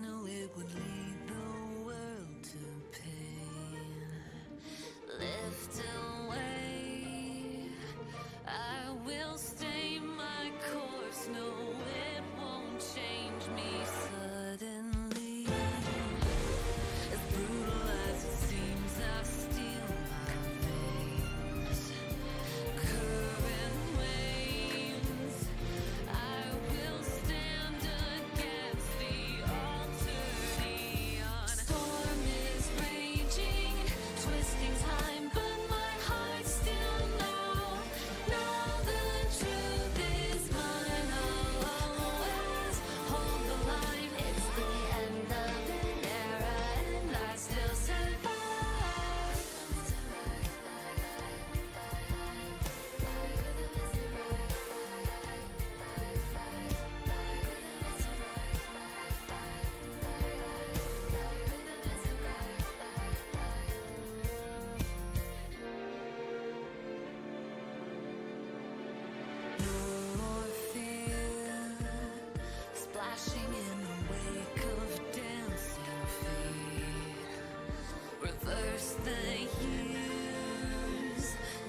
knew it would lead the world to pain. Lift away, I will stay my course. No, it won't change me suddenly. As brutal as it seems, I steal my veins. Current waves, I will stand against the alternion. Storm is raging, twisting time, but my heart still knows. Now the truth is mine. I'll always hold the line. It's the end of an era, and I still survive. No more fear, splashing in the wake of dancing feet. Reverse the years,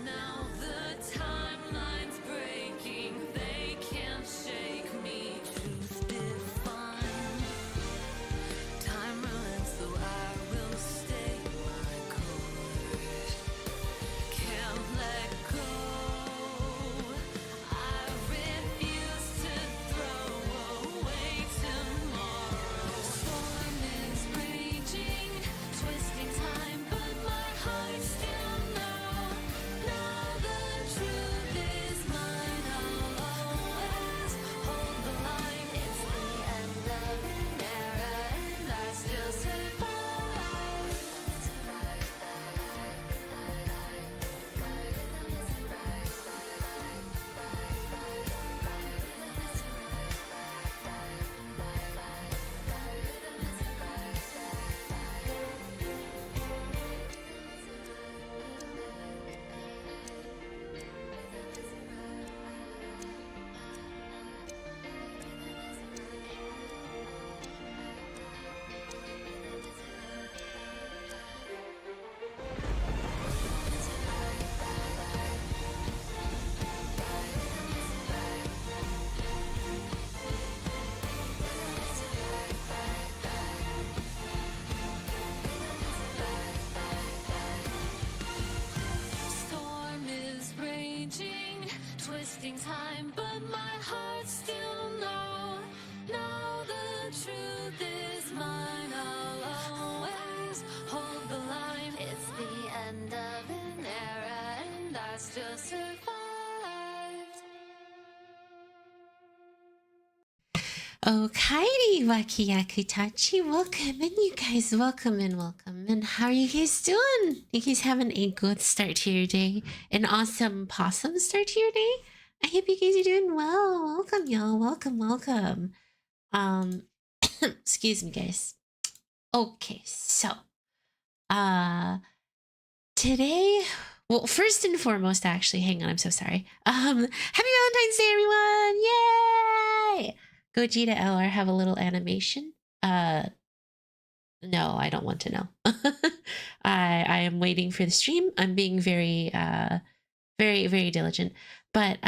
now the timeline's breaking. They can't shake me, truth defined. Time runs, though I will stay my course. Can't let go. I refuse to throw away tomorrow. Storm is raging, twisting time, but my heart still knows. Now the truth is mine. I'll always hold the line. It's the end of an era, and I still survive. Storm is raging, twisting time, but my heart still knows. Now the truth is mine. I'll always hold the line. It's the end of an era, and I still survived. Okairi Wakiyakutachi, welcome in, you guys. Welcome in, welcome in. How are you guys doing? You guys having a good start to your day? An awesome possum start to your day? I hope you guys are doing well. Welcome, y'all. Welcome, welcome. Excuse me, guys. Okay, so today, well, first and foremost, actually, hang on, I'm so sorry. Happy Valentine's Day, everyone! Yay! Gogeta LR have a little animation. No, I don't want to know. I am waiting for the stream. I'm being very very diligent. But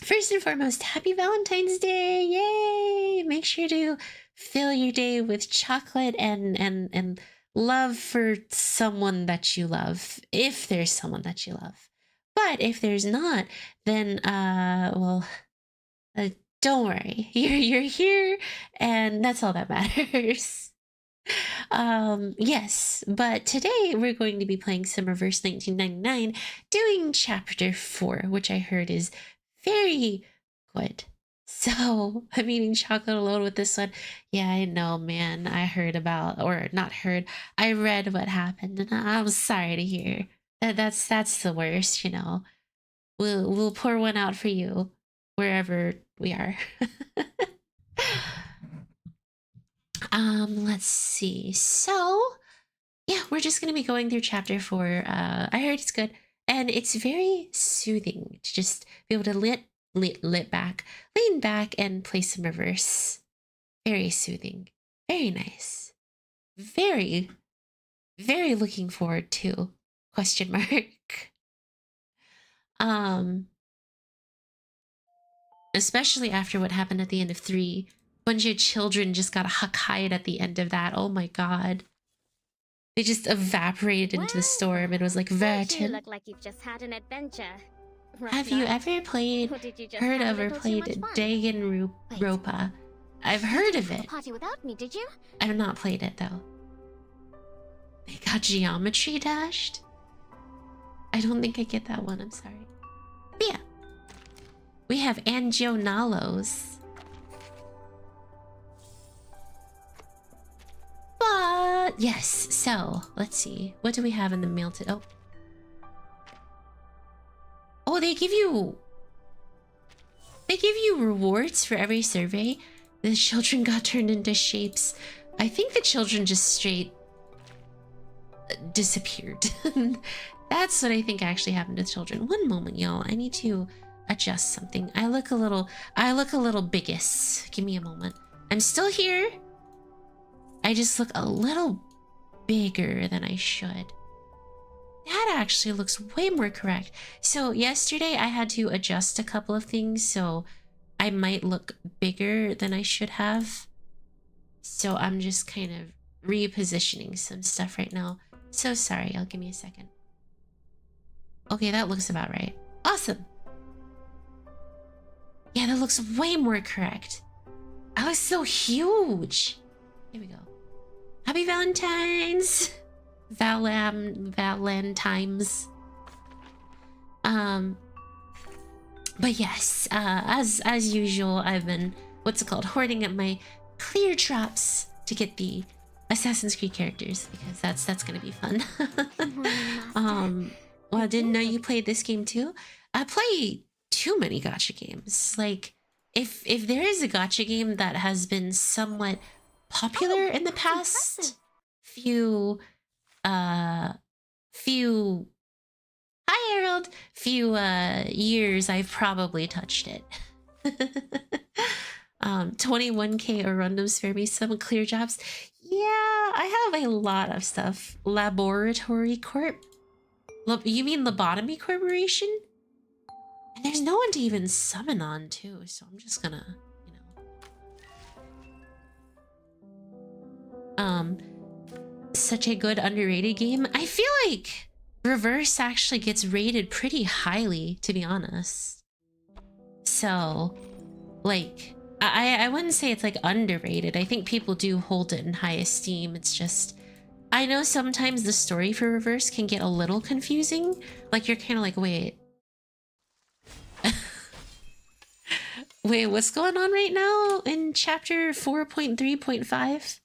first and foremost, happy Valentine's Day! Yay! Make sure to fill your day with chocolate and love for someone that you love, if there's someone that you love. But if there's not, then well, don't worry. You're here, and that's all that matters. Yes, but today we're going to be playing some Reverse 1999, doing chapter 4, which I heard is very good. So I'm eating chocolate alone with this one. Yeah, I know, man. I heard about, or not heard, I read what happened, and I'm sorry to hear. That's the worst, you know. We'll pour one out for you wherever we are. Let's see. So yeah, we're just gonna be going through chapter 4. I heard it's good, and it's very soothing to just be able to lean back and play some reverse. Very soothing. Very nice. Very, very looking forward to. Question mark. Especially after what happened at the end of 3. Bunch of children just got huck-hied at the end of that. Oh my god. They just evaporated into the storm. It was like You Vertin. look like you've just had an adventure. Rough Have you night? ever played, Or did you just heard have of, a or little too played much fun? Danganronpa? I've heard of it. Party without me, did you? I've not played it though. They got geometry dashed? I don't think I get that one, I'm sorry. But yeah. We have Angionalos. But yes, so let's see. What do we have in the mail to Oh, they give you rewards for every survey. The children got turned into shapes. I think the children just straight disappeared. That's what I think actually happened to the children. One moment, y'all. I need to adjust something. I look a little biggest. Give me a moment. I'm still here. I just look a little bigger than I should. That actually looks way more correct. So yesterday I had to adjust a couple of things, so I might look bigger than I should have. So I'm just kind of repositioning some stuff right now. So sorry, I'll give me a second. Okay, that looks about right. Awesome. Yeah, that looks way more correct. I was so huge. Here we go. Happy Valentine's. Valentine's. But yes, as usual, I've been hoarding up my clear drops to get the Assassin's Creed characters because that's gonna be fun. Well, I didn't know you played this game too. I play too many gacha games. Like, if there is a gacha game that has been somewhat popular in the past few hi Harold, few years, I've probably touched it. 21k Arundum, spare me some clear jobs. Yeah, I have a lot of stuff. Laboratory Corp. You mean Lobotomy Corporation? And there's no one to even summon on too, so I'm just gonna, such a good underrated game. I feel like Reverse actually gets rated pretty highly, to be honest. So, like, I wouldn't say it's like underrated. I think people do hold it in high esteem. It's just, I know sometimes the story for Reverse can get a little confusing. Like, you're kind of like, wait. Wait, what's going on right now in chapter 4.3.5?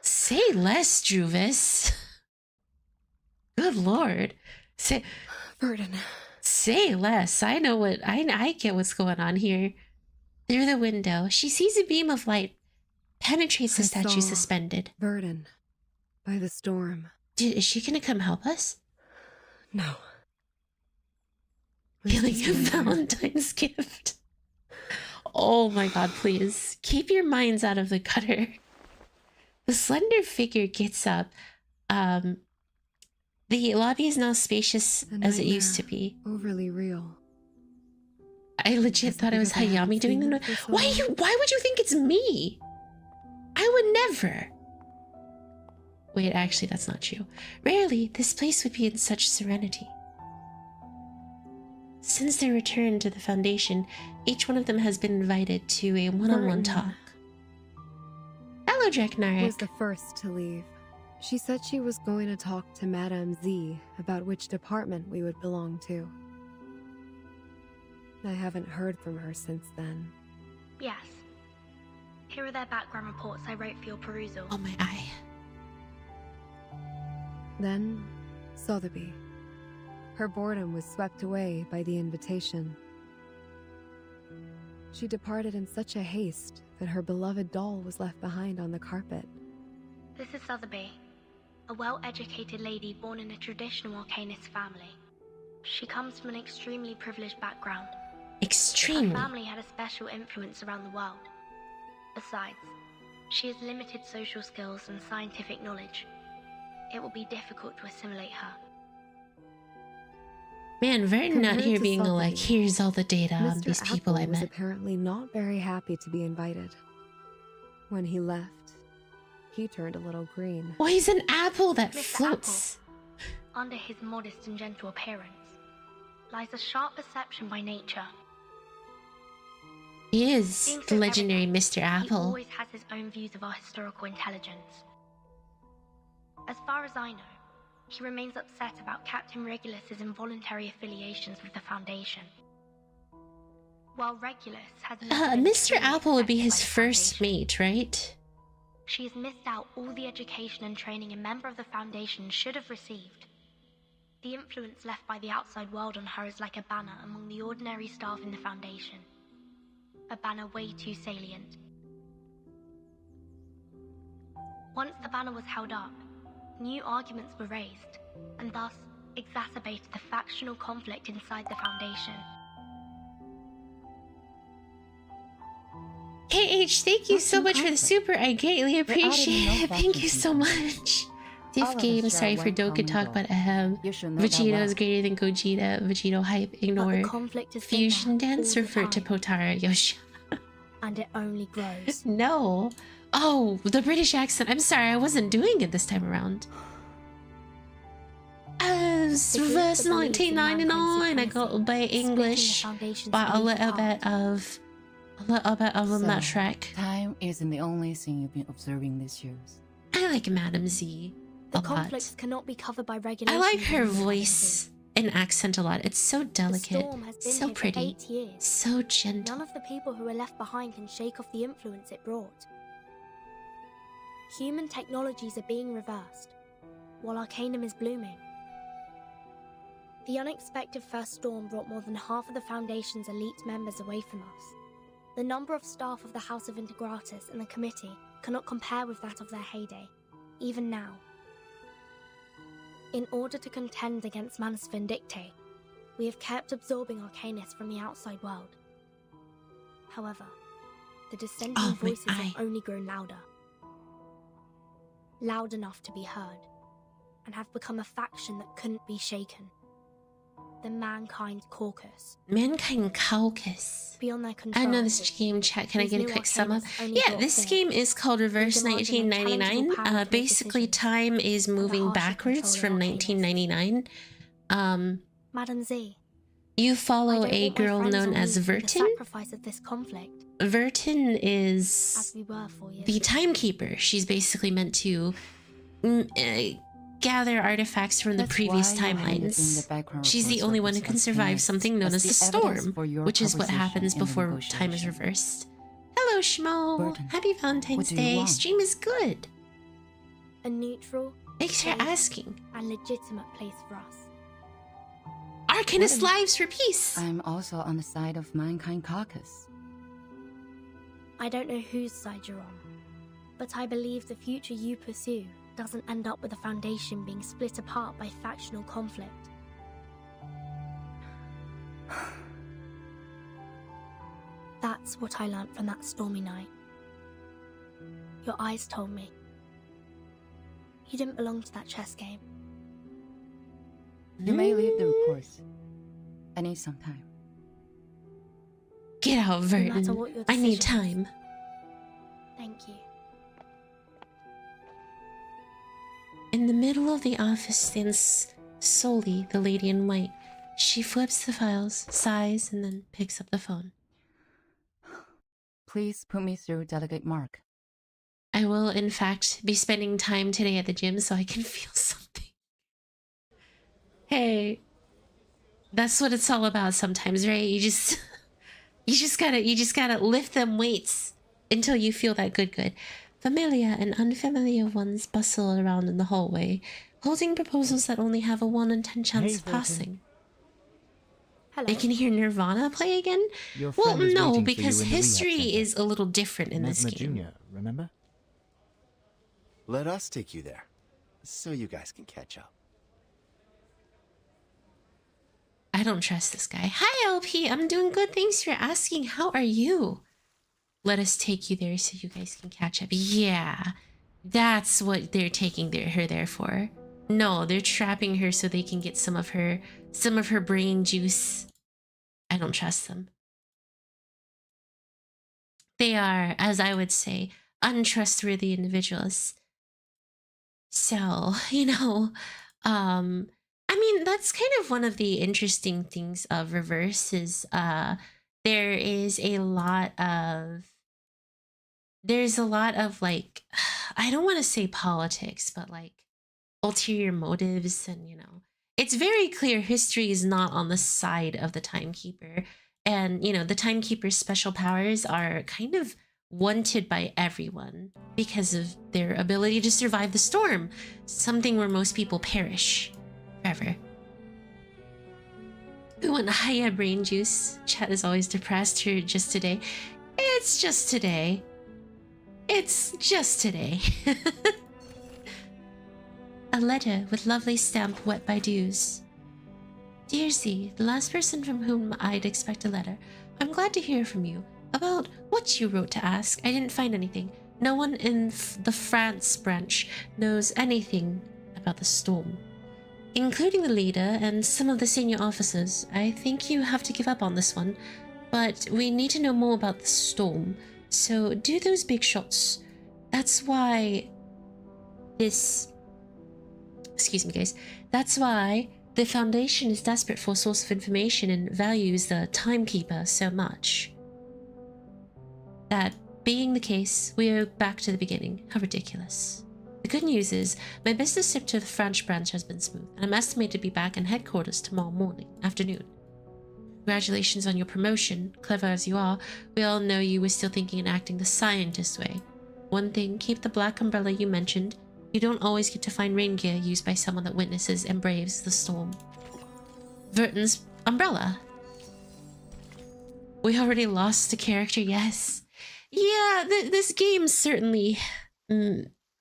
Say less, Druvis. Good lord. Burden. Say less. I know what I get what's going on here. Through the window, she sees a beam of light penetrates the statue suspended. Burden. By the storm. Is she gonna come help us? No. Feeling a Valentine's gift. Oh my god, please. Keep your minds out of the gutter. The slender figure gets up. The lobby is now spacious as it used to be. Overly real. I legit thought it was Hayami doing the noise. Why would you think it's me? I would never. Wait, actually, that's not true. Rarely, this place would be in such serenity. Since their return to the Foundation, each one of them has been invited to a one-on-one talk. Hello, Dreknarek. Was the first to leave. She said she was going to talk to Madame Z about which department we would belong to. I haven't heard from her since then. Yes. Here are their background reports I wrote for your perusal. Oh, my eye. Then, Sotheby. Her boredom was swept away by the invitation. She departed in such a haste that her beloved doll was left behind on the carpet. This is Sotheby, a well-educated lady born in a traditional Arcanist family. She comes from an extremely privileged background. Her Extremely. family had a special influence around the world. Besides, she has limited social skills and scientific knowledge. It will be difficult to assimilate her. Man, Vernon out Compared here to being all like, Sotheby, here's all the data on Mr. these people I Apple was met. apparently not very happy to be invited. When he left, he turned a little green. Oh, he's an apple that Mr. floats. Under his modest and gentle appearance lies a sharp perception by nature. He is Being the so legendary evident, Mr. He Apple. always has his own views of our historical intelligence. As far as I know, he remains upset about Captain Regulus's involuntary affiliations with the Foundation. While Regulus has never been Mr. truly Apple would be accepted by his the first Foundation. mate, right? She has missed out all the education and training a member of the Foundation should have received. The influence left by the outside world on her is like a banner among the ordinary staff in the Foundation. A banner way too salient. Once the banner was held up, new arguments were raised, and thus exacerbated the factional conflict inside the Foundation. KH, thank you What's so in much for the conflict? super. I greatly appreciate know it. Thank you so vacuum much. All Diff of us game, share sorry for one Doka common talk, goal. but You should know that Vegeta well. is greater than Gogeta. Vegito hype, But the ignore. conflict has been Fusion there dance all the referred to time, Potara Yoshi. and it only grows. No. Oh, the British accent. I'm sorry, I wasn't doing it this time around. As The group verse that believes in 1999, I mankind's got supremacy, by splitting the English, Foundation's but a belief little apart. bit of a So, Matrek. time isn't the only thing you've been observing these years. I like Madam Z The a lot. conflicts cannot be covered by regulations. I like her in the voice and accent a lot. It's so The delicate, storm has been so here for pretty, 8 years. so gentle. None of the people who are left behind can shake off the influence it brought. Human technologies are being reversed, while Arcanum is blooming. The unexpected first storm brought more than half of the Foundation's elite members away from us. The number of staff of the House of Integratus and the Committee cannot compare with that of their heyday, even now. In order to contend against Manus Vindictae, we have kept absorbing Arcanus from the outside world. However, the dissenting Oh, my voices eye. have only grown louder. Loud enough to be heard, and have become a faction that couldn't be shaken. The Mankind Caucus. Mankind Caucus. Beyond their I control. know this game chat. Can I These get a new quick sum up? Arcanus only Yeah, brought this fear. game is called Reverse They demand an 1999. intelligible power to make Basically, decisions, time is and the moving harsher backwards control from of Arcanus. 1999. Madam Z, You I follow don't a want my girl friends known or me as to be the Vertin. sacrifice of this conflict, Vertin as is we were for years. the timekeeper. She's basically meant to gather artifacts from the That's previous why you handed in timelines. the background She's the reports only of one who this can survive Arcanus something known as as the the evidence storm, for your which is what proposition happens in the before time is negotiation. reversed. Hello, Schmo. Burton, Happy Valentine's what do you Day. want? Stream is good. A neutral Thanks for safe, asking. and legitimate place for us. Arcanist Burton, lives for peace. I'm also on the side of Mankind Caucus. I don't know whose side you're on, but I believe the future you pursue doesn't end up with the Foundation being split apart by factional conflict. That's what I learnt from that stormy night. Your eyes told me. You didn't belong to that chess game. You may leave the reports. I need some time. Get out, No matter Vertin. what your I need decision is. time. Thank you. In the middle of the office stands Soli, the lady in white. She flips the files, sighs, and then picks up the phone. Please put me through Delegate Mark. I will, in fact, be spending time today at the gym so I can feel something. Hey, that's what it's all about sometimes, right? You just gotta lift them weights until you feel that good. Familiar and unfamiliar ones bustle around in the hallway, holding proposals that only have a 1 in 10 chance Hey, of Vulcan. passing. Hello. I can hear Nirvana play again? Your Well, friend is no, waiting for you because in the rehab history center. is a little different in this Mesmer game. Jr., remember? Let us take you there, so you guys can catch up. I don't trust this guy. Hi, LP. I'm doing good. Thanks for asking. How are you? Let us take you there so you guys can catch up. Yeah, that's what they're taking her there for. No, they're trapping her so they can get some of her brain juice. I don't trust them. They are, as I would say, untrustworthy individuals. So, you know, I mean, that's kind of one of the interesting things of Reverse is there is a lot of like, I don't want to say politics, but like ulterior motives, and you know, it's very clear history is not on the side of the Timekeeper. And, you know, the Timekeeper's special powers are kind of wanted by everyone because of their ability to survive the storm, something where most people perish forever. We want higher brain juice. Chat is always depressed here just today. It's just today. It's just today. A letter with lovely stamp wet by dews. Dear Z, the last person from whom I'd expect a letter. I'm glad to hear from you. About what you wrote to ask, I didn't find anything. No one in the France branch knows anything about the storm, including the leader and some of the senior officers. I think you have to give up on this one, but we need to know more about the storm. So do those big shots. That's why this... Excuse me, guys. That's why the Foundation is desperate for a source of information and values the Timekeeper so much. That being the case, we are back to the beginning. How ridiculous. The good news is, my business trip to the French branch has been smooth, and I'm estimated to be back in headquarters tomorrow afternoon. Congratulations on your promotion. Clever as you are, we all know you were still thinking and acting the scientist way. One thing, keep the black umbrella you mentioned. You don't always get to find rain gear used by someone that witnesses and braves the storm. Verton's umbrella. We already lost a character, yes. Yeah, this game certainly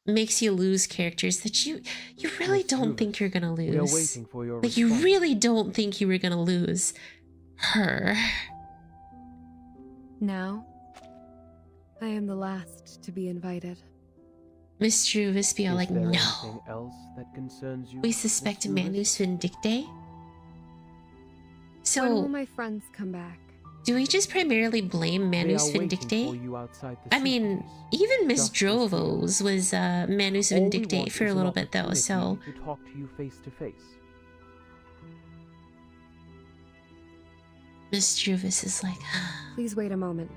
makes you lose characters that you really don't think you're gonna lose. We are waiting for your like, you really don't think you were gonna lose her. Now, I am the last to be invited. Mr. Wispy are like, Is there no. anything else that concerns you, We suspect Miss Manus Vindicte. When will So, my friends come back? do we just primarily blame Manus They are waiting Vindicte? for you outside the I mean, suitcase. even Miss Just as you Drovos was Manus All we Vindicte want for is a an little bit though, so... opportunity to talk to you face to face. Miss Juvis is like... Please wait a moment.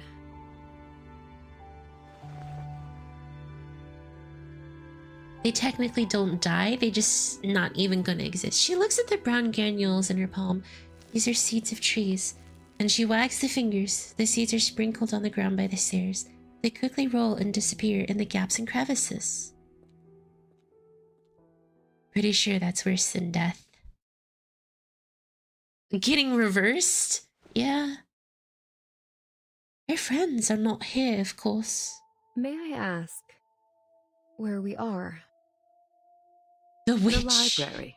They technically don't die, they just not even gonna exist. She looks at the brown granules in her palm. These are seeds of trees. And she wags the fingers. The seeds are sprinkled on the ground by the stairs. They quickly roll and disappear in the gaps and crevices. Pretty sure that's worse than death. Getting reversed? Yeah. Her friends are not here, of course. May I ask where we are? The witch. The library.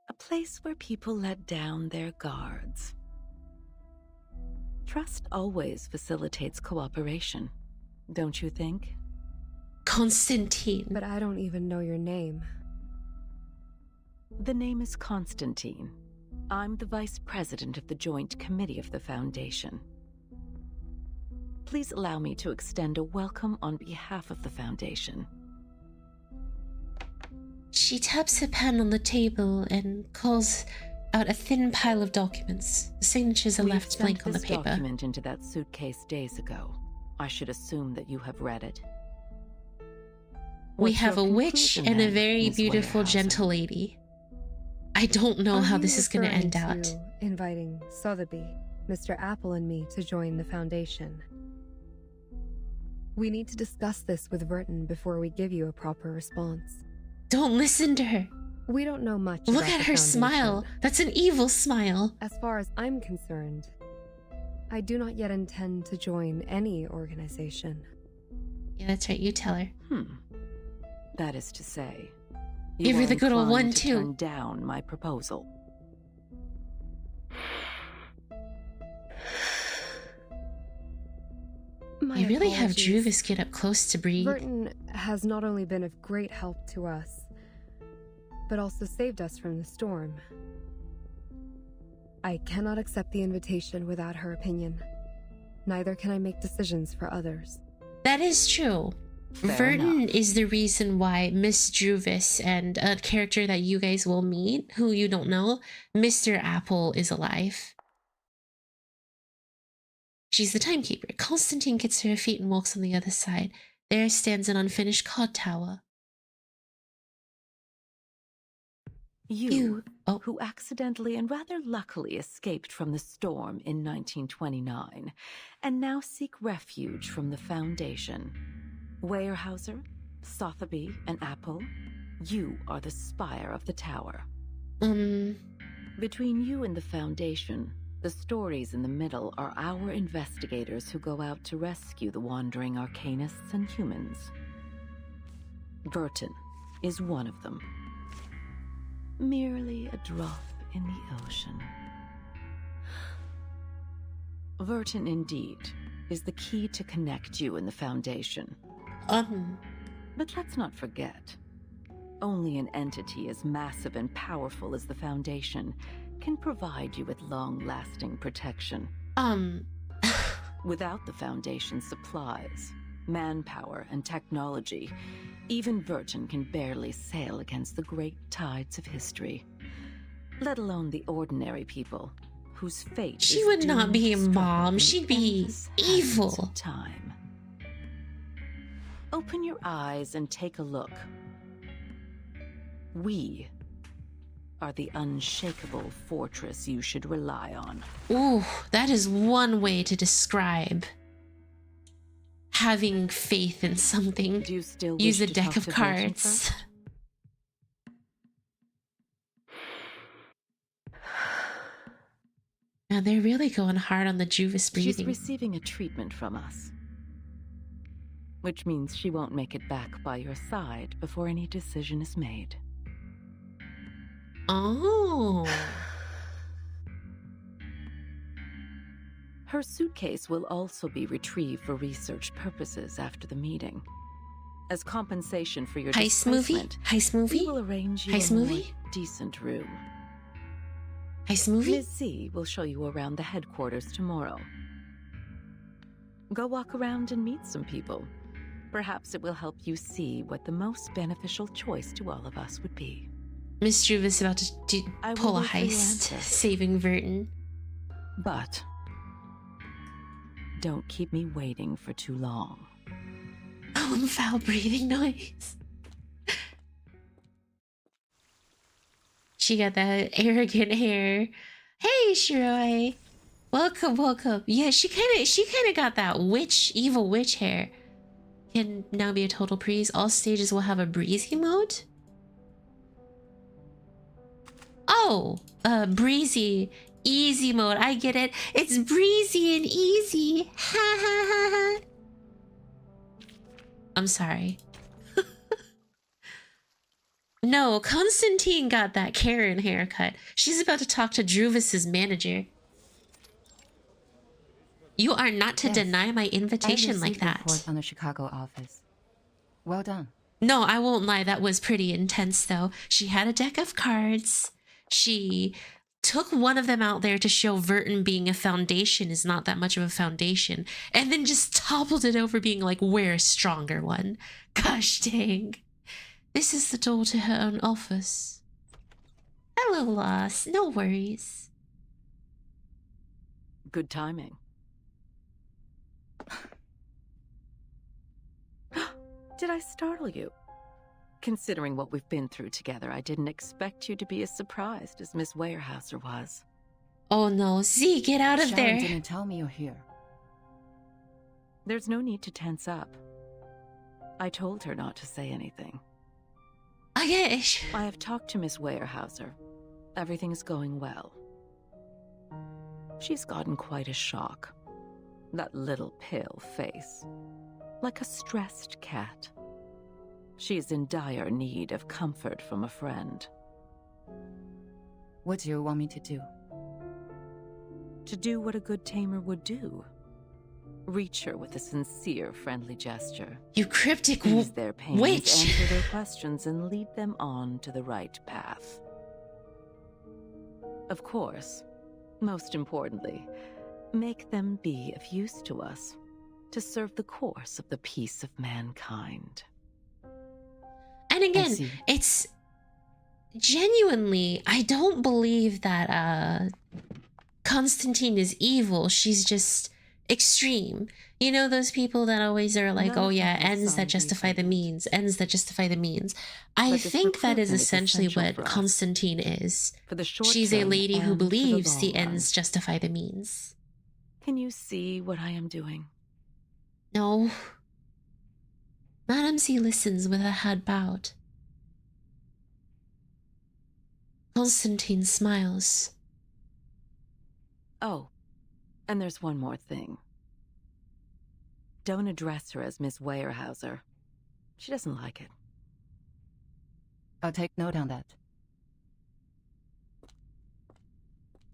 A place where people let down their guards. Trust always facilitates cooperation, don't you think? Constantine. But I don't even know your name. The name is Constantine. I'm the Vice President of the Joint Committee of the Foundation. Please allow me to extend a welcome on behalf of the Foundation. She taps her pen on the table and calls out a thin pile of documents. The signatures are We've left sent blank on the this paper. document into that suitcase days ago. I should assume that you have read it. We What's have a your witch conclusion, and a then, very Miss beautiful, Weyerhaeuser? gentle lady. I don't know how Are this you is going to end referring out. to inviting Sotheby, Mr. Apple, and me to join the Foundation. We need to discuss this with Verton before we give you a proper response. Don't listen to her. We don't know much Look about at the her Foundation. smile. That's an evil smile. As far as I'm concerned, I do not yet intend to join any organization. Yeah, that's right. You tell her. That is to say, Give her are the good old inclined one, to too. turn down my proposal. My You really have apologies. Druvis get up close to breathe. Burton has not only been of great help to us, but also saved us from the storm. I cannot accept the invitation without her opinion. Neither can I make decisions for others. That is true. Fair Verton enough. is the reason why Miss Druvis and a character that you guys will meet, who you don't know, Mr. Apple, is alive. She's the timekeeper. Constantine gets to her feet and walks on the other side. There stands an unfinished cod tower. You, Oh. who accidentally and rather luckily escaped from the storm in 1929, and now seek refuge from the Foundation. Weyerhaeuser, Sotheby, and Apple, you are the spire of the tower. Between you and the Foundation, the stories in the middle are our investigators who go out to rescue the wandering arcanists and humans. Verton is one of them. Merely a drop in the ocean. Verton, indeed, is the key to connect you and the Foundation. But let's not forget, only an entity as massive and powerful as the Foundation can provide you with long-lasting protection. Without the Foundation's supplies, manpower, and technology, even Verton can barely sail against the great tides of history, let alone the ordinary people whose fate She is would not doomed be to a struggle mom. in the She'd be endless evil. hands of time. Open your eyes and take a look. We are the unshakable fortress you should rely on. Ooh, that is one way to describe having faith in something. Do you still Use a wish to deck talk of to Verton cards. first? Now they're really going hard on the Juvis She's breathing. receiving a treatment from us, which means she won't make it back by your side before any decision is made. Oh. Her suitcase will also be retrieved for research purposes after the meeting. As compensation for your Heist movie? displacement, Heist we movie? will arrange you Heist a more movie? decent room. Heist movie? Ms. Z will show you around the headquarters tomorrow. Go walk around and meet some people. Perhaps it will help you see what the most beneficial choice to all of us would be. Miss Juvis about to I will pull a wait for your heist, answer. saving Verton. But don't keep me waiting for too long. Oh, foul breathing noise. She got that arrogant hair. Hey, Shiroi. Welcome, welcome. Yeah, she kind of got that evil witch hair. Can now be a total breeze. All stages will have a breezy mode. Oh, breezy, easy mode. I get it. It's breezy and easy. Ha ha ha ha. I'm sorry. No, Constantine got that Karen haircut. She's about to talk to Druvis's manager. You are not to Yes. deny my I invitation like received the report that. from the Chicago office. Well done. No, I won't lie. That was pretty intense, though. She had a deck of cards. She took one of them out there to show Verton being a foundation is not that much of a foundation, and then just toppled it over being like, we're a stronger one. Gosh dang. This is the door to her own office. Hello, Loss. No worries. Good timing. Did I startle you? Considering what we've been through together, I didn't expect you to be as surprised as Miss Weyerhaeuser was. Oh no, Z, get out of Sharon there. didn't tell me you're here. There's no need to tense up. I told her not to say anything. Okay. I have talked to Miss Weyerhaeuser. Everything is going well. She's gotten quite a shock. That little pale face. Like a stressed cat. She is in dire need of comfort from a friend. What do you want me to do? To do what a good tamer would do. Reach her with a sincere, friendly gesture. You cryptic Ease their pains, witch. answer their questions, and lead them on to the right path. Of course, most importantly, make them be of use to us, to serve the course of the peace of mankind. And again, see. it's genuinely, I don't believe that Constantine is evil. She's just extreme. You know those people that always are like, None oh of yeah, that would ends that sound justify the decent. means, ends that justify the means. I But this think that is recruitment is essentially essential what for us. Constantine is. For the short She's a term lady who and for believes the long run. ends justify the means. Can you see what I am doing? No. Madame C listens with her head bowed. Constantine smiles. Oh, and there's one more thing. Don't address her as Miss Weyerhaeuser. She doesn't like it. I'll take note on that.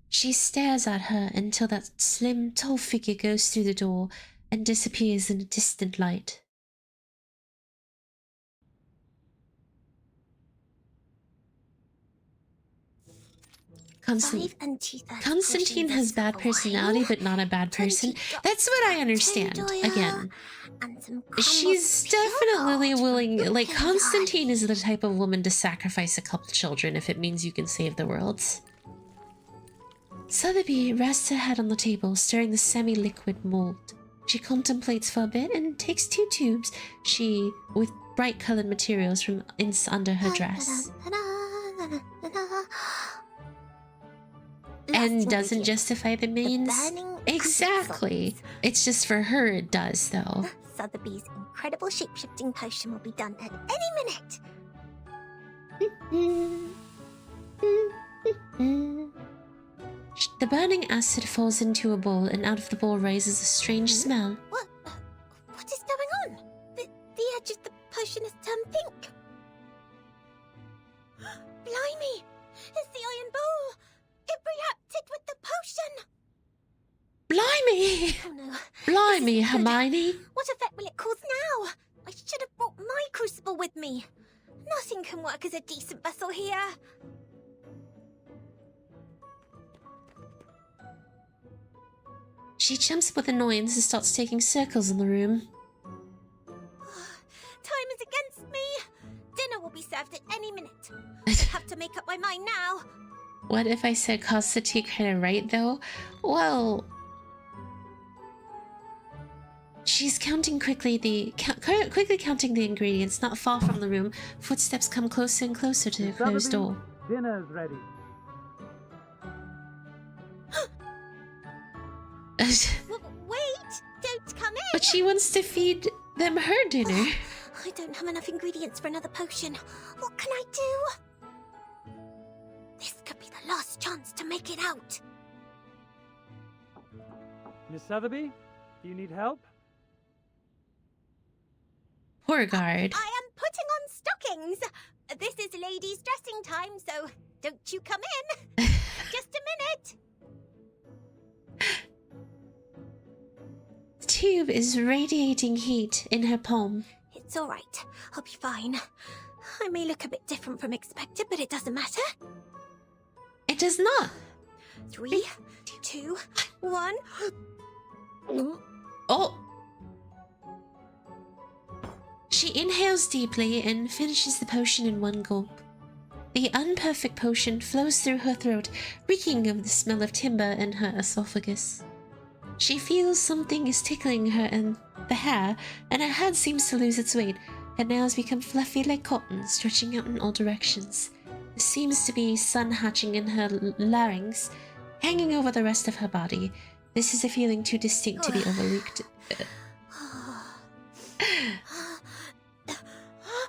She stares at her until that slim, tall figure goes through the door and disappears in a distant light. Constantine has bad personality, but not a bad person. That's what I understand. Again, she's definitely willing. Like, Constantine is the type of woman to sacrifice a couple children if it means you can save the world. Sotheby rests her head on the table, stirring the semi-liquid mold. She contemplates for a bit and takes 2 tubes, with bright-colored materials from under her dress. And doesn't justify the means? Exactly. It's just for her it does, though. Sotheby's incredible shape-shifting potion will be done at any minute. The burning acid falls into a bowl, and out of the bowl rises a strange smell. What is going on? The edge of the potion has turned pink. Blimey! It's the iron bowl! It reacted with the potion! Blimey! Oh no. Blimey, This isn't good. Hermione! What effect will it cause now? I should have brought my crucible with me. Nothing can work as a decent vessel here. She jumps up with annoyance and starts taking circles in the room. Time is against me. Dinner will be served at any minute. I have to make up my mind now. What if I said Constantine kind of right, though? Well... She's counting quickly quickly counting the ingredients. Not far from the room, footsteps come closer and closer to the closed door. Dinner's ready. Wait! Don't come in! But she wants to feed them her dinner. I don't have enough ingredients for another potion. What can I do? This could be the last chance to make it out. Miss Sotheby, do you need help? Poor guard. I am putting on stockings. This is ladies' dressing time, so don't you come in. Just a minute. The tube is radiating heat in her palm. It's all right. I'll be fine. I may look a bit different from expected, but it doesn't matter. It does not. 3, 2, 1. Oh! She inhales deeply and finishes the potion in one gulp. The unperfect potion flows through her throat, reeking of the smell of timber in her esophagus. She feels something is tickling her in the hair, and her head seems to lose its weight. Her nails become fluffy like cotton, stretching out in all directions. There seems to be sun hatching in her larynx, hanging over the rest of her body. This is a feeling too distinct to be overlooked.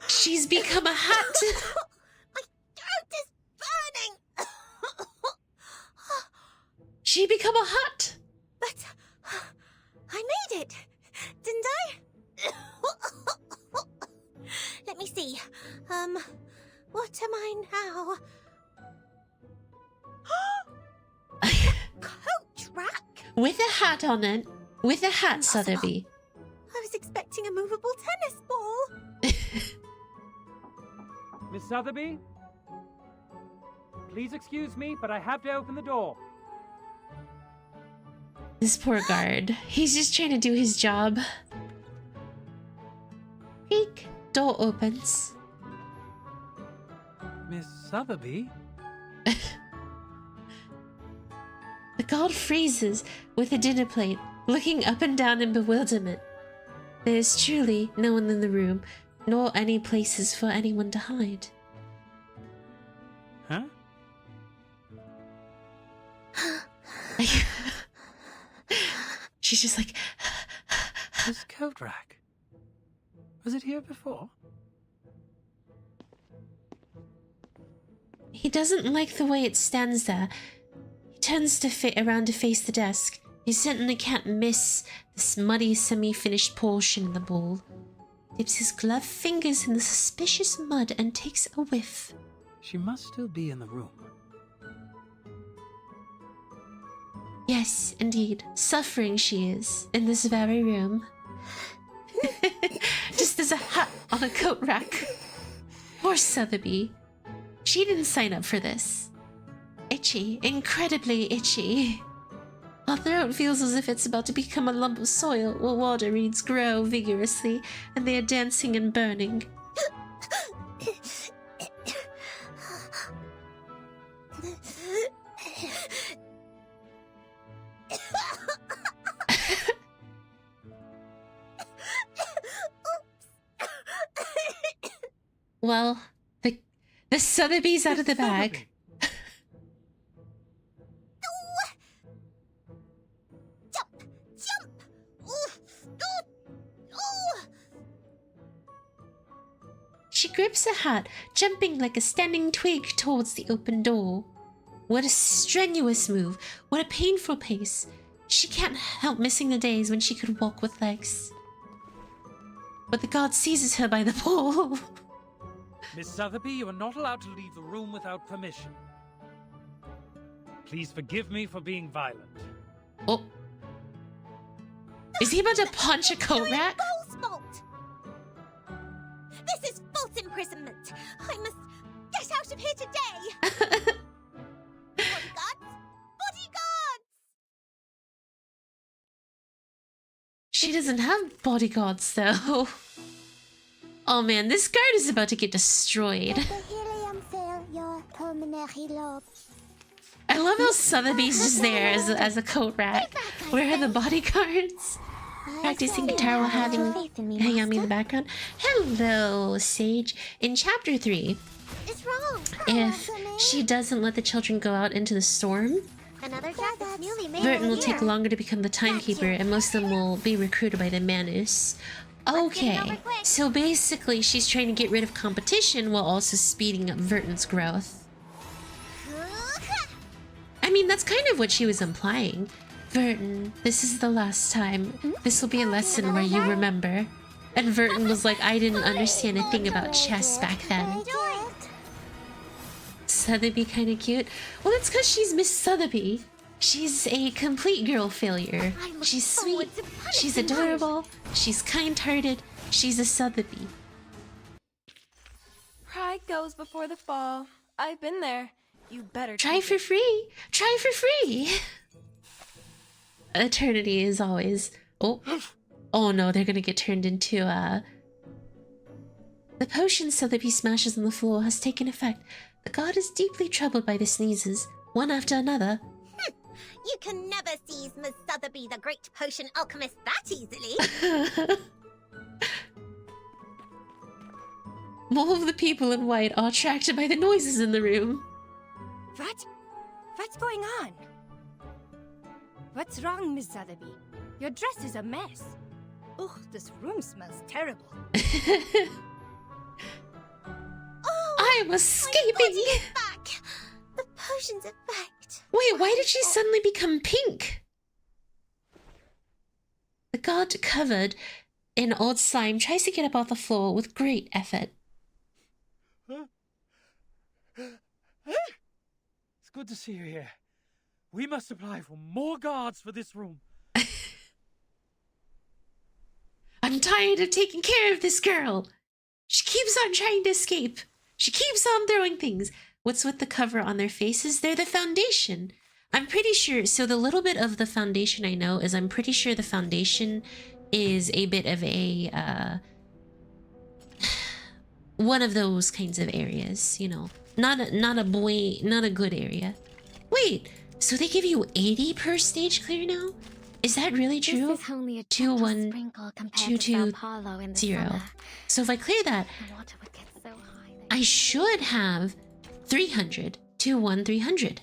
She's become a hat! My throat is burning! She become a hat! But I made it, didn't I? Let me see. What am I now? Coach rack? With a hat on it. With a hat, Sotheby. I was expecting a movable tennis ball. Miss Sotheby? Please excuse me, but I have to open the door. This poor guard. He's just trying to do his job. Creak. Door opens. Miss Sotheby? The guard freezes with a dinner plate, looking up and down in bewilderment. There is truly no one in the room, nor any places for anyone to hide. Huh? She's just like... This coat rack. Was it here before? He doesn't like the way it stands there. He turns around to face the desk. He certainly can't miss this muddy, semi-finished portion of the bowl. Dips his gloved fingers in the suspicious mud and takes a whiff. She must still be in the room. Yes, indeed. Suffering she is, in this very room. Just as a hat on a coat rack. Poor Sotheby. She didn't sign up for this. Itchy, incredibly itchy. Her throat feels as if it's about to become a lump of soil while water reeds grow vigorously and they are dancing and burning. Well, the Sotheby's out of the bag. She grips a hat, jumping like a standing twig towards the open door. What a strenuous move, what a painful pace. She can't help missing the days when she could walk with legs. But the guard seizes her by the pole. Miss Sotheby, you are not allowed to leave the room without permission. Please forgive me for being violent. Oh. Is he about to punch a coat rack? This is false imprisonment. I must get out of here today. Bodyguards! Bodyguards! She doesn't have bodyguards, though. Oh man, this guard is about to get destroyed. I love how Sotheby's just there as a coat rack. Where are the bodyguards? Practicing guitar while having Hayami in the background. Hello, Sage. In chapter 3, It's wrong. if she doesn't let the children go out into the storm, Another job that's newly made. Verton will take longer to become the timekeeper, and most of them will be recruited by the Manus. Okay, so basically she's trying to get rid of competition while also speeding up Verton's growth. I mean, that's kind of what she was implying. Verton, this is the last time. This will be a lesson where you remember. And Verton was like, I didn't understand a thing about chess back then. Sotheby kind of cute. Well, that's because she's Miss Sotheby. She's a complete girl failure. She's sweet, she's adorable, she's kind-hearted, she's a Sotheby. Pride goes before the fall. I've been there. You better Try for free! Try for free! Eternity is always... Oh. Oh no, they're gonna get turned into, The potion Sotheby smashes on the floor has taken effect. The god is deeply troubled by the sneezes, one after another. You can never seize Miss Sotheby, the great potion alchemist, that easily. More of the people in white are attracted by the noises in the room. What's going on? What's wrong, Miss Sotheby? Your dress is a mess. Ugh, this room smells terrible. I'm escaping! My body is back! The potion's effect. Wait, why did she suddenly become pink? The god, covered in old slime, tries to get up off the floor with great effort. It's good to see you here. We must apply for more guards for this room. I'm tired of taking care of this girl. She keeps on trying to escape. She keeps on throwing things. What's with the cover on their faces? They're the foundation. I'm pretty sure. So the little bit of the foundation I know is I'm pretty sure the foundation is a bit of a one of those kinds of areas, you know, not a good area. Wait, so they give you 80 per stage clear now? Is that really true? This is only a 2 gentle 1 sprinkle compared 2 to Sao 2 Paulo in the 0. summer. So if I clear that, The water would get so high that I should have 300. 2 1 300.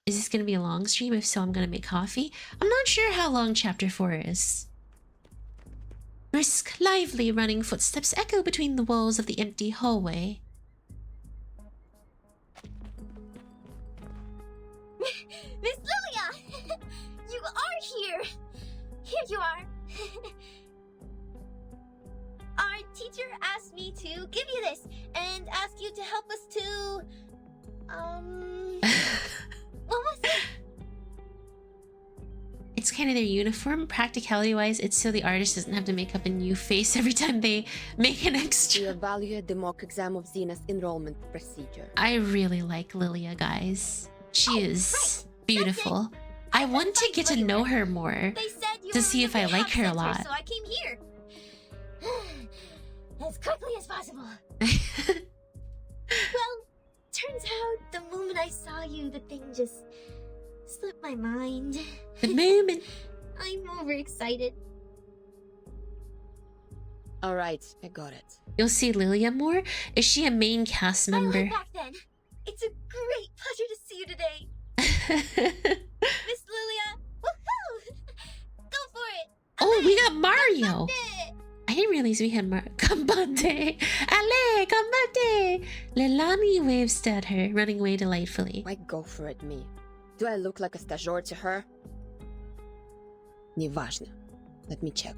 Is this going to be a long stream? If so, I'm going to make coffee. I'm not sure how long chapter 4 is. Brisk, lively running footsteps echo between the walls of the empty hallway. Miss Lilia! You are here! Here you are! Our teacher asked me to give you this and ask you to help us to... what was it? It's kind of their uniform. Practicality-wise, it's so the artist doesn't have to make up a new face every time they make an We extra. evaluate the mock exam of Xena's enrollment procedure. I really like Lilia, guys. She is beautiful. I want to get to know her more They said you to were see in if the I like her a center, lot. So I came here. As quickly as possible. Well, turns out the moment I saw you, the thing just slipped my mind. The moment. I'm overexcited. Alright, I got it. You'll see Lilia more? Is she a main cast member? I'll head back then. It's a great pleasure to see you today. Miss Lilia, woohoo! Go for it! Oh, we got Mario! Combate! I didn't realize we had Combate! Ale, combate! Leilani waves at her, running away delightfully. Why go for it, me? Do I look like a stagiaire to her? Неважно. Let me check.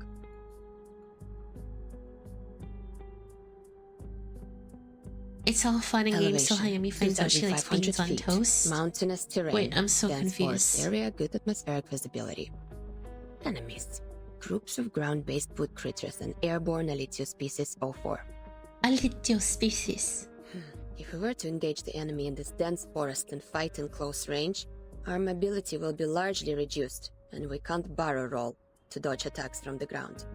It's all fun and games till Hayami finds out she likes 2,500 beans on feet. toast. Mountainous terrain. Wait, I'm so dense forest confused. area, good atmospheric visibility. Enemies. Groups of ground-based food critters and airborne Alitio species 04. Alitio species. If we were to engage the enemy in this dense forest and fight in close range, our mobility will be largely reduced, and we can't barrel roll to dodge attacks from the ground.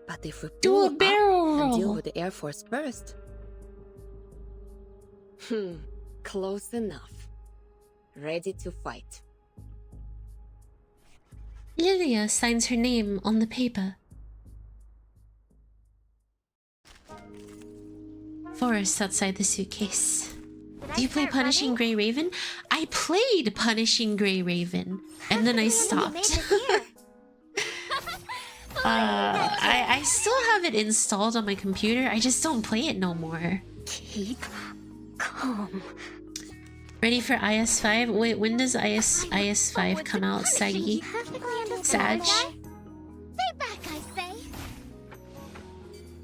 But if we Do pull a up barrel and deal roll. with the Air Force first... close enough. Ready to fight. Lilia signs her name on the paper. Forest outside the suitcase. Do you play Punishing Grey Raven? I played Punishing Grey Raven, and then I stopped. I still have it installed on my computer. I just don't play it no more. Keep calm. Ready for IS5? Wait, when does IS5 come out? Saggy? Sag? Stay back, I say.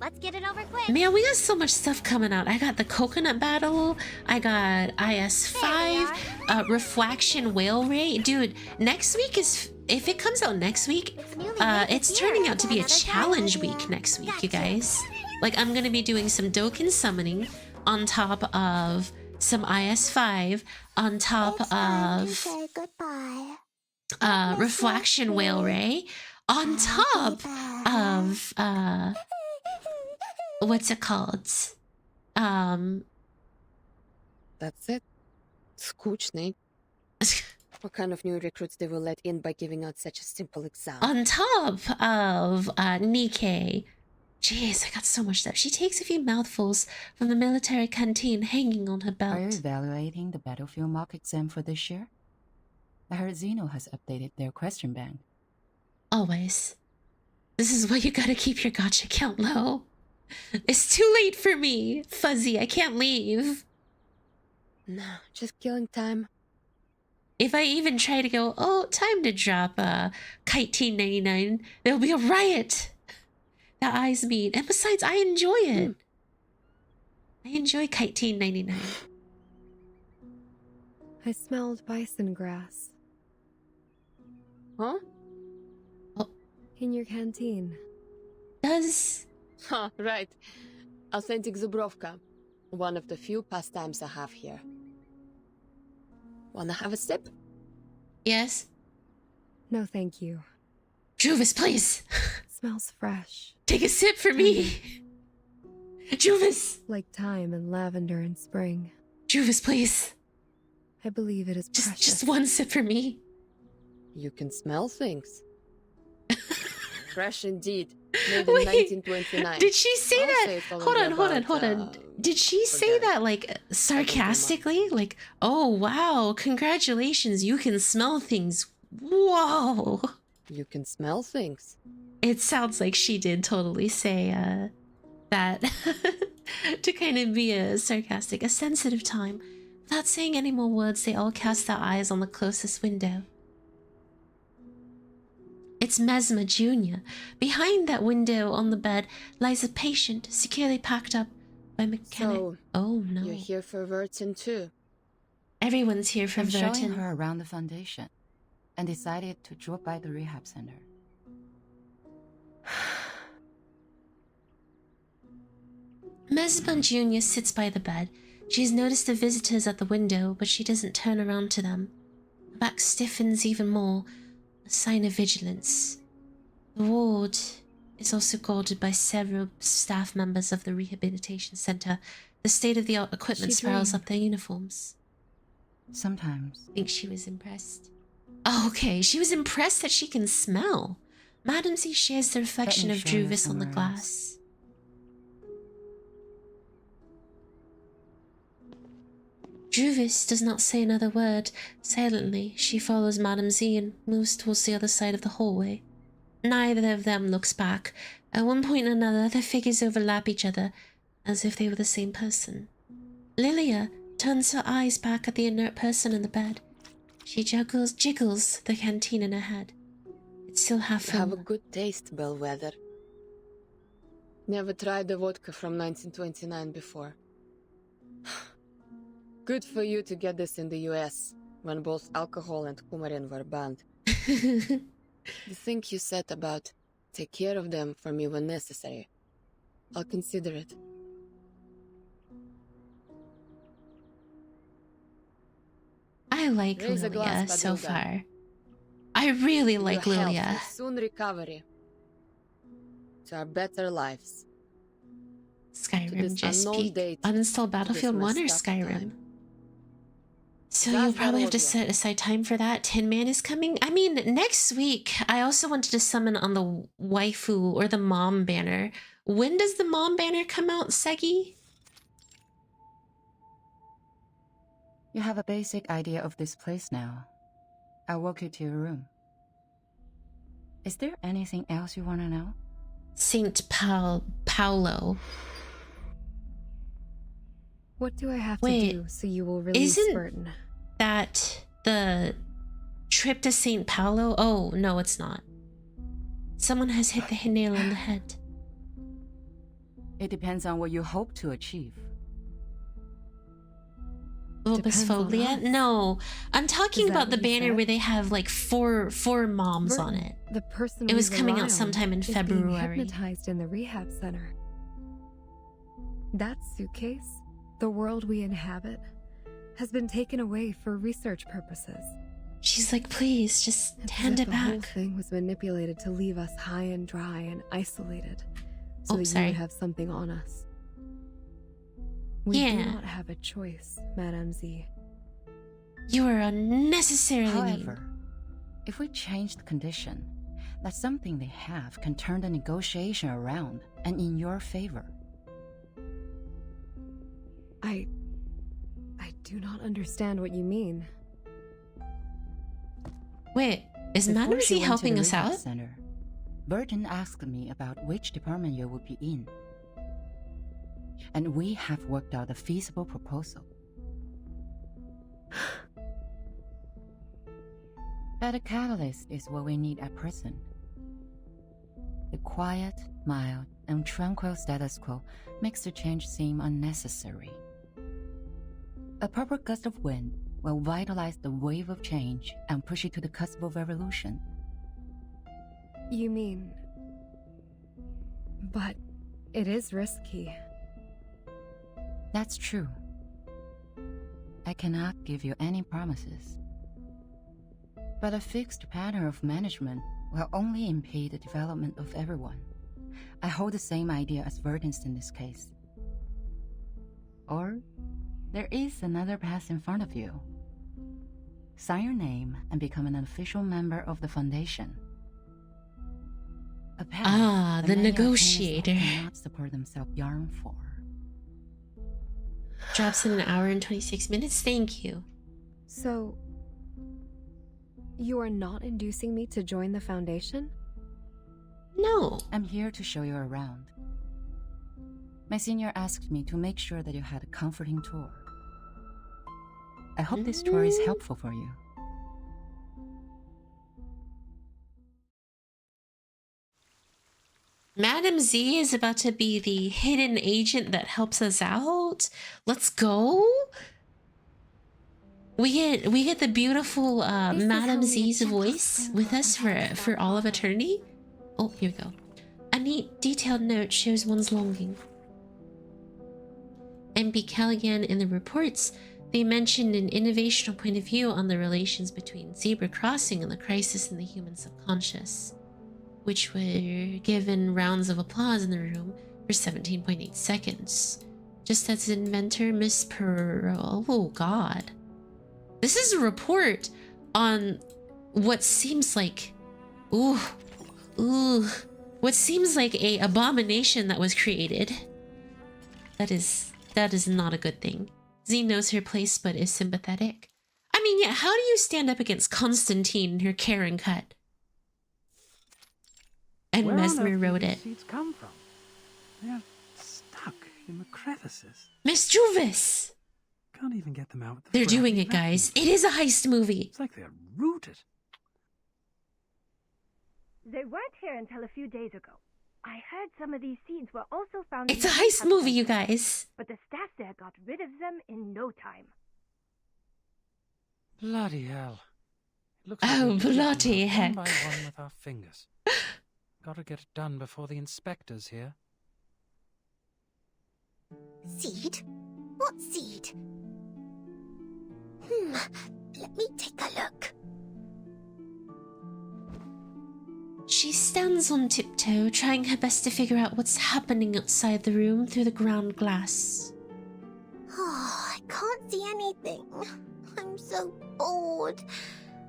Let's get it over quick. Man, we got so much stuff coming out. I got the Coconut Battle. I got IS5. Refraction Whale Ray. Dude, next week is... If it comes out next week, it's turning out to be a challenge week next week, you guys. Like, I'm gonna be doing some Dokkan summoning on top of some IS5, on top of Say goodbye. Refraction Whale Ray, on top of what's it called? That's it. Skучный. What kind of new recruits they will let in by giving out such a simple exam? On top of Nikkei. Jeez, I got so much stuff. She takes a few mouthfuls from the military canteen hanging on her Are you belt. evaluating the battlefield mock exam for this year? I heard Zeno has updated their question bank. Always. This is why you gotta keep your gotcha count low. It's too late for me, Fuzzy. I can't leave. No, just killing time. If I even try to go, oh, time to drop Kite-1999, there'll be a riot. The eyes meet. And besides, I enjoy it. I enjoy Kite-1999. I smelled bison grass. Huh? In your canteen. Does... Ha, right. Authentic Zubrovka. One of the few pastimes I have here. Wanna have a sip? Yes? No, thank you. Juvis, please! Smells fresh. Take a sip for me! Juvis! Like thyme and lavender in spring. Juvis, please! I believe it is precious. Just one sip for me. You can smell things. Fresh indeed. Made in Wait, 1929. did she say I'll that? say it's Hold only on. about, Did she say forget it. that like sarcastically? Like, oh wow, congratulations, you can smell things. Whoa. You can smell things. It sounds like she did totally say that to kind of be a sarcastic, a sensitive time. Without saying any more words, they all cast their eyes on the closest window. It's Mesmer Jr. Behind that window on the bed lies a patient, securely packed up by mechanic. So, oh no. You're here for Vertin too? Everyone's here for I'm showing Vertin. her around the foundation and decided to drop by the rehab center. Mesmer Jr. sits by the bed. She has noticed the visitors at the window, but she doesn't turn around to them. Her back stiffens even more, a sign of vigilance. The ward is also guarded by several staff members of the rehabilitation center. The state-of-the-art equipment She spirals dreamed. up their uniforms. Sometimes. I think she was impressed. Oh, okay, she was impressed that she can smell. Madam Z shares the reflection me of show you Druvis on the somewhere else. glass. Druvis does not say another word. Silently, she follows Madame Z and moves towards the other side of the hallway. Neither of them looks back. At one point or another, their figures overlap each other, as if they were the same person. Lilia turns her eyes back at the inert person in the bed. She jiggles the canteen in her head. It's still half You have a full. good taste, Bellwether. Never tried the vodka from 1929 before. Good for you to get this in the US, when both alcohol and coumarin were banned. The thing you said about take care of them for me when necessary, I'll consider it. I like Raise a Lilia glass, so Badruga. far. I really like Your health Lilia. and soon recovery. To our better lives. Skyrim this just unknown peak. date, Uninstall Battlefield 1 or messed up Skyrim? time. So That's you'll probably have to Battlefield. set aside time for that. Tin Man is coming. I mean, next week, I also wanted to summon on the waifu or the mom banner. When does the mom banner come out, Segi? You have a basic idea of this place now. I'll walk you to your room. Is there anything else you want to know? Saint Paulo. What do I have Wait, to do so you will release isn't Burton? that the trip to St. Paulo? Oh, no, it's not. Someone has hit the nail on the head. It depends on what you hope to achieve. Depends on Bulbosphobia? us. No, I'm talking Is that about the what you banner said? where they have like four moms on Burton, it. The person It was we coming rely out on sometime in is being February. hypnotized in the rehab center. That suitcase, the world we inhabit, has been taken away for research purposes. She's like, please, just It's hand as it if the whole back. thing was manipulated to leave us high and dry and isolated, so Oh, that you sorry. would have something on us. We Yeah. do not have a choice, Madame Z. You are unnecessarily However, mean. if we change the condition, that something they have can turn the negotiation around and in your favor. I do not understand what you mean. Wait, is Before Madame she Z went to helping the us rehab out? Center, Burton asked me about which department you would be in. And we have worked out a feasible proposal. But a catalyst is what we need at present. The quiet, mild, and tranquil status quo makes the change seem unnecessary. A proper gust of wind will vitalize the wave of change and push it to the cusp of revolution. You mean... But it is risky. That's true. I cannot give you any promises. But a fixed pattern of management will only impede the development of everyone. I hold the same idea as Vertins in this case. Or, there is another path in front of you. Sign your name and become an official member of the Foundation. A path that the many arcanists negotiator. cannot support themselves yearn for. Drops in an hour and 26 minutes. Thank you. So... You are not inducing me to join the Foundation? No. I'm here to show you around. My senior asked me to make sure that you had a comforting tour. I hope this tour is helpful for you. Madam Z is about to be the hidden agent that helps us out. Let's go. We get the beautiful Madam Z's voice with us for all of eternity. Oh, here we go. A neat, detailed note shows one's longing. M.B. Callaghan in the reports, they mentioned an innovational point of view on the relations between zebra crossing and the crisis in the human subconscious, which were given rounds of applause in the room for 17.8 seconds. Just as inventor Miss Pearl... Oh, God. This is a report on what seems like... what seems like a abomination that was created. That is not a good thing. Z knows her place but is sympathetic. I mean, yeah, how do you stand up against Constantine and her Karen cut? And Where on Mesmer earth wrote did it. these seeds come from? They're stuck in the crevices. Miss Juvis! Can't even get them out. With the They're doing fragile it, guys. vacuum. It is a heist movie. It's like they're rooted. They weren't here until a few days ago. I heard some of these seeds were also found. It's a in heist movie, you habitats, guys. But the staff there got rid of them in no time. Bloody hell. It looks Oh, like we picked them bloody up heck. one by one with our fingers. Gotta get it done before the inspector's here. Seed? What seed? Let me take a look. She stands on tiptoe, trying her best to figure out what's happening outside the room through the ground glass. Oh, I can't see anything. I'm so bored.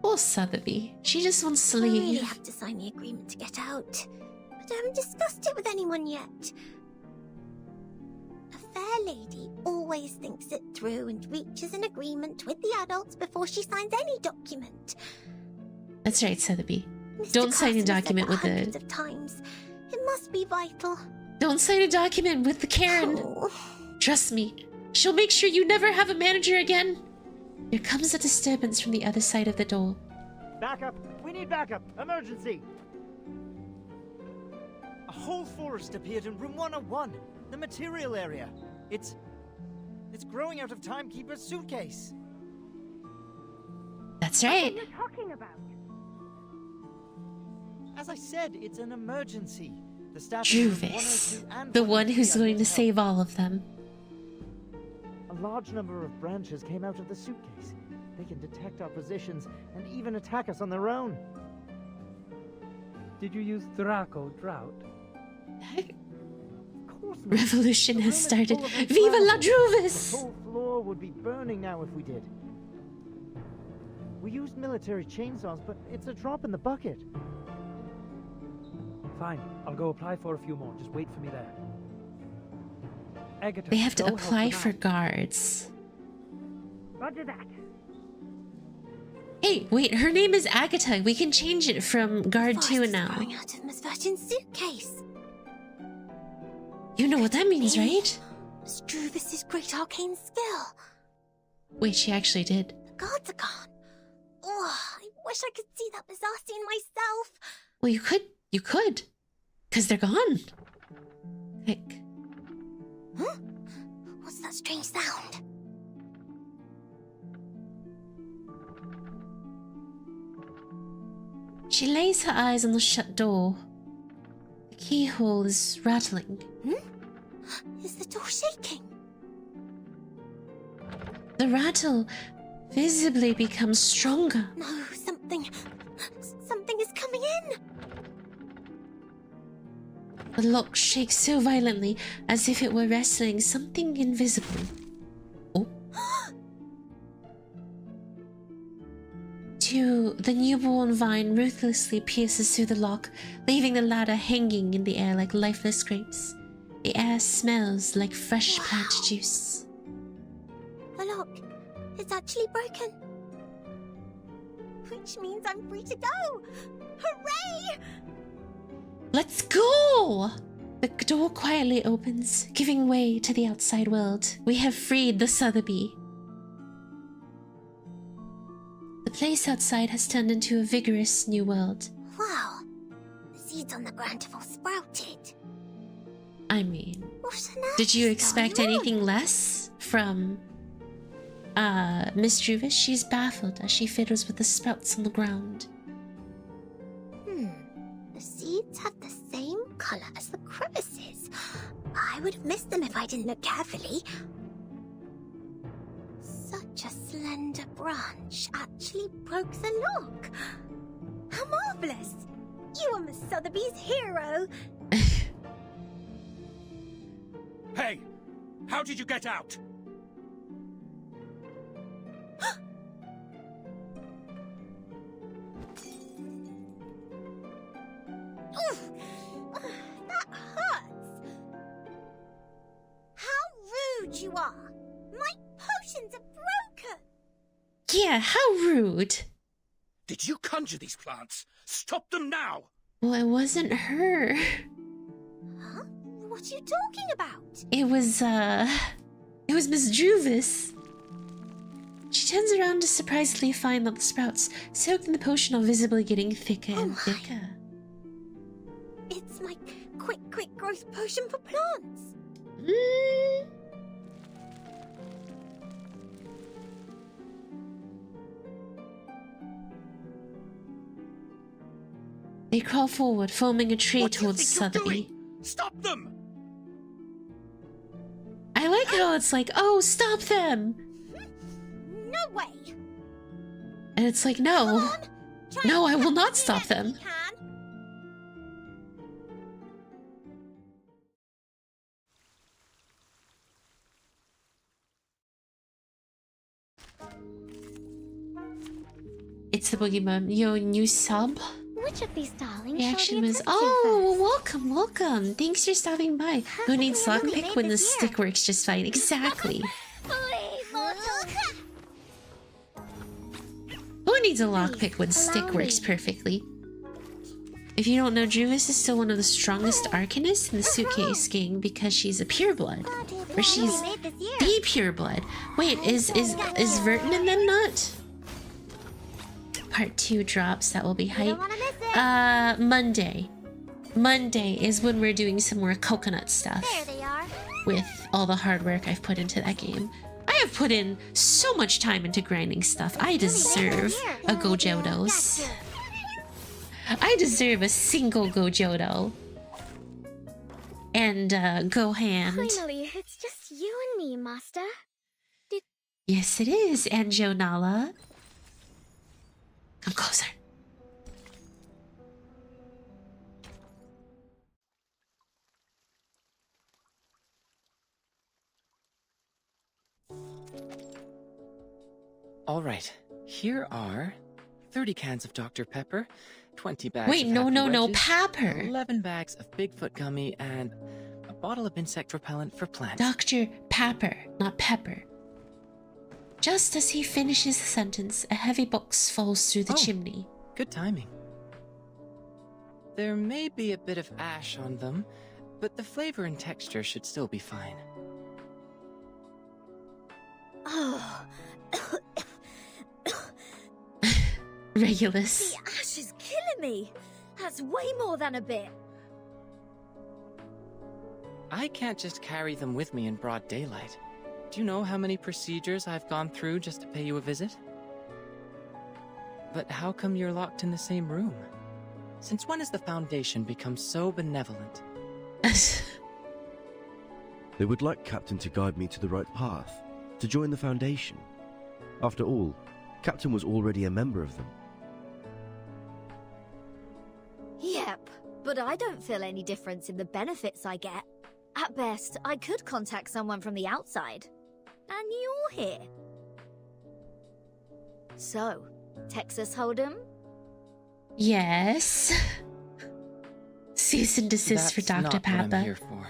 Poor Sotheby. She just wants to I really leave. have to sign the agreement to get out. But I haven't discussed it with anyone yet. A fair lady always thinks it through and reaches an agreement with the adults before she signs any document. That's right, Sotheby. Mr. Don't sign a Carson has said document that with hundreds the... of times. It must be vital. Don't sign a document with the Karen. Oh. Trust me. She'll make sure you never have a manager again. There comes a disturbance from the other side of the door. Backup! We need backup! Emergency! A whole forest appeared in room 101, the material area. It's growing out of Timekeeper's suitcase. That's right. What are you talking about? As I said, it's an emergency. The staff Juvis. The one who's going to save all of them. A large number of branches came out of the suitcase. They can detect our positions and even attack us on their own. Did you use Draco Drought? Of course not. Revolution The has room is started. full of Viva la inflammables. Juvis! The whole floor would be burning now if we did. We used military chainsaws, but it's a drop in the bucket. Fine, I'll go apply for a few more. Just wait for me there. Agatha, They have to go help apply them for out. guards. Roger that. Hey, wait, her name is Agatha. We can change it from guard Forest 2 is now. growing out of Miss Virgin's suitcase. You know what that means, Me. right? Miss Juvis's great arcane skill. Wait, she actually did. The guards are gone. Oh, I wish I could see that bizarre scene myself. Well, you could. Because they're gone. Quick. Huh? What's that strange sound? She lays her eyes on the shut door. The keyhole is rattling. Is the door shaking? The rattle visibly becomes stronger. No, something is coming in. The lock shakes so violently as if it were wrestling something invisible. Oh. The newborn vine ruthlessly pierces through the lock, leaving the ladder hanging in the air like lifeless grapes. The air smells like fresh plant juice. The lock is actually broken. Which means I'm free to go! Hooray! Let's go! The door quietly opens, giving way to the outside world. We have freed the Sotheby. The place outside has turned into a vigorous new world. Wow, the seeds on the ground have all sprouted. I mean, What on earth did you is expect going on? anything less from Miss Juvis? She's baffled as she fiddles with the sprouts on the ground. The seeds have the same color as the crevices. I would have missed them if I didn't look carefully. Such a slender branch actually broke the lock. How marvelous! You are Miss Sotheby's hero. Hey! How did you get out? Oof! That hurts. How rude you are! My potions are broken. Yeah, how rude. Did you conjure these plants? Stop them now! Well, it wasn't her. Huh? What are you talking about? It was Miss Juvis. She turns around to surprisingly find that the sprouts soaked in the potion are visibly getting thicker and thicker. It's my quick growth potion for plants. They crawl forward, forming a tree What do you towards think you're Sotheby. doing? Stop them! I like how it's like, oh, stop them! No way. And it's like, no. No, I will not stop them. It's the boogeyman. Yo, new sub? Which of these darlings Reaction was, oh, welcome. Thanks for stopping by. Who needs lockpick when the stick works just fine? Exactly. Who needs a lockpick when stick works perfectly? If you don't know, Juvis is still one of the strongest arcanists in the Suitcase gang because she's a pureblood. Or she's the pureblood. Wait, is Vertin in them not? Part 2 drops, that will be hype. Monday. Monday is when we're doing some more coconut stuff. There they are. With all the hard work I've put into that game. I have put in so much time into grinding stuff. I deserve a Gojodos. I deserve a single Gojodo. And Go Hand. Finally, it's just you and me, Master. Yes, it is, Anjonala. Come closer. All right, here are 30 cans of Dr. Pepper, 20 bags Wait, of no, Happy no, no, Wedges, Pepper. 11 bags of Bigfoot gummy, and a bottle of insect repellent for plants. Dr. Pepper, not Pepper. Just as he finishes the sentence, a heavy box falls through the chimney. Good timing. There may be a bit of ash on them, but the flavor and texture should still be fine. Oh. Regulus. The ash is killing me. That's way more than a bit. I can't just carry them with me in broad daylight. Do you know how many procedures I've gone through just to pay you a visit? But how come you're locked in the same room? Since when has the Foundation become so benevolent? They would like Captain to guide me to the right path, to join the Foundation. After all, Captain was already a member of them. Yep, but I don't feel any difference in the benefits I get. At best, I could contact someone from the outside. And you're here. So, Texas Hold'em? Yes. Cease and desist for Dr. That's not what Papa. I'm here for.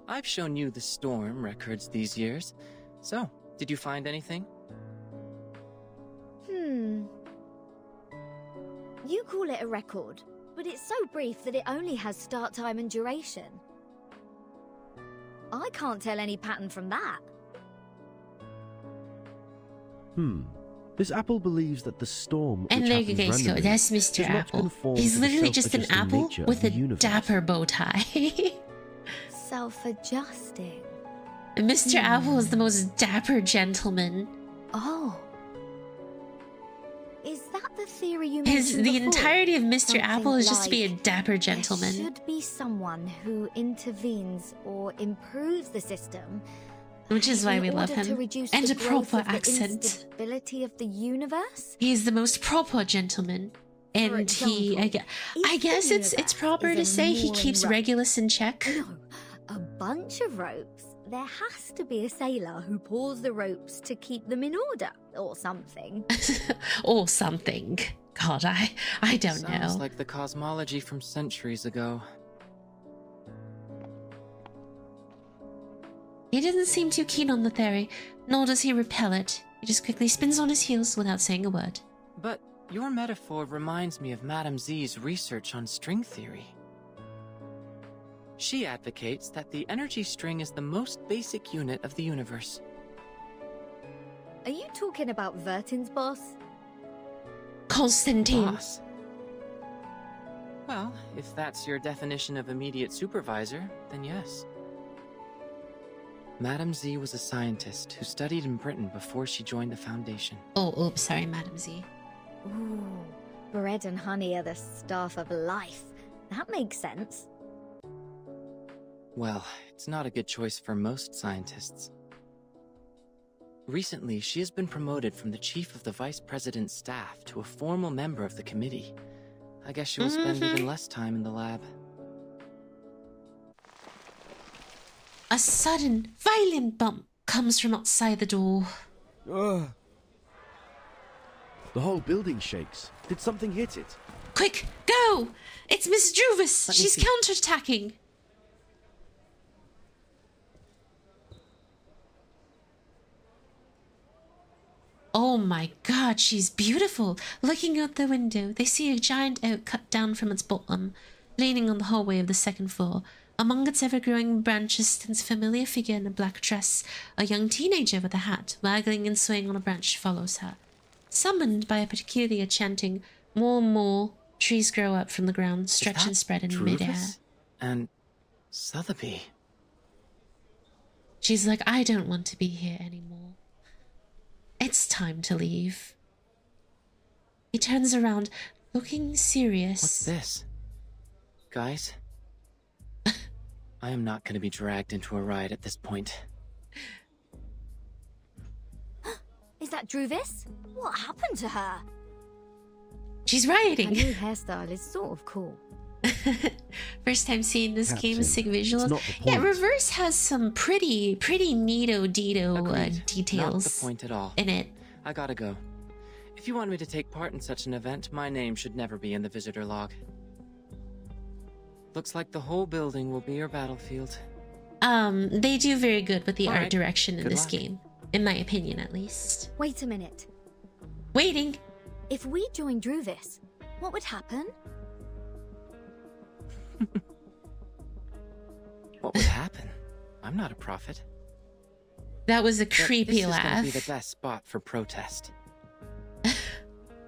I've shown you the storm records these years. So, did you find anything? You call it a record, but it's so brief that it only has start time and duration. I can't tell any pattern from that. This apple believes that the storm And which there you happens guys go. randomly That's Mr. does not Apple. conform He's to the literally just an self-adjusting apple nature of with the a universe. dapper bow tie. Self-adjusting. Mr. Apple is the most dapper gentleman. Oh. Is that the theory you mentioned The before? entirety of Mr. Something Apple is just to be a like, dapper gentleman. There should be someone who intervenes or improves the system, Which is why in we love order to him. reduce And the a growth proper of the accent. instability of the universe. He is the most proper gentleman. And example, I guess it's universe proper is to a say he mooring keeps rope. Regulus in check. No, a bunch of ropes. There has to be a sailor who pulls the ropes to keep them in order, or something. Or something. God, I don't know. Sounds like the cosmology from centuries ago. He doesn't seem too keen on the theory, nor does he repel it. He just quickly spins on his heels without saying a word. But your metaphor reminds me of Madame Z's research on string theory. She advocates that the energy string is the most basic unit of the universe. Are you talking about Vertin's boss? Constantine. Boss? Well, if that's your definition of immediate supervisor, then yes. Madame Z was a scientist who studied in Britain before she joined the Foundation. Oh, oops, sorry, Madame Z. Ooh, bread and honey are the staff of life. That makes sense. Well, it's not a good choice for most scientists. Recently, she has been promoted from the chief of the vice president's staff to a formal member of the committee. I guess she will spend even less time in the lab. A sudden, violent bump comes from outside the door. The whole building shakes. Did something hit it? Quick, go! It's Miss Druvis! Let me She's see. counterattacking! Oh my god, she's beautiful! Looking out the window, they see a giant oak cut down from its bottom, leaning on the hallway of the second floor. Among its ever-growing branches stands a familiar figure in a black dress. A young teenager with a hat, waggling and swaying on a branch, follows her. Summoned by a peculiar chanting, more and more trees grow up from the ground, stretch and spread in midair. And Sotheby. She's like, I don't want to be here anymore. It's time to leave. He turns around, looking serious. What's this? Guys? I am not going to be dragged into a ride at this point. Is that Druvis? What happened to her? She's Her rioting. new hairstyle is sort of cool. First time seeing this game, Captain, sick it's visuals. not the Yeah, point. Reverse has some pretty neato-dito Agreed. details Not the point at all. in it. I gotta go. If you want me to take part in such an event, my name should never be in the visitor log. Looks like the whole building will be your battlefield. They do very good with the All art right. direction in Good this luck. game, in my opinion at least. Wait a minute. Waiting. If we joined Druvis, what would happen? What would happen? I'm not a prophet. That was a But creepy this is gonna be laugh. the best spot for protest.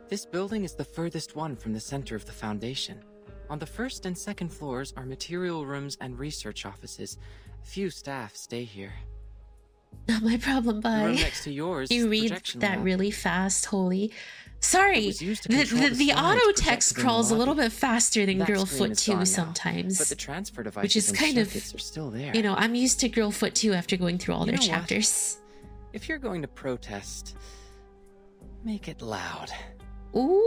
This building is the furthest one from the center of the Foundation. On the first and second floors are material rooms and research offices. Few staff stay here. Not my problem, The room bye. next to yours You is the read projection that lab. really fast, holy. Sorry, was used to the control the auto slides text projected in the crawls a little lobby. bit faster than That Girl screen Foot is 2 gone now, sometimes. but the transfer devices Which is and kind of, circuits are still there. you know, I'm used to Girl Foot 2 after going through all You their know what? chapters. If you're going to protest, make it loud. Ooh.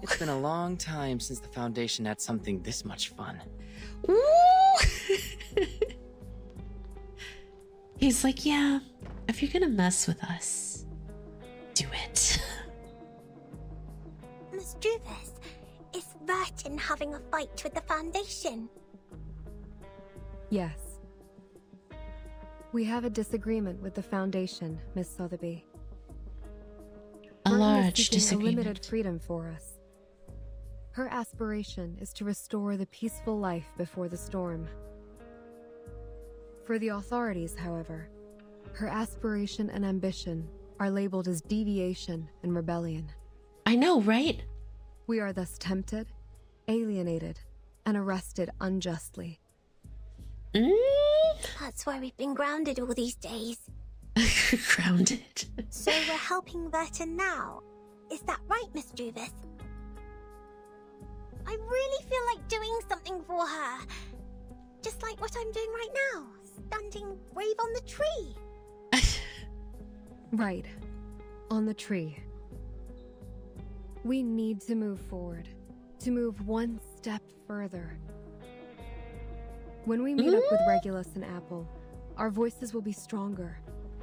It's been a long time since the Foundation had something this much fun. Ooh. He's like, yeah, if you're gonna mess with us, do it. Miss Druvis, is Vertin having a fight with the Foundation? Yes. We have a disagreement with the Foundation, Miss Sotheby. A Vertin is large seeking disagreement. Unlimited freedom for us. Her aspiration is to restore the peaceful life before the storm. For the authorities, however, her aspiration and ambition are labeled as deviation and rebellion. I know, right? We are thus tempted, alienated, and arrested unjustly. That's why we've been grounded all these days. Grounded. So we're helping Vertin now. Is that right, Miss Druvis? I really feel like doing something for her. Just like what I'm doing right now. Standing brave on the tree. Right. On the tree. We need to move forward. To move one step further. When we meet up with Regulus and Apple, our voices will be stronger,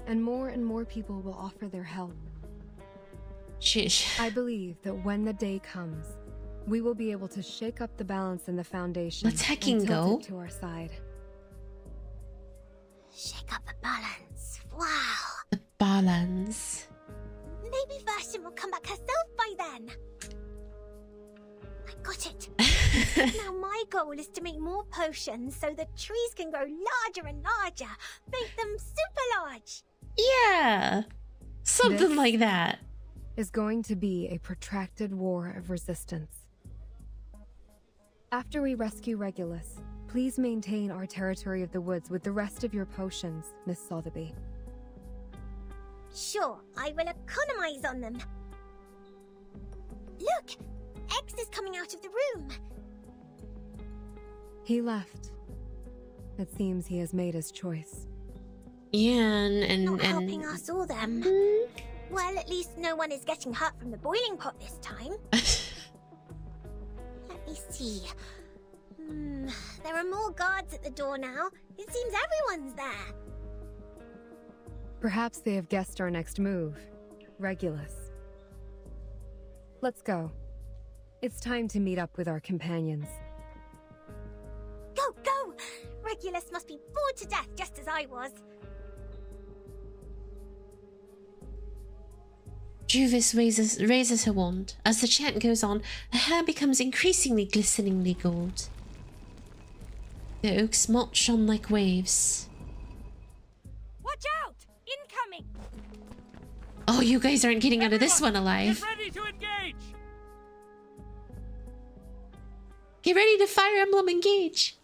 and more people will offer their help. Sheesh. I believe that when the day comes, we will be able to shake up the balance in the Foundation. Let's hecking and tilt go. it to our side. Shake up the balance. Wow. The balance. Maybe Vertin will come back herself by then. I got it. Now my goal is to make more potions so the trees can grow larger and larger. Make them super large. Yeah. Something This like that. Is going to be a protracted war of resistance. After we rescue Regulus, please maintain our territory of the woods with the rest of your potions, Miss Sotheby. Sure, I will economize on them. Look! X is coming out of the room. He left. It seems he has made his choice. Yeah, and Not helping us all, them. Well, at least no one is getting hurt from the boiling pot this time. Let me see. There are more guards at the door now. It seems everyone's there. Perhaps they have guessed our next move. Regulus. Let's go. It's time to meet up with our companions. Go, go! Regulus must be bored to death just as I was. Juvis raises her wand. As the chant goes on, her hair becomes increasingly glisteningly gold. The oak's moat shone like waves. Watch out! Incoming! Oh, you guys aren't getting out of this one alive. Get ready to engage! Get ready to Fire Emblem engage!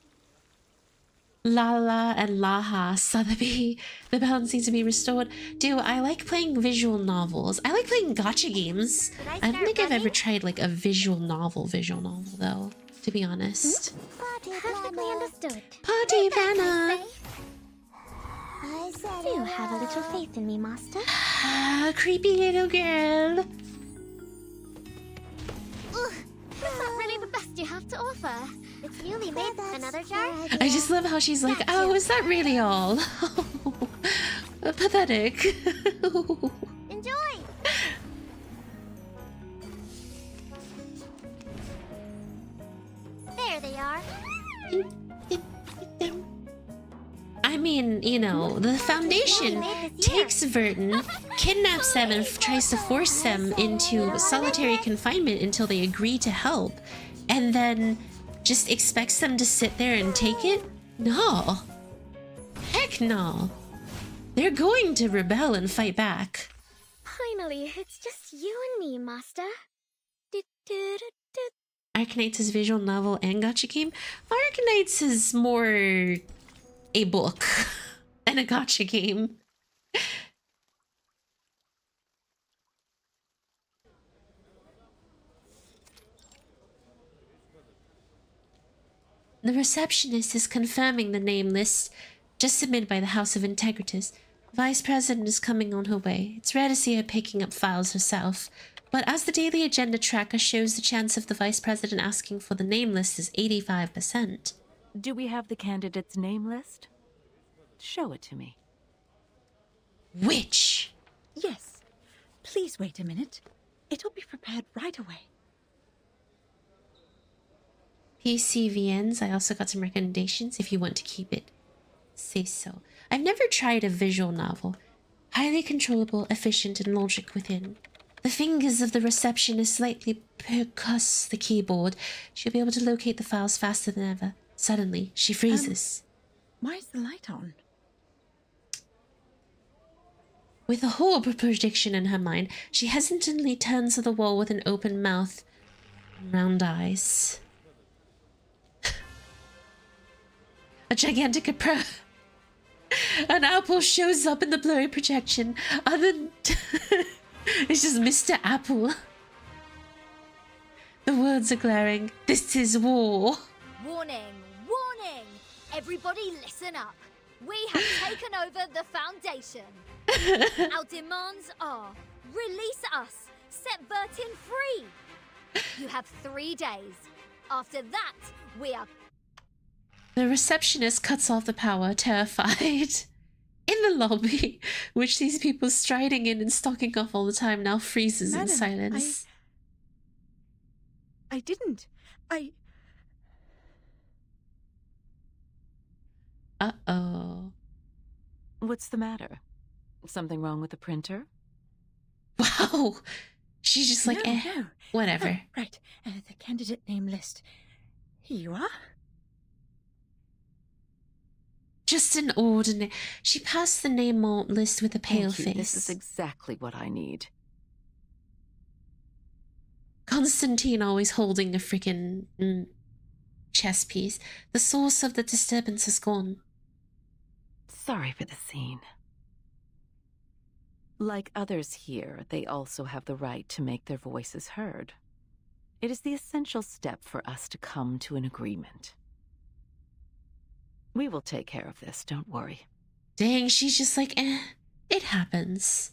Lala and Laha, Sotheby. The balance needs to be restored. I like playing visual novels. I like playing gacha games. I don't think I've ever tried like a visual novel though, to be honest. Perfectly understood. Party planner! Do have a little faith in me, Master. Ah, creepy little girl. Ugh, is that really the best you have to offer? It's newly made. Another jar? I just love how she's like, oh, is that really all? Pathetic. Enjoy! There they are. I mean, you know, the Foundation takes Vertin, kidnaps them, and tries to force them into solitary confinement until they agree to help, and then just expects them to sit there and take it? No. Heck no. They're going to rebel and fight back. Finally, it's just you and me, Master. Arknights is visual novel and gacha game. Arknights is more a book. and a gotcha game. The receptionist is confirming the name list just submitted by the House of Integritas. Vice President is coming on her way. It's rare to see her picking up files herself, but as the daily agenda tracker shows, the chance of the Vice President asking for the name list is 85%. Do we have the candidate's name list? Show it to me. Which? Yes. Please wait a minute. It'll be prepared right away. PCVNs, I also got some recommendations if you want to keep it. Say so. I've never tried a visual novel. Highly controllable, efficient, and logic within. The fingers of the receptionist slightly percuss the keyboard. She'll be able to locate the files faster than ever. Suddenly, she freezes. Why is the light on? With a horrible prediction in her mind, she hesitantly turns to the wall with an open mouth and round eyes. A gigantic an apple shows up in the blurry projection. It's just Mr. Apple. The words are glaring. This is war. Warning! Warning! Everybody listen up. We have taken over the Foundation. Our demands are release us, set Vertin free. You have 3 days. After that, we are... The receptionist cuts off the power, terrified. In the lobby, which these people striding in and stalking off all the time now freezes in silence. I didn't. Uh-oh. What's the matter? Something wrong with the printer? Wow. She's just like, No. Whatever. Oh, right. The candidate name list. Here you are. Just an ordinary... She passed the name list with a pale Thank you. face. This is exactly what I need. Constantine always holding a freaking chess piece. The source of the disturbance is gone. Sorry for the scene. Like others here, they also have the right to make their voices heard. It is the essential step for us to come to an agreement. We will take care of this, don't worry. Dang, she's just like, it happens.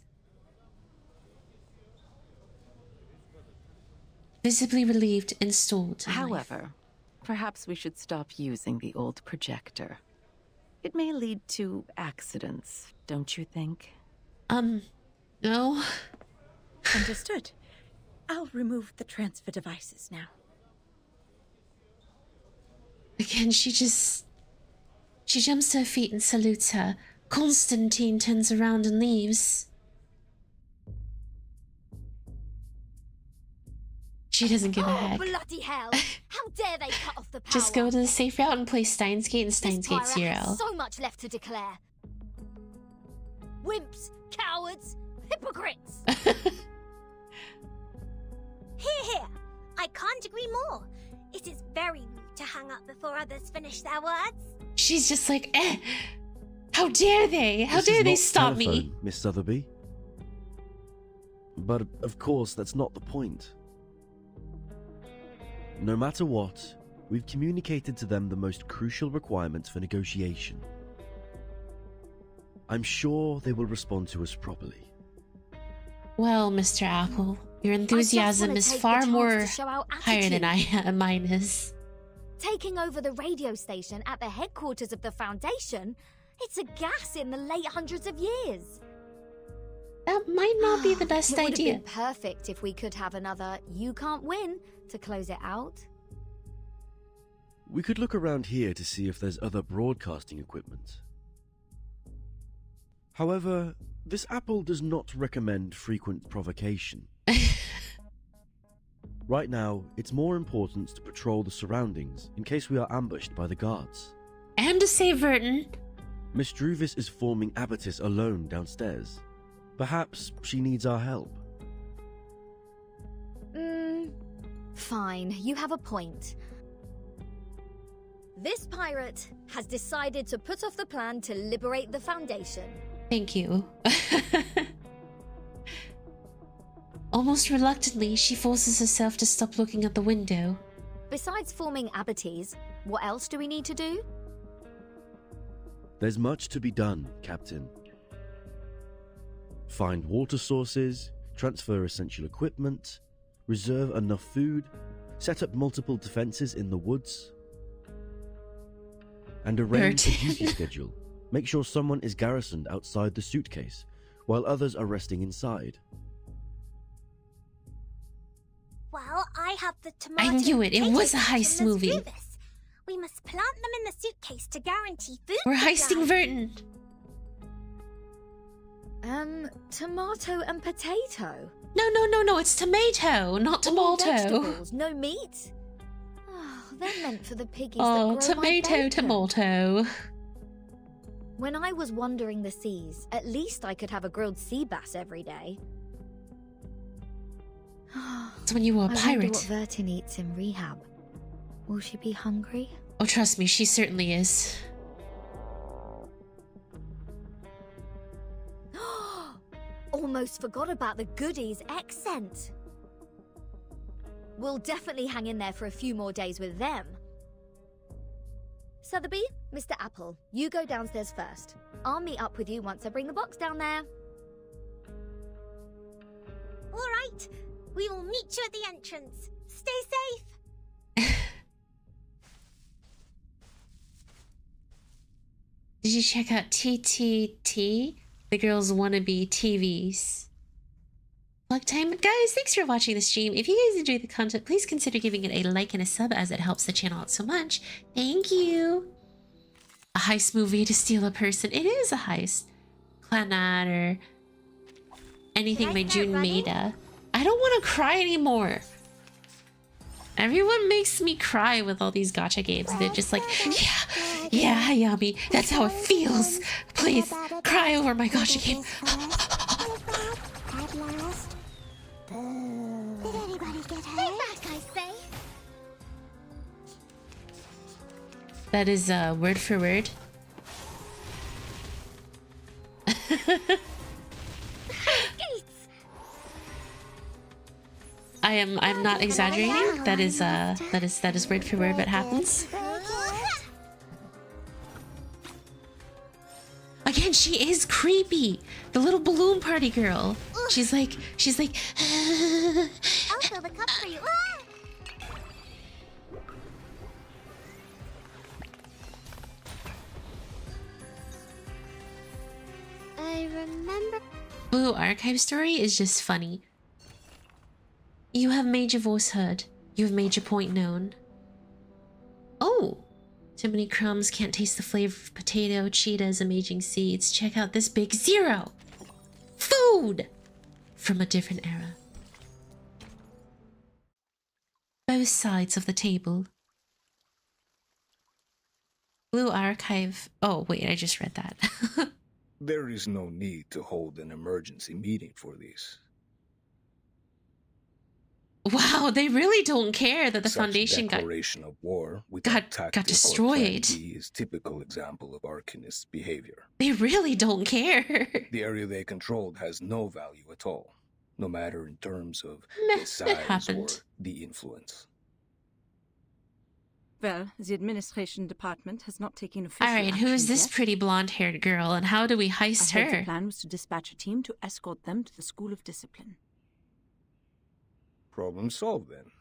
Visibly relieved, installed. However, perhaps we should stop using the old projector. It may lead to accidents, don't you think? No. Understood. I'll remove the transfer devices now. Again, she jumps to her feet and salutes her. Constantine turns around and leaves. She doesn't give a heck. Bloody hell! How dare they cut off the power? Just go to the safe route and play Steins Gate and Steins Gate CRL. So much left to declare. Wimps, cowards, hypocrites. Here. I can't agree more. It is very rude to hang up before others finish their words. She's just like, how dare they? How dare they stop me? Miss Sotheby. But of course, that's not the point. No matter what, we've communicated to them the most crucial requirements for negotiation. I'm sure they will respond to us properly. Well, Mr. Apple, your enthusiasm is far more higher than mine is. Taking over the radio station at the headquarters of the Foundation? It's a gas in the late hundreds of years. That might not be the best It would idea. have been perfect if we could have another "you can't win" to close it out. We could look around here to see if there's other broadcasting equipment. However, this Apple does not recommend frequent provocation. Right now, it's more important to patrol the surroundings in case we are ambushed by the guards. And to save Vertin. Miss Druvis is forming Abatis alone downstairs. Perhaps she needs our help. Fine, you have a point. This pirate has decided to put off the plan to liberate the Foundation. Thank you. Almost reluctantly, she forces herself to stop looking at the window. Besides forming abatis, what else do we need to do? There's much to be done, Captain. Find water sources, transfer essential equipment, reserve enough food, set up multiple defenses in the woods, and arrange a duty schedule. Make sure someone is garrisoned outside the suitcase, while others are resting inside. Well, I have the tomato. I knew it. It potato was a patch, heist and let's movie. do this. We must plant them in the suitcase to guarantee food. We're supply. heisting Verton. Tomato and potato. No, it's tomato, not All tomato. vegetables, no meat. Oh, they're meant for the piggies Oh, that grow my tomato, bacon. tomato. When I was wandering the seas, at least I could have a grilled sea bass every day. It's when you were a I wonder pirate. what Vertin eats in rehab. Will she be hungry? Oh, trust me, she certainly is. Almost forgot about the goodies accent. We'll definitely hang in there for a few more days with them. Sotheby, Mr. Apple, you go downstairs first. I'll meet up with you once I bring the box down there. All right. We will meet you at the entrance. Stay safe. Did you check out TTT? The girls wannabe TVs. Plug time. Guys, thanks for watching the stream. If you guys enjoyed the content, please consider giving it a like and a sub as it helps the channel out so much. Thank you. A heist movie to steal a person. It is a heist. Clannad or anything by June Maida. I don't want to cry anymore. Everyone makes me cry with all these gacha games. They're just like, yeah, Hayami, that's how it feels. Please, cry over my gacha game. At last. Did anybody get hurt? They're back, I say. That is word for word. I'm not exaggerating. That is word for word what happens. Again, she is creepy. The little balloon party girl. She's like I'll fill the cup for you. I remember. Blue Archive story is just funny. You have made your voice heard. You have made your point known. Oh! Too many crumbs, can't taste the flavor of potato, cheetahs, amazing seeds. Check out this big zero! Food! From a different era. Both sides of the table. Blue Archive. Oh, wait, I just read that. There is no need to hold an emergency meeting for this. Wow, they really don't care that the Such Foundation declaration of war got destroyed. Is typical example of Arcanist's behavior. They really don't care. The area they controlled has no value at all, no matter in terms of Meh, the it size or happened. the influence. Well, the administration department has not taken official Alright, who is action this yet. pretty blonde-haired girl, and how do we heist I heard her? the plan was to dispatch a team to escort them to the School of Discipline. Problem solved then.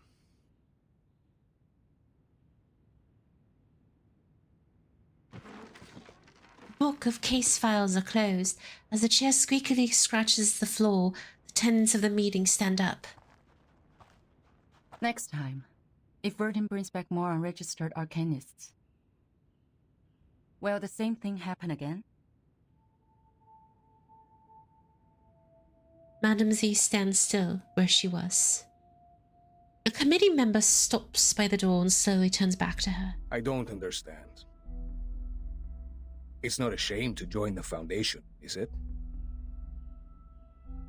Book of case files are closed. As the chair squeakily scratches the floor, the tenants of the meeting stand up. Next time, if Vertin brings back more unregistered arcanists, will the same thing happen again? Madame Z stands still where she was. A committee member stops by the door and slowly turns back to her. I don't understand. It's not a shame to join the Foundation, is it?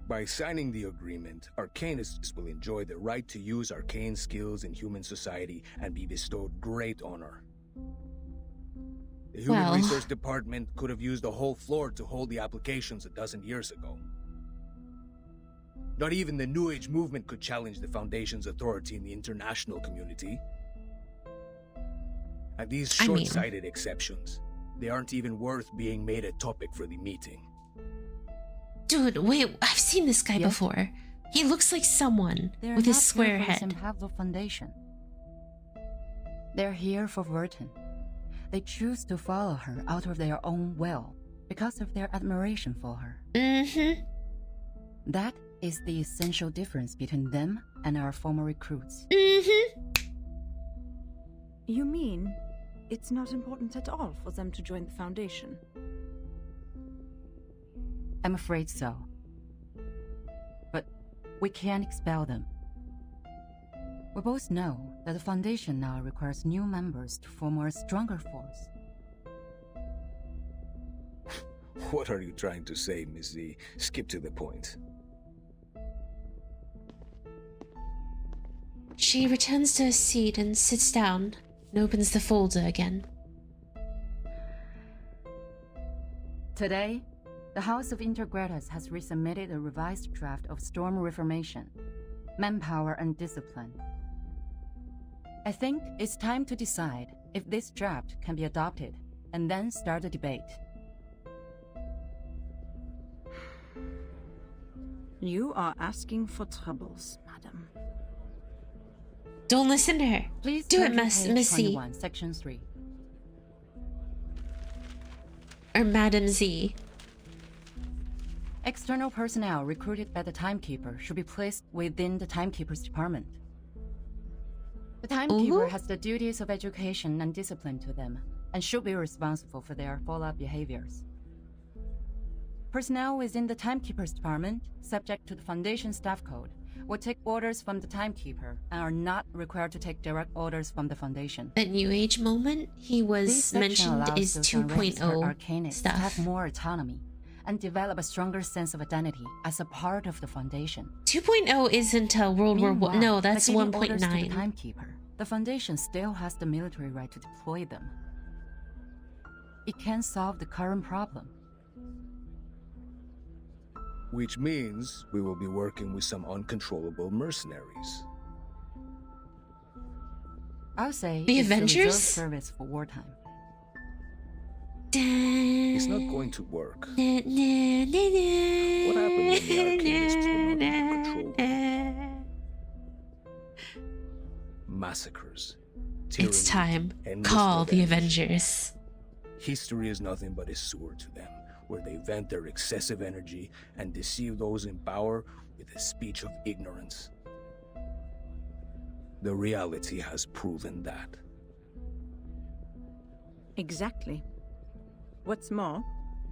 By signing the agreement, Arcanists will enjoy the right to use arcane skills in human society and be bestowed great honor. The Human Well. Resource Department could have used the whole floor to hold the applications a dozen years ago. Not even the New Age movement could challenge the Foundation's authority in the international community. And these short-sighted exceptions, they aren't even worth being made a topic for the meeting. Dude, wait, I've seen this guy before. He looks like someone They're with his not square here for head. the Pavlov Foundation. They're here for Vertin. They choose to follow her out of their own will because of their admiration for her. Mm-hmm. That is the essential difference between them and our former recruits. Mm-hmm. You mean it's not important at all for them to join the Foundation? I'm afraid so. But we can't expel them. We both know that the Foundation now requires new members to form a stronger force. What are you trying to say, Miss Z? Skip to the point. She returns to her seat and sits down and opens the folder again. Today, the House of Integrators has resubmitted a revised draft of Storm Reformation, Manpower and Discipline. I think it's time to decide if this draft can be adopted, and then start a debate. You are asking for troubles, madam. Don't listen to her. Please do it, turn to Miss page Z. 21, Section 3. Or Madam Z. External personnel recruited by the Timekeeper should be placed within the Timekeeper's department. The Timekeeper has the duties of education and discipline to them, and should be responsible for their follow-up behaviors. Personnel within the Timekeeper's department, subject to the Foundation Staff Code, will take orders from the Timekeeper and are not required to take direct orders from the Foundation. That New Age moment he This was section mentioned allows is those unregistered 2.0 arcanists stuff. to have more autonomy and develop a stronger sense of identity as a part of the Foundation. 2.0 isn't World War Meanwhile, One. No, that's by giving orders to the 1.9. Timekeeper, the Foundation still has the military right to deploy them. It can solve the current problem. Which means we will be working with some uncontrollable mercenaries. I'll say The it's a Avengers? reserve service for wartime. It's not going to work. What happened when the arcanists were not in control? Massacres. It's time. endless Call the revenge. Avengers. History is nothing but a sewer to them, where they vent their excessive energy and deceive those in power with a speech of ignorance. The reality has proven that. Exactly. What's more,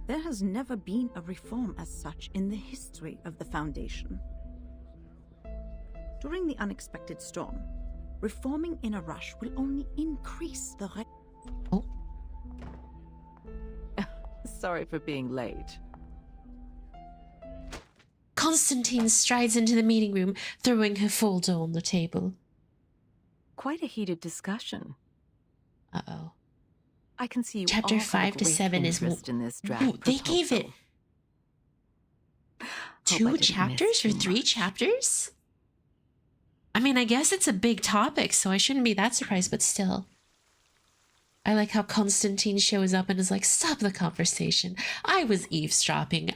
there has never been a reform as such in the history of the Foundation. During the unexpected storm, reforming in a rush will only increase the Sorry for being late. Constantine strides into the meeting room, throwing her folder on the table. Quite a heated discussion. Uh-oh. I can see you Chapter all have 5 to great 7 is interest in this draft Ooh, they gave it proposal. 2 chapters or 3 chapters? I mean, I guess it's a big topic, so I shouldn't be that surprised, but still. I like how Constantine shows up and is like, stop the conversation. I was eavesdropping.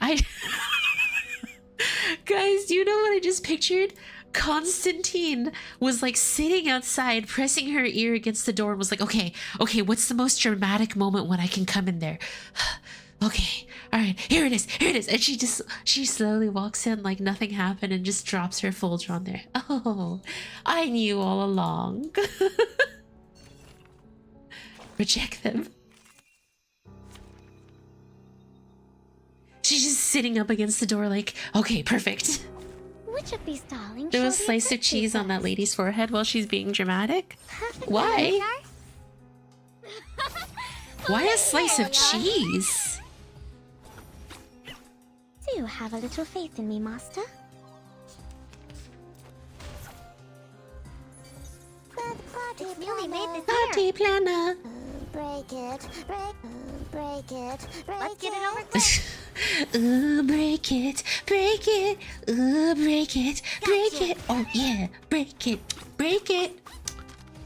Guys, do you know what I just pictured? Constantine was like sitting outside, pressing her ear against the door and was like, okay, what's the most dramatic moment when I can come in there? Okay, all right, here it is. And she slowly walks in like nothing happened and just drops her folder on there. Oh, I knew all along. Reject them. She's just sitting up against the door like, okay, perfect. Which of these darlings There shall was we slice of accept cheese on that first? lady's forehead while she's being dramatic. Perfect Why? answer. Why a slice of There we are. cheese? Do have a little faith in me, Master. It's me we made this Party planner. Break it, break it. Let's get it over quick. Break it, break it, break it, break it. Oh yeah, break it, break it,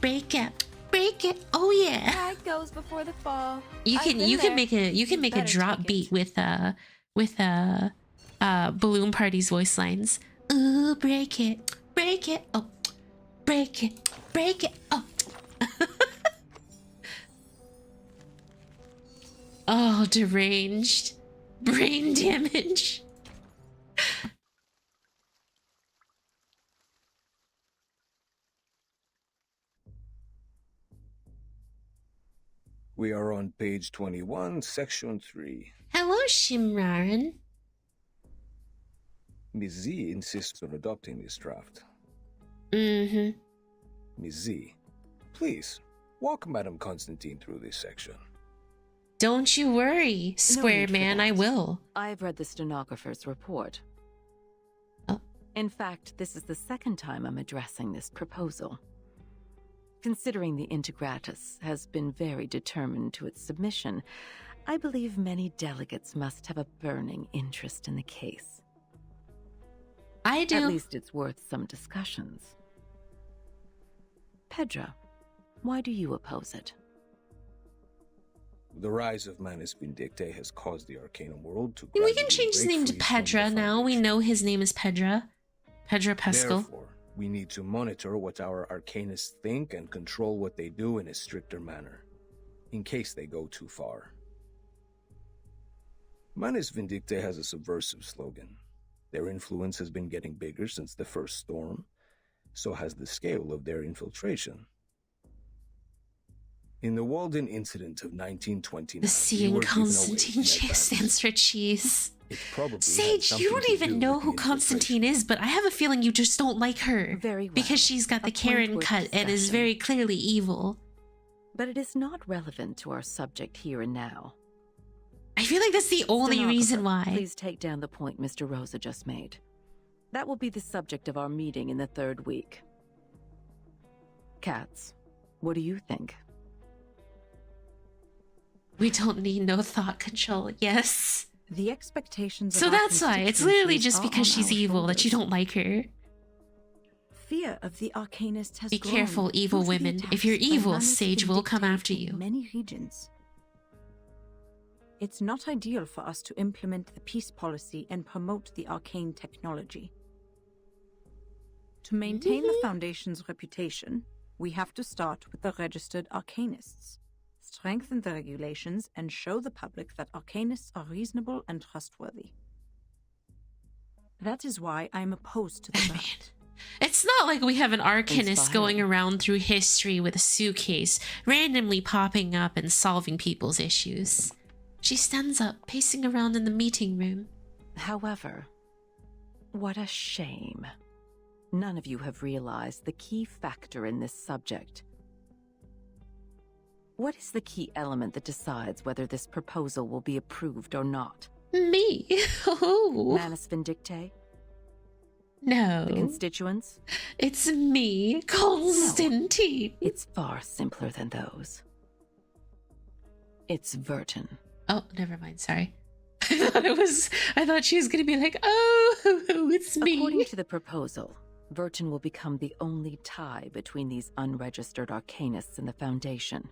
break it, break it. Oh yeah. Pride goes before the fall. You can make a drop beat with Balloon Party's voice lines. Break it, break it. Oh, break it, break it. Oh. Oh, deranged. Brain damage. We are on page 21, section 3. Hello, Shimran. Ms. Z insists on adopting this draft. Mm-hmm. Ms. Z, please, walk Madam Constantine through this section. Don't you worry, Square Man, I will. I've read the stenographer's report. Oh. In fact, this is the second time I'm addressing this proposal. Considering the Integratus has been very determined to its submission, I believe many delegates must have a burning interest in the case. I do. At least it's worth some discussions. Pedra, why do you oppose it? The rise of Manus Vindictae has caused the Arcanum world to... We can change his name to Pedra now. We know his name is Pedra. Pedra Pescal. Therefore, we need to monitor what our Arcanists think and control what they do in a stricter manner, in case they go too far. Manus Vindictae has a subversive slogan. Their influence has been getting bigger since the first storm, so has the scale of their infiltration. In the Walden incident of 1929, the C in Constantine stands for cheese. Sage, you don't even know who Constantine is, but I have a feeling you just don't like her. Very well. Because she's got the Karen cut and is very clearly evil. But it is not relevant to our subject here and now. I feel like that's the only reason why. Please take down the point Mr. Rosa just made. That will be the subject of our meeting in the 3rd week. Cats, what do you think? We don't need no thought control, yes. The expectations so of that's why. It's literally just because she's evil that you don't like her. Fear of the Arcanist has Be careful, evil women. If you're evil, Sage will come after you. Many regions. It's not ideal for us to implement the peace policy and promote the arcane technology. To maintain the Foundation's reputation, we have to start with the registered Arcanists. Strengthen the regulations and show the public that Arcanists are reasonable and trustworthy. That is why I'm opposed to the draft. It's not like we have an Arcanist going around through history with a suitcase, randomly popping up and solving people's issues. She stands up, pacing around in the meeting room. However, what a shame. None of you have realized the key factor in this subject. What is the key element that decides whether this proposal will be approved or not? Me? Oh. Manus Vindictae? No. The constituents? It's me, Constantine. No, it's far simpler than those. It's Vertin. Oh, never mind, sorry. I thought she was gonna be like, oh, it's me. According to the proposal, Vertin will become the only tie between these unregistered Arcanists and the Foundation.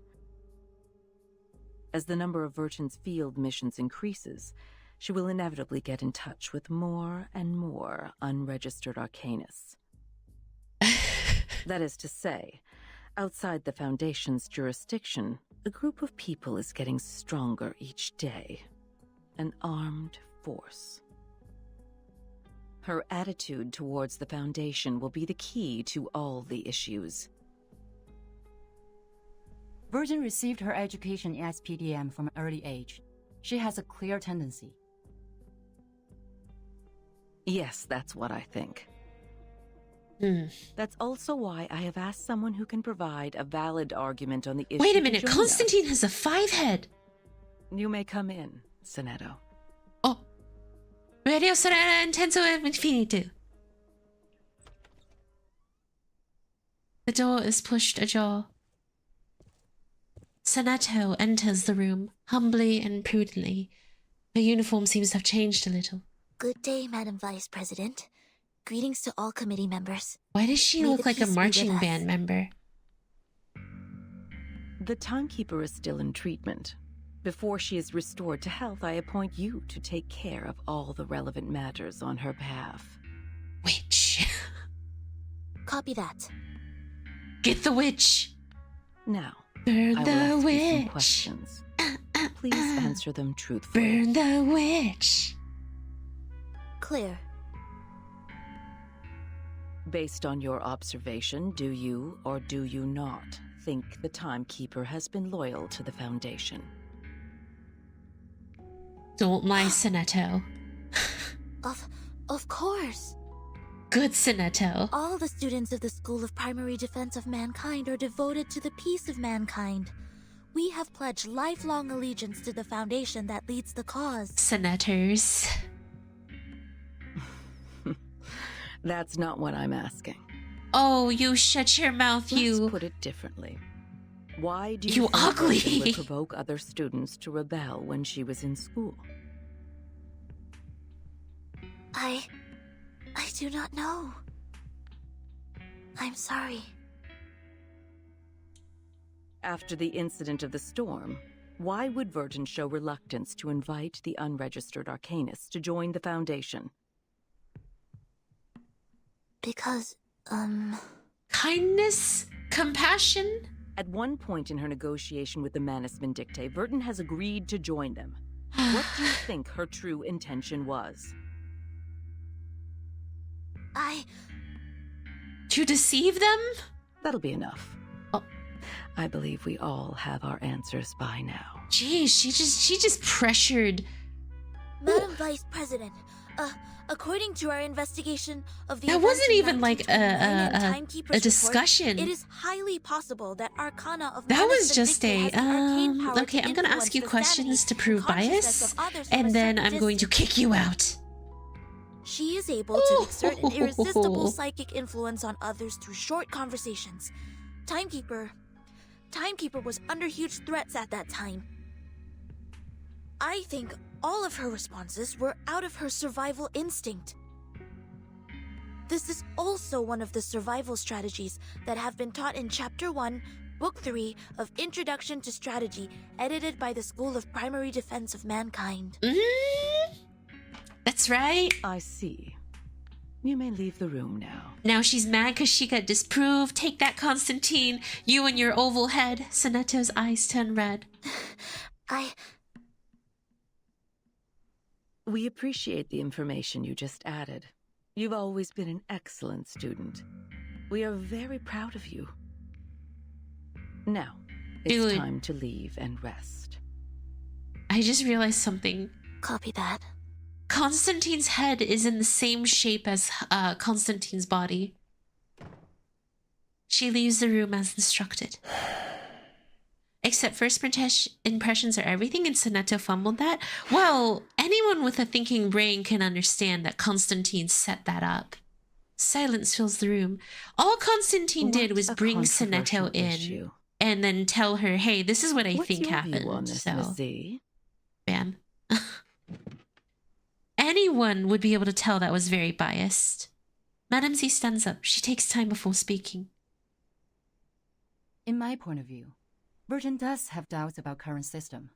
As the number of Vertin's field missions increases, she will inevitably get in touch with more and more unregistered Arcanists. That is to say, outside the Foundation's jurisdiction, a group of people is getting stronger each day. An armed force. Her attitude towards the Foundation will be the key to all the issues. Vertin received her education in SPDM from an early age. She has a clear tendency. Yes, that's what I think. That's also why I have asked someone who can provide a valid argument on the issue. Wait a minute, Constantine has a 5-head. You may come in, Senetto. Oh. Radio sarà intenso e infinito. The door is pushed ajar. Senetto enters the room, humbly and prudently. Her uniform seems to have changed a little. Good day, Madam Vice President. Greetings to all committee members. Why does she May look the like a peace be with marching us. band member? The timekeeper is still in treatment. Before she is restored to health, I appoint you to take care of all the relevant matters on her behalf. Witch. Copy that. Get the witch. Now, Burn I will the ask you some witch. questions. Please answer them truthfully. Burn the witch. Clear. Based on your observation, do you or do you not think the timekeeper has been loyal to the Foundation? Don't lie, Senetto. Of course. Good, Senetto. All the students of the School of Primary Defense of Mankind are devoted to the peace of mankind. We have pledged lifelong allegiance to the Foundation that leads the cause. Senators. That's not what I'm asking. Oh, you shut your mouth, you. Let's put it differently. Why do You you think ugly. Virgin would provoke other students to rebel when she was in school? I do not know. I'm sorry. After the incident of the storm, why would Virgin show reluctance to invite the unregistered arcanists to join the Foundation? Because, Kindness? Compassion? At one point in her negotiation with the Manus Vindictae, Virgin has agreed to join them. What do you think her true intention was? To deceive them? That'll be enough. Oh. I believe we all have our answers by now. Geez, she just pressured. Madam Vice President, according to our investigation of the That events wasn't in even like 1929 and a Timekeeper's discussion. report, it is highly possible that Arcana of That Manus was just Vindictae a has the arcane power okay, to I'm gonna influence ask you the questions sanity to prove and consciousness bias, of others from and a then certain I'm going to distance. kick you out. She is able to exert an irresistible psychic influence on others through short conversations. Timekeeper was under huge threats at that time. I think all of her responses were out of her survival instinct. This is also one of the survival strategies that have been taught in Chapter 1, Book 3 of Introduction to Strategy, edited by the School of Primary Defense of Mankind. That's right. I see. You may leave the room now. Now she's mad because she got disproved. Take that, Constantine. You and your oval head. Senetto's eyes turn red. We appreciate the information you just added. You've always been an excellent student. We are very proud of you. Now, it's time to leave and rest. I just realized something. Copy that. Constantine's head is in the same shape as Constantine's body. She leaves the room as instructed. Except first impressions are everything, and Senetto fumbled that. Well, anyone with a thinking brain can understand that Constantine set that up. Silence fills the room. All Constantine did was bring Senetto in and then tell her, hey, this is what I think happened. So, bam. Anyone would be able to tell that was very biased. Madame Z stands up. She takes time before speaking. In my point of view, Virgin does have doubts about current system.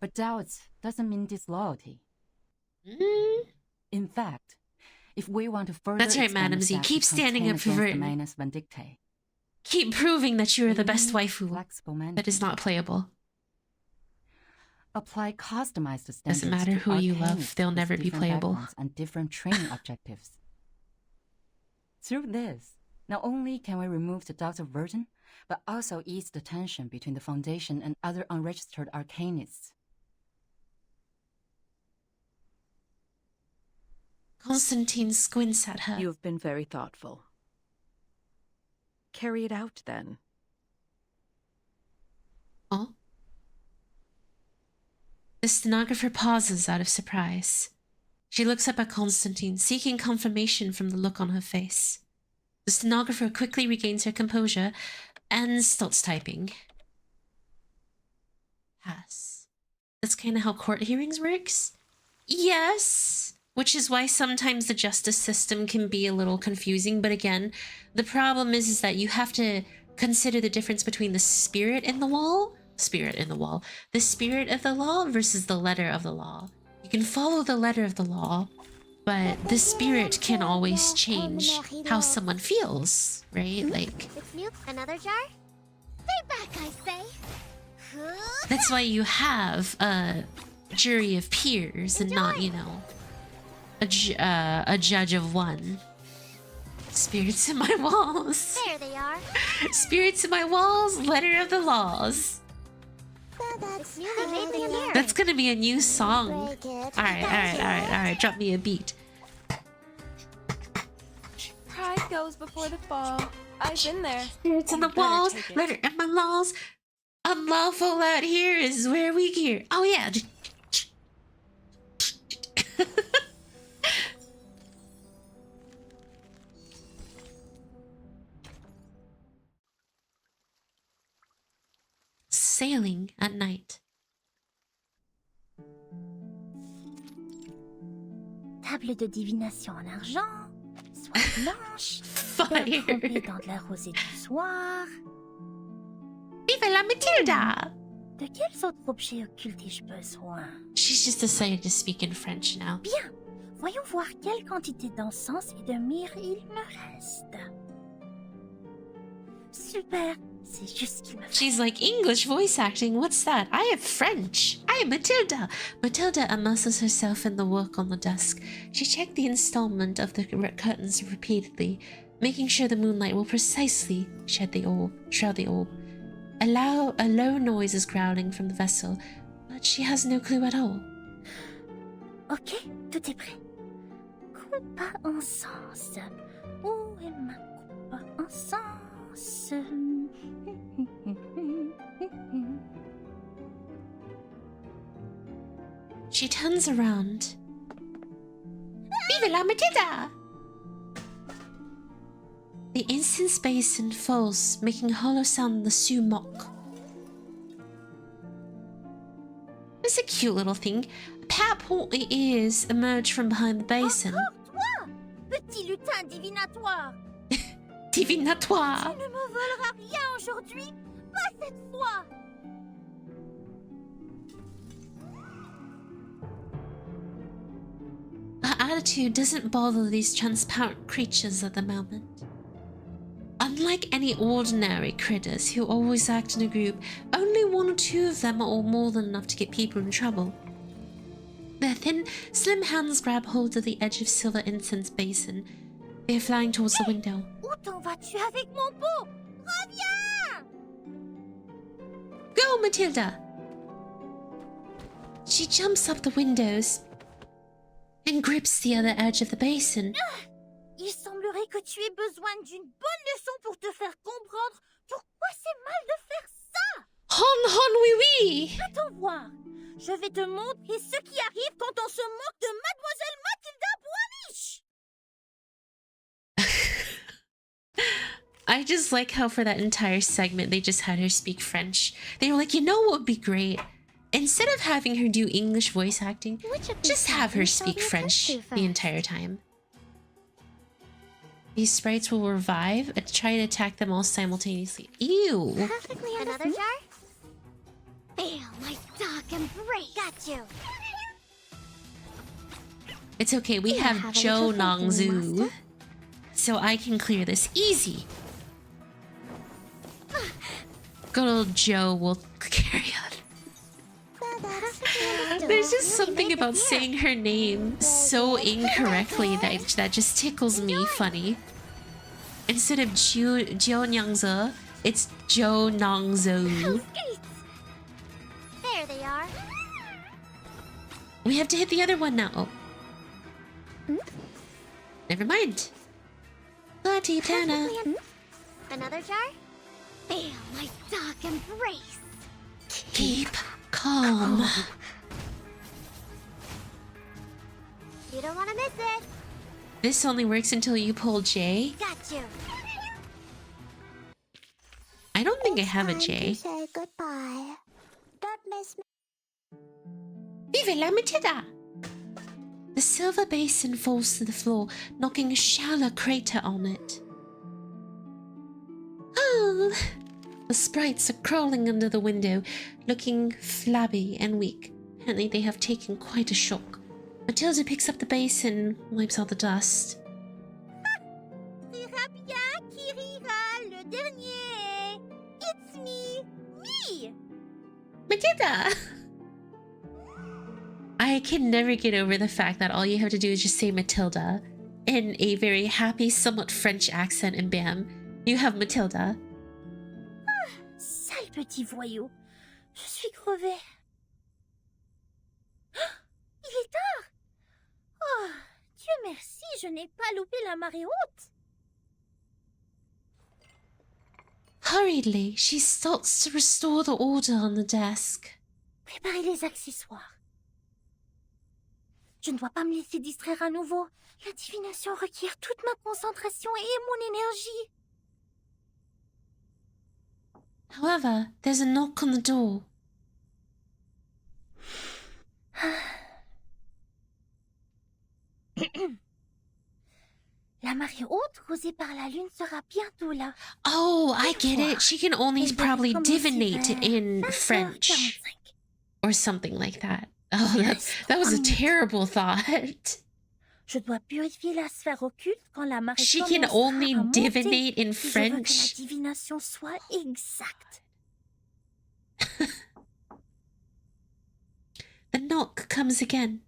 But doubts doesn't mean disloyalty. In fact, if we want to further That's right, expand Madame the Z. staff Keep to standing contend up for against the Virgin. Manus Vindictae, Keep proving that you are the best waifu. flexible That is not playable. apply customized standards. Doesn't matter to who you love, arcanists they'll with never be different playable. backgrounds and different training objectives. Through this, not only can we remove the doubts of Virgin, but also ease the tension between the Foundation and other unregistered arcanists. Constantine squints at her. You have been very thoughtful. Carry it out, then. Oh? The stenographer pauses out of surprise. She looks up at Constantine, seeking confirmation from the look on her face. The stenographer quickly regains her composure and starts typing. pass. That's kind of how court hearings works. Yes, which is why sometimes the justice system can be a little confusing. But again, the problem is that you have to consider the difference between the spirit of the law versus the letter of the law. You can follow the letter of the law, but the spirit can always change how someone feels, right? Like, It's new. Another jar? Stay back, I say. that's why you have a jury of peers and not, you know, a judge of one. Spirits in my walls. There they are. Spirits in my walls, letter of the laws. It's new. They made the appearance. That's gonna be a new song. Alright, drop me a beat. Pride goes before the fall. I've been there. Spirits in the walls, letter in my laws. Unlawful out here is where we gear. Oh yeah. Sailing at night. Table de divination en argent, soie blanche, Fire. trempée dans de la rosée du soir. Vive la Matilda! De quels autres objets occultes ai-je besoin? She's just decided to speak in French now. Bien, voyons voir quelle quantité d'encens et de myrrhe il me reste. Super, c'est juste ce qu'il me faut. She's like, English voice acting, what's that? I have French. I am Matilda. Matilda immerses herself in the work on the desk. She checked the installment of the curtains repeatedly, making sure the moonlight will precisely shroud the orb. A low noise is growling from the vessel, but she has no clue at all. Ok, tout est prêt. Coupe à encens. Où est ma coupe à encens? She turns around. Vive la Matilda! The incense basin falls, making a hollow sound the Sioux mock. It's a cute little thing. A pair of pointy ears emerge from behind the basin. Toi, petit lutin divinatoire. Divinatoire! Tu ne me voleras rien aujourd'hui, pas cette fois. Her attitude doesn't bother these transparent creatures at the moment. Unlike any ordinary critters who always act in a group, only one or two of them are more than enough to get people in trouble. Their thin, slim hands grab hold of the edge of silver incense basin. They are flying towards the window. Où t'en vas-tu avec mon pot? Reviens! Go, Matilda! She jumps up the windows and grips the other edge of the basin. Il semblerait que tu aies besoin d'une bonne leçon pour te faire comprendre pourquoi c'est mal de faire ça. Hon, hon, oui, oui! Attends voir. Je vais te montrer ce qui arrive quand on se moque de Mademoiselle Mathilda Boaniche. I just like how for that entire segment they just had her speak French. They were like, you know what would be great? Instead of having her do English voice acting, just have her speak French the entire time. These sprites will revive and try to attack them all simultaneously. Ew! Perfectly another jar? Feel my dark embrace. Got you. It's okay, we have Joe Nongzu. So I can clear this easy. Good old Joe will carry on. There's just something about saying her name so incorrectly that just tickles me funny. Instead of Jo Nyangze, it's Jo Nongzo. There they are. We have to hit the other one now. Oh. Never mind. Bloody Tana. Another jar? Feel my dark embrace. Keep calm. You don't want to miss it. This only works until you pull J. Got you. I don't think I have a J. Say goodbye. Don't miss me. Muovila, Matilda! The silver basin falls to the floor, knocking a shallow crater on it. Oh! The sprites are crawling under the window, looking flabby and weak. Apparently they have taken quite a shock. Matilda picks up the basin and wipes out the dust. Rira bien qui rira le dernier. It's me. Me! Matilda! I can never get over the fact that all you have to do is just say Matilda in a very happy, somewhat French accent, and bam, you have Matilda. Ah, sale petit voyou. Je suis crevée. Il est tard. Oh, Dieu merci, je n'ai pas loupé la marée haute. Hurriedly, she starts to restore the order on the desk. Préparez les accessoires. Je ne dois pas me laisser distraire à nouveau. La divination requiert toute ma concentration et mon énergie. However, there's a knock on the door. La marée haute causée par la lune sera bientôt là. Oh, I get it. She can only probably divinate in French. Or something like that. Oh, that was a terrible thought. Je dois purifier la sphère occulte quand la marée She can only divinate in French. Je veux que la divination soit exacte. The knock comes again.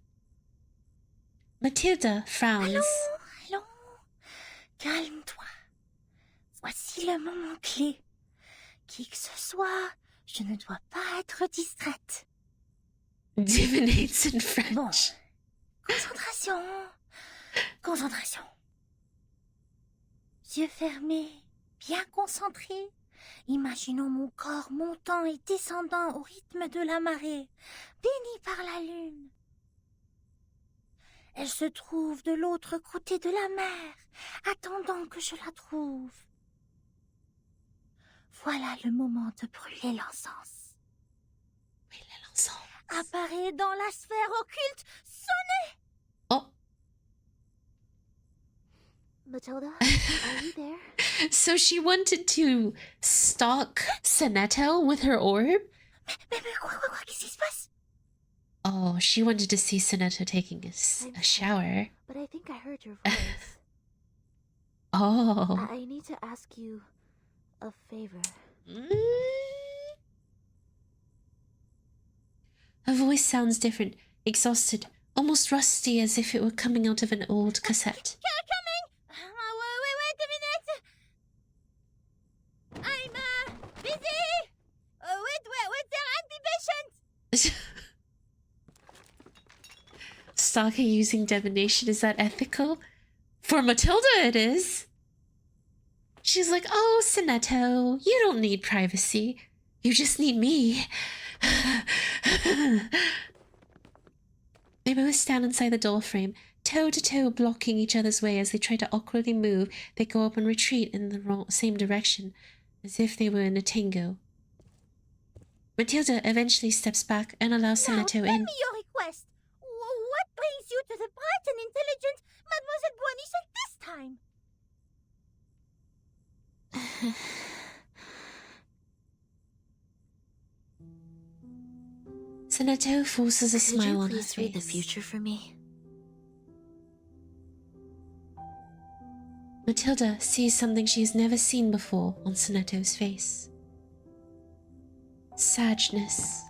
Matilda frowns. Allons. Calme-toi. Voici le moment clé. Qui que ce soit, je ne dois pas être distraite. Divinates in French. Bon. Concentration. Concentration. Yeux fermés, bien concentrés. Imaginons mon corps montant et descendant au rythme de la marée, béni par la lune. Elle se trouve de l'autre côté de la mer, attendant que je la trouve. Voilà le moment de brûler l'encens. Brûler l'encens. Apparaît dans la sphère occulte. Sonnez! Oh. Matilda, are you there? So she wanted to stalk Senetto with her orb? Mais qu'est-ce qui se passe? Oh, she wanted to see Senetto taking a shower. But I think I heard your voice. Oh. I need to ask you a favor. Her voice sounds different, exhausted, almost rusty, as if it were coming out of an old cassette. Coming! Wait a minute! I'm busy! Wait, there and be patient! Stalking using divination, is that ethical? For Matilda it is. She's like, oh, Senetto, you don't need privacy. You just need me. They both stand inside the doorframe, toe to toe, blocking each other's way as they try to awkwardly move. They go up and retreat in the same direction, as if they were in a tango. Matilda eventually steps back and allows Senetto in. Tell me your request. What brings you to the bright and intelligent Mademoiselle Boisnichel this time? Senetto forces a smile on her Please read the face. future for me. Matilda sees something she has never seen before on Senetto's face. Sadness.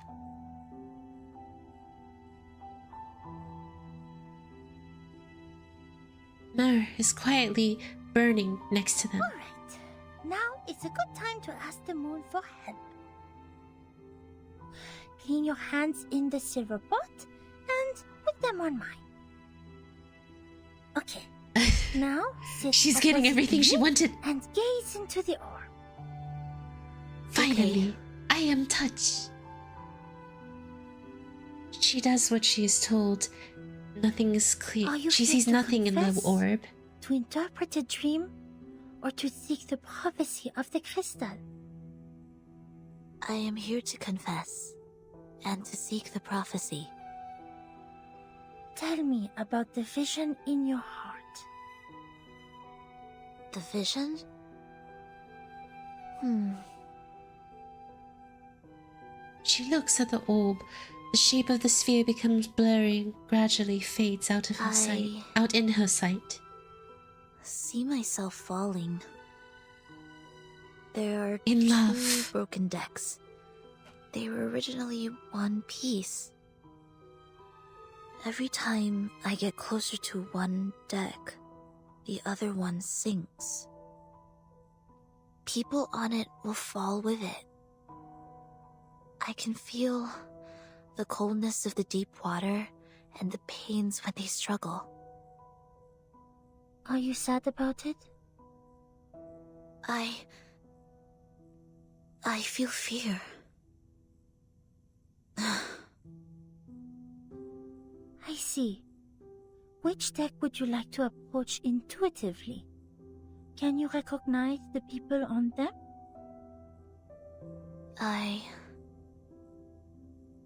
Myrrh is quietly burning next to them. All right. Now it's a good time to ask the moon for help. Clean your hands in the silver pot and put them on mine. Okay. Now sit She's getting opposite everything me she wanted. and gaze into the orb. Finally, I am touched. She does what she is told. Nothing is clear. Are you She here sees to nothing in the confess? orb. To interpret a dream or to seek the prophecy of the crystal? I am here to confess and to seek the prophecy. Tell me about the vision in your heart. The vision? She looks at the orb. The shape of the sphere becomes blurry and gradually fades out of her sight. Out in her sight. See myself falling. There are in two love. Broken decks. They were originally one piece. Every time I get closer to one deck, the other one sinks. People on it will fall with it. I can feel the coldness of the deep water and the pains when they struggle. Are you sad about it? I feel fear. I see. Which deck would you like to approach intuitively? Can you recognize the people on them?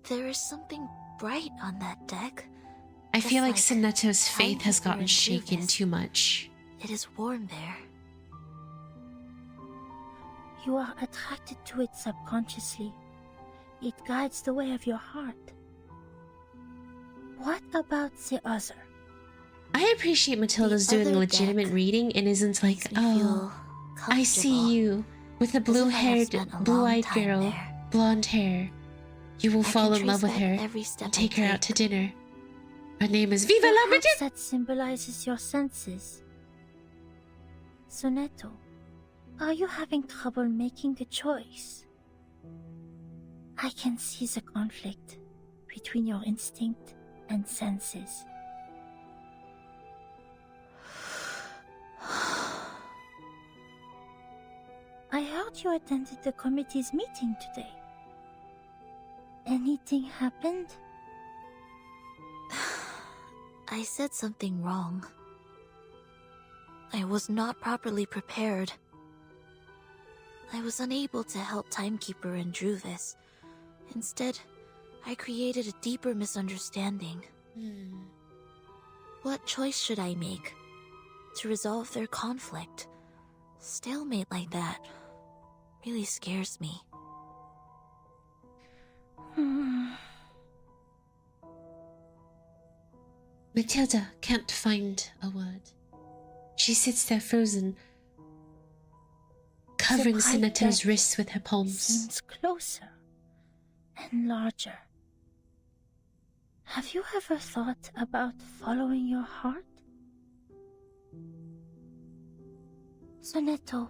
There is something bright on that deck. I feel like Senetto's faith has gotten shaken too much. It is warm there. You are attracted to it subconsciously. It guides the way of your heart. What about the other? I appreciate Matilda's doing a legitimate reading and isn't like, oh, I see you with a blue-haired, blue-eyed girl, blonde hair. You will fall in love with her and take her out to dinner. Her name is Viva la Madrid! That symbolizes your senses. Senetto, are you having trouble making a choice? I can see the conflict between your instinct and senses. I heard you attended the committee's meeting today. Anything happened? I said something wrong. I was not properly prepared. I was unable to help Timekeeper and Druvis. Instead, I created a deeper misunderstanding. What choice should I make to resolve their conflict? Stalemate like that really scares me. Matilda can't find a word. She sits there frozen, covering Senetto's wrists with her palms. Seems closer and larger. Have you ever thought about following your heart? Senetto,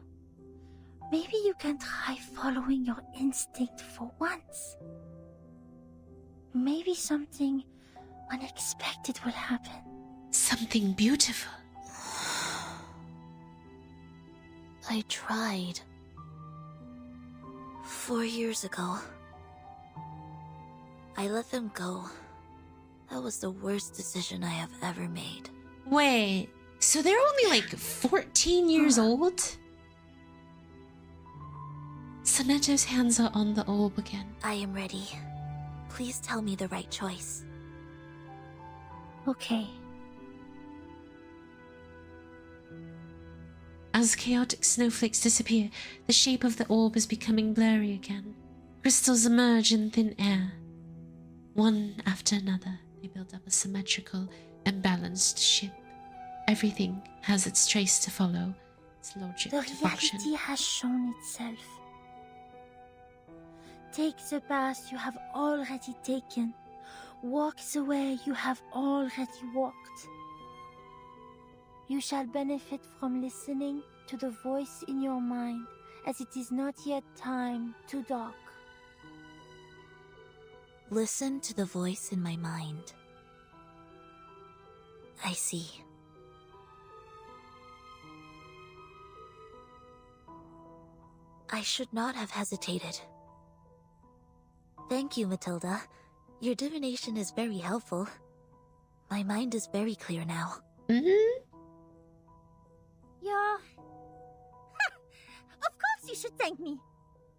maybe you can try following your instinct for once. Maybe something unexpected will happen. Something beautiful. I tried. 4 years ago. I let them go. That was the worst decision I have ever made. Wait, so they're only like 14 years old? Senetto's hands are on the orb again. I am ready. Please tell me the right choice. Okay. As chaotic snowflakes disappear, the shape of the orb is becoming blurry again. Crystals emerge in thin air. One after another, they build up a symmetrical and balanced ship. Everything has its trace to follow, its logic The to function. reality has shown itself. Take the path you have already taken. Walk the way you have already walked. You shall benefit from listening to the voice in your mind, as it is not yet time to dock. Listen to the voice in my mind. I see. I should not have hesitated. Thank you, Matilda. Your divination is very helpful. My mind is very clear now. Yeah. Of course you should thank me.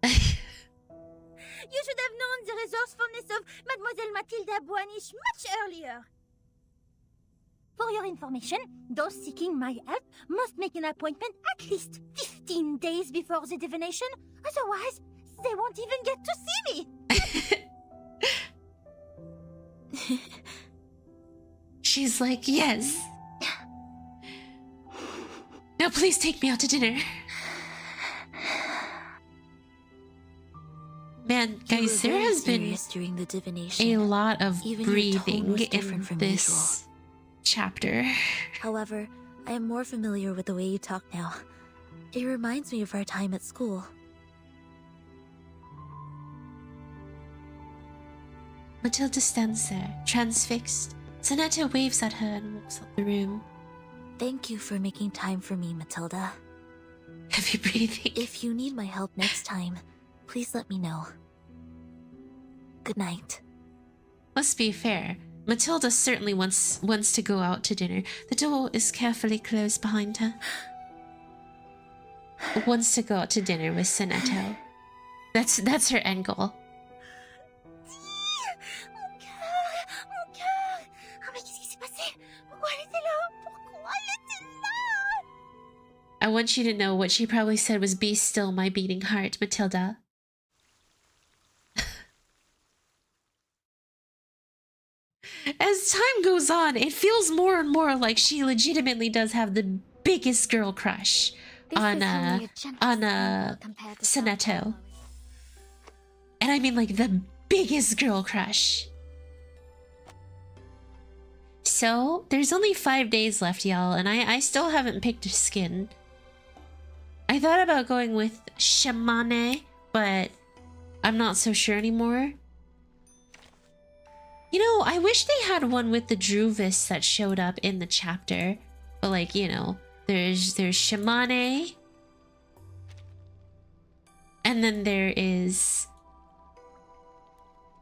You should have known the resourcefulness of Mademoiselle Mathilda Boinish much earlier. For your information, those seeking my help must make an appointment at least 15 days before the divination. Otherwise, they won't even get to see me. She's like, yes. Now please take me out to dinner. Man, guys, there has been during the divination. a lot of Even your tone breathing was in different from this chapter. However, I am more familiar with the way you talk now. It reminds me of our time at school. Matilda stands there, transfixed. Senetto waves at her and walks out the room. Thank you for making time for me, Matilda. Heavy breathing. If you need my help next time, please let me know. Good night. Must be fair. Matilda certainly wants to go out to dinner. The door is carefully closed behind her. Wants to go out to dinner with Senetto. That's her end goal. I want you to know what she probably said was, "Be still, my beating heart, Matilda." As time goes on, it feels more and more like she legitimately does have the biggest girl crush on Senetto. And I mean like the biggest girl crush. So, there's only 5 days left, y'all, and I still haven't picked a skin. I thought about going with Shamane, but I'm not so sure anymore. You know, I wish they had one with the Druvis that showed up in the chapter. But like, you know, there's Shamane. And then there is...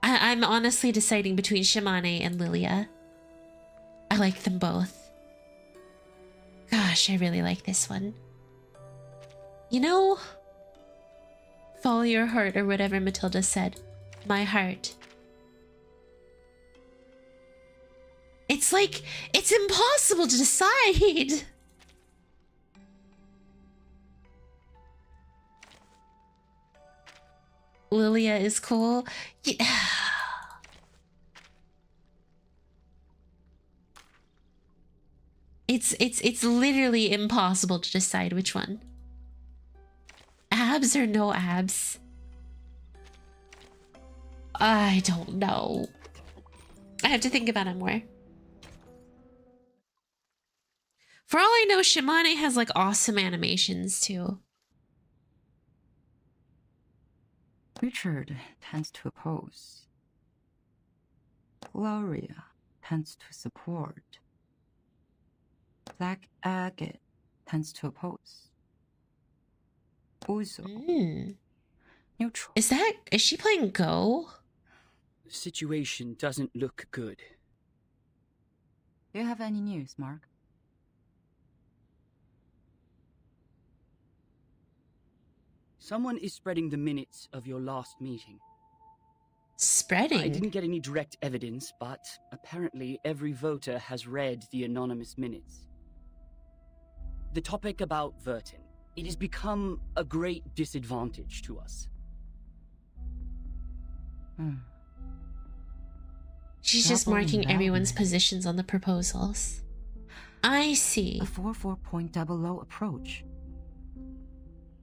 I'm honestly deciding between Shamane and Lilia. I like them both. Gosh, I really like this one. You know, follow your heart, or whatever Matilda said. My heart. It's like, it's impossible to decide. Lilia is cool. Yeah. It's literally impossible to decide which one. Abs or no abs? I don't know. I have to think about it more. For all I know, Shimane has like awesome animations too. Richard tends to oppose. Gloria tends to support. Black Agate tends to oppose. Uzo. Neutral. Is she playing Go? The situation doesn't look good. Do you have any news, Mark? Someone is spreading the minutes of your last meeting. Spreading? I didn't get any direct evidence, but apparently every voter has read the anonymous minutes. The topic about Vertin. It has become a great disadvantage to us. She's just marking everyone's positions on the proposals. I see. A 4.00 approach.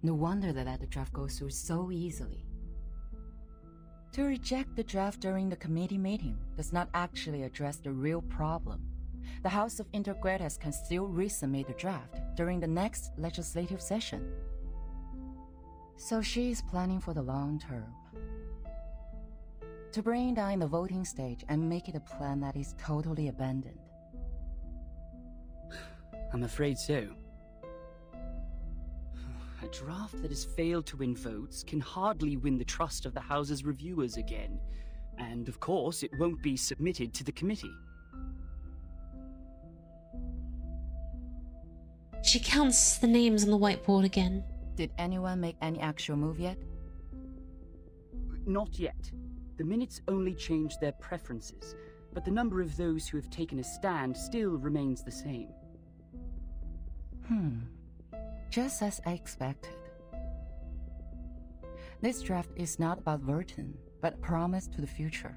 No wonder they let the draft go through so easily. To reject the draft during the committee meeting does not actually address the real problem. The House of Intergrades can still resubmit the draft during the next legislative session. So she is planning for the long term. To bring down the voting stage and make it a plan that is totally abandoned. I'm afraid so. A draft that has failed to win votes can hardly win the trust of the House's reviewers again. And of course, it won't be submitted to the committee. She counts the names on the whiteboard again. Did anyone make any actual move yet? Not yet. The minutes only change their preferences. but the number of those who have taken a stand still remains the same. Just as I expected. This draft is not about Verton, but a promise to the future,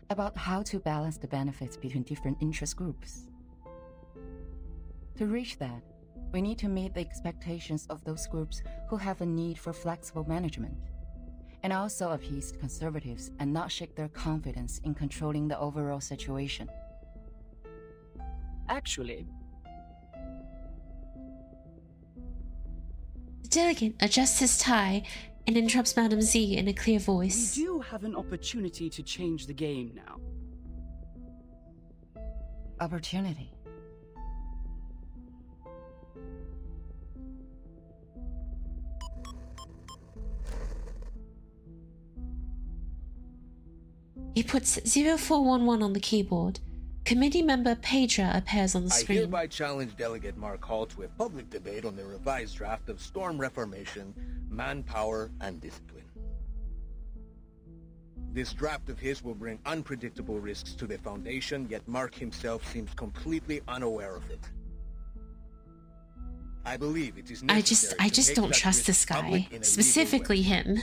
about how to balance the benefits between different interest groups. To reach that, we need to meet the expectations of those groups who have a need for flexible management, and also appease conservatives and not shake their confidence in controlling the overall situation. Actually, the delegate adjusts his tie and interrupts Madame Z in a clear voice. we do have an opportunity to change the game now. Opportunity. He puts 0411 on the keyboard. Committee member Pedra appears on the I screen. hereby challenge Delegate Mark Hall to a public debate on the revised draft of Storm Reformation, Manpower, and Discipline. This draft of his will bring unpredictable risks to the Foundation, yet Mark himself seems completely unaware of it. I believe it is necessary I to just make don't such trust risks this guy, public in a legal specifically way. him.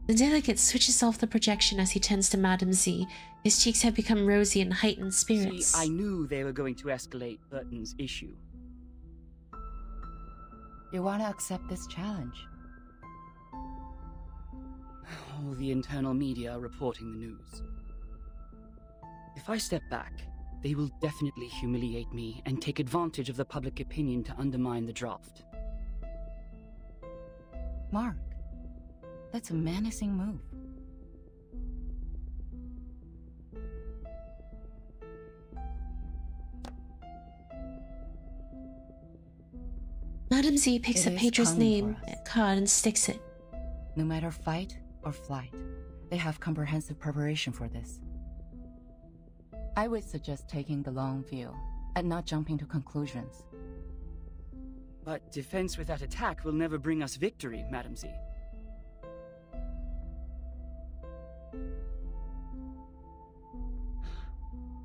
The delegate switches off the projection as he turns to Madame Z. His cheeks have become rosy and heightened spirits. See, I knew they were going to escalate Burton's issue. You want to accept this challenge? All the internal media are reporting the news. If I step back, they will definitely humiliate me and take advantage of the public opinion to undermine the draft. Mark, that's a menacing move. Madame Z picks It up is Pedra's coming name for us. card and sticks it. No matter fight or flight, they have comprehensive preparation for this. I would suggest taking the long view and not jumping to conclusions. But defense without attack will never bring us victory, Madame Z.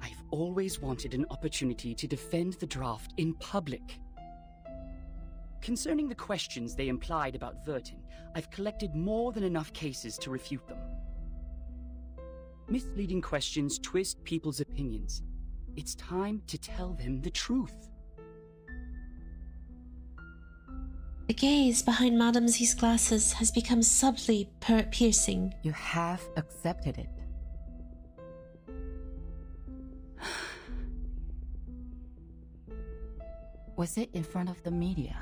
I've always wanted an opportunity to defend the draft in public. Concerning the questions they implied about Verton, I've collected more than enough cases to refute them. Misleading questions twist people's opinions. It's time to tell them the truth. The gaze behind Madame Z's glasses has become subtly piercing. You have accepted it. Was it in front of the media?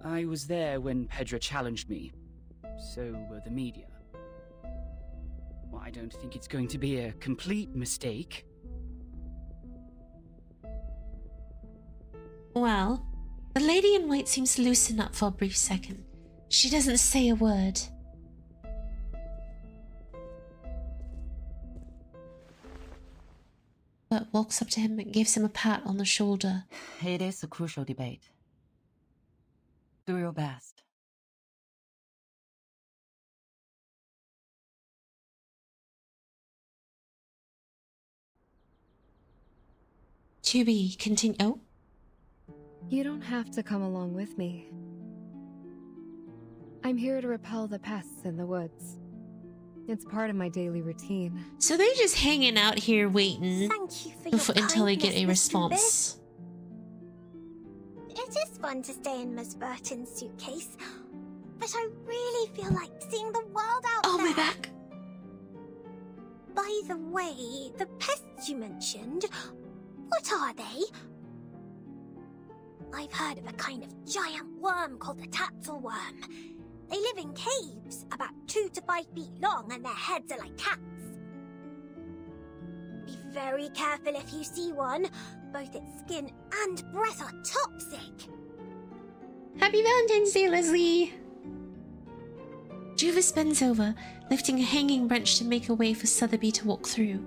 I was there when Pedra challenged me. So were the media. Well, I don't think it's going to be a complete mistake. Well, the lady in white seems to loosen up for a brief second. She doesn't say a word. But walks up to him and gives him a pat on the shoulder. It is a crucial debate. Do your best. To be continued. Oh. You don't have to come along with me. I'm here to repel the pests in the woods. It's part of my daily routine. So they just hanging out here waiting Thank you for your until they get a kindness, Mr. response. It is fun to stay in Miss Burton's suitcase, but I really feel like seeing the world out there. Oh, my back. By the way, the pests you mentioned, what are they? I've heard of a kind of giant worm called the tatzelworm. They live in caves, about 2 to 5 feet long, and their heads are like cats. Be very careful if you see one. Both its skin and breath are toxic. Happy Valentine's Day, Leslie! Juvis bends over, lifting a hanging branch to make a way for Sotheby to walk through.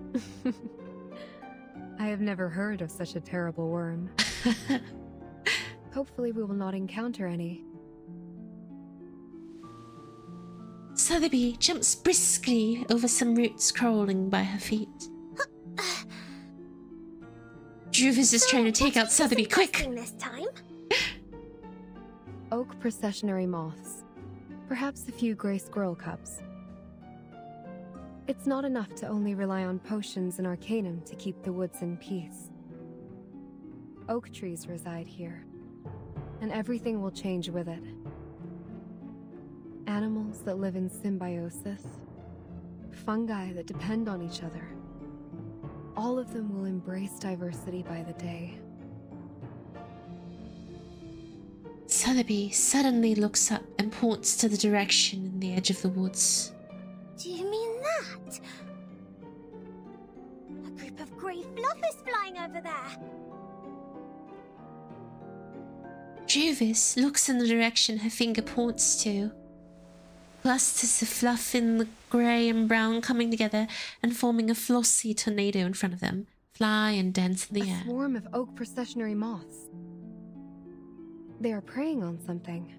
I have never heard of such a terrible worm. Hopefully we will not encounter any. Sotheby jumps briskly over some roots crawling by her feet. Juvis is trying to take out Sotheby, quick! This time? Oak processionary moths. Perhaps a few gray squirrel cubs. It's not enough to only rely on potions and arcanum to keep the woods in peace. Oak trees reside here, and everything will change with it. Animals that live in symbiosis, fungi that depend on each other. All of them will embrace diversity by the day. Sotheby suddenly looks up and points to the direction in the edge of the woods. Do you mean that? A group of grey fluff is flying over there. Juvis looks in the direction her finger points to. Clusters of fluff in the grey and brown coming together and forming a flossy tornado in front of them, fly and dance in the air. A swarm of oak processionary moths. They are preying on something.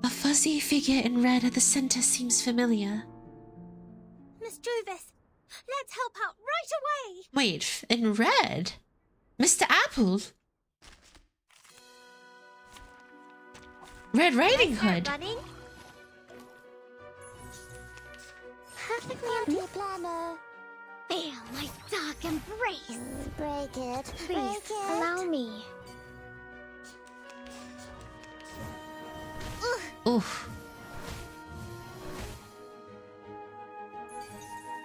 A fuzzy figure in red at the center seems familiar. Miss Juvis, let's help out right away! Wait, in red? Mr. Apple? Red Riding Hood. Running. Perfectly empty planner. Feel my dark embrace. Break it. Please allow me. Oof.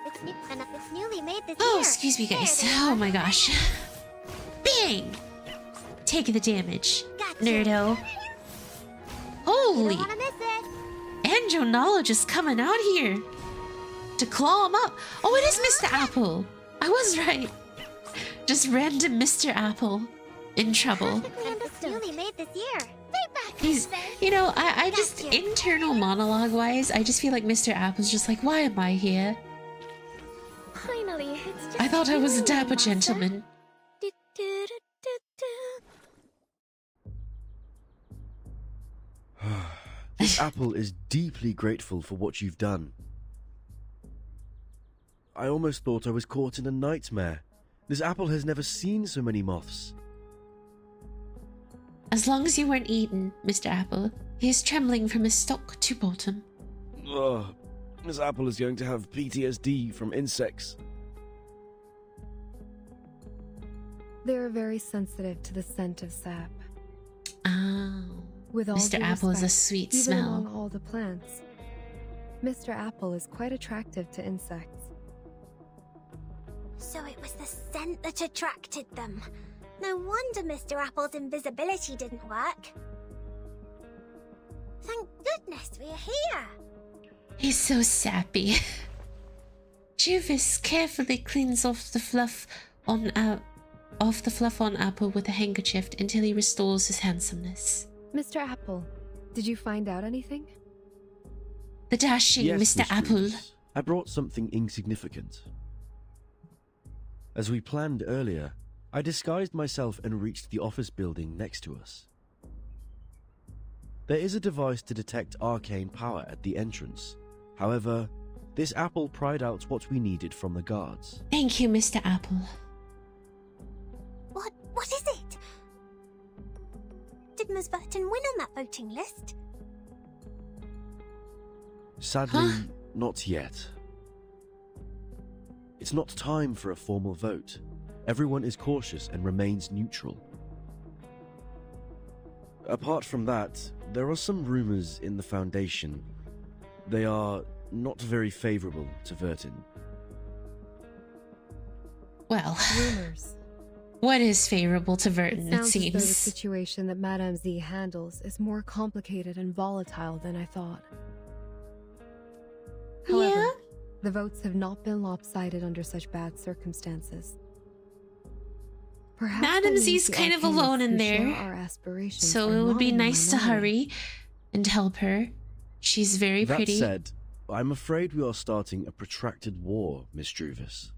It's newly made this Oh, year. excuse me, guys. Oh my gosh. Bang! Take the damage, Gotcha. nerdo. Holy! You don't wanna miss it. Angel knowledge is coming out here to claw him up. Oh, it is Mr. Apple. I was right. Just random Mr. Apple in trouble. It's newly made this year. Stay back. He's, you know, I just internal monologue wise, I just feel like Mr. Apple's just like, why am I here? Finally, it's just I thought I was a you, dapper Master. gentleman. This apple is deeply grateful for what you've done. I almost thought I was caught in a nightmare. This apple has never seen so many moths. As long as you weren't eaten, Mr. Apple. He is trembling from his stalk to bottom. Ugh, this apple is going to have PTSD from insects. They are very sensitive to the scent of sap. Oh. With all Mr. due Apple is a respect, sweet even smell. among all the plants, Mr. Apple is quite attractive to insects. So it was the scent that attracted them. No wonder Mr. Apple's invisibility didn't work. Thank goodness we're here. He's so sappy. Juvis carefully cleans off the fluff on Apple with a handkerchief until he restores his handsomeness. Mr. Apple, did you find out anything? The dashing Yes, Mr. Miss Apple. Jules. I brought something insignificant. As we planned earlier, I disguised myself and reached the office building next to us. There is a device to detect arcane power at the entrance. However, this apple pried out what we needed from the guards. Thank you, Mr. Apple. What is it? Did Ms. Burton win on that voting list? Sadly, not yet. It's not time for a formal vote. Everyone is cautious and remains neutral. Apart from that, there are some rumors in the Foundation. They are not very favorable to Vertin. Well, rumors. What is favorable to Vertin, it Sounds as though the seems. situation that Madame Z handles is more complicated and volatile than I thought. However, the votes have not been lopsided under such bad circumstances. Perhaps Madame that Z's means the kind of Arcanists alone in who share there, our aspirations so are it would not be in the nice to minority. hurry and help her. She's very That pretty. said, I'm afraid we are starting a protracted war, Miss Juvis.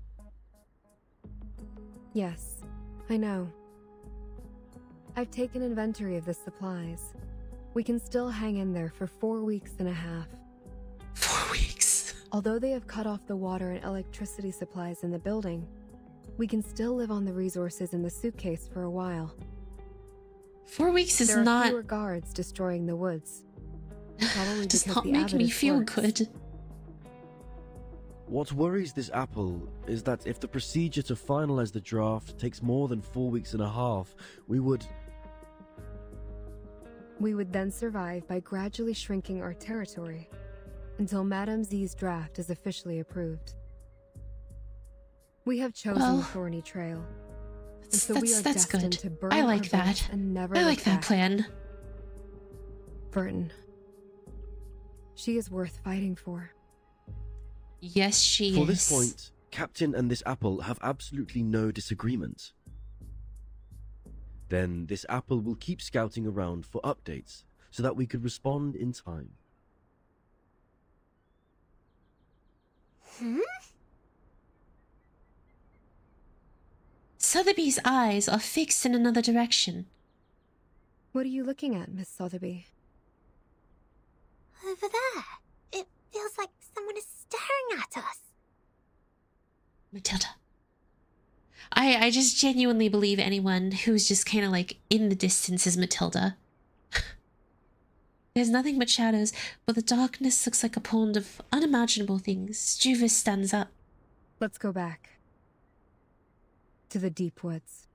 Yes, I know. I've taken inventory of the supplies. We can still hang in there for 4 weeks and a half. 4 weeks. Although they have cut off the water and electricity supplies in the building, we can still live on the resources in the suitcase for a while. 4 weeks is there not. There are fewer guards destroying the woods. Probably does because not the make me avidus feel works. good. What worries this apple is that if the procedure to finalize the draft takes more than 4 weeks and a half, we would then survive by gradually shrinking our territory until Madame Z's draft is officially approved. We have chosen the thorny trail. And so we are destined good. to burn I our like that. boats and never I look like that back. plan. Burton. She is worth fighting for. Yes, she For is. this point, Captain and this apple have absolutely no disagreement. Then this apple will keep scouting around for updates so that we could respond in time. Sotheby's eyes are fixed in another direction. What are you looking at, Miss Sotheby? Over there. It feels like someone is staring at us. Matilda. I just genuinely believe anyone who's just kind of like in the distance is Matilda. There's nothing but shadows, but the darkness looks like a pond of unimaginable things. Juvis stands up. Let's go back. To the deep woods.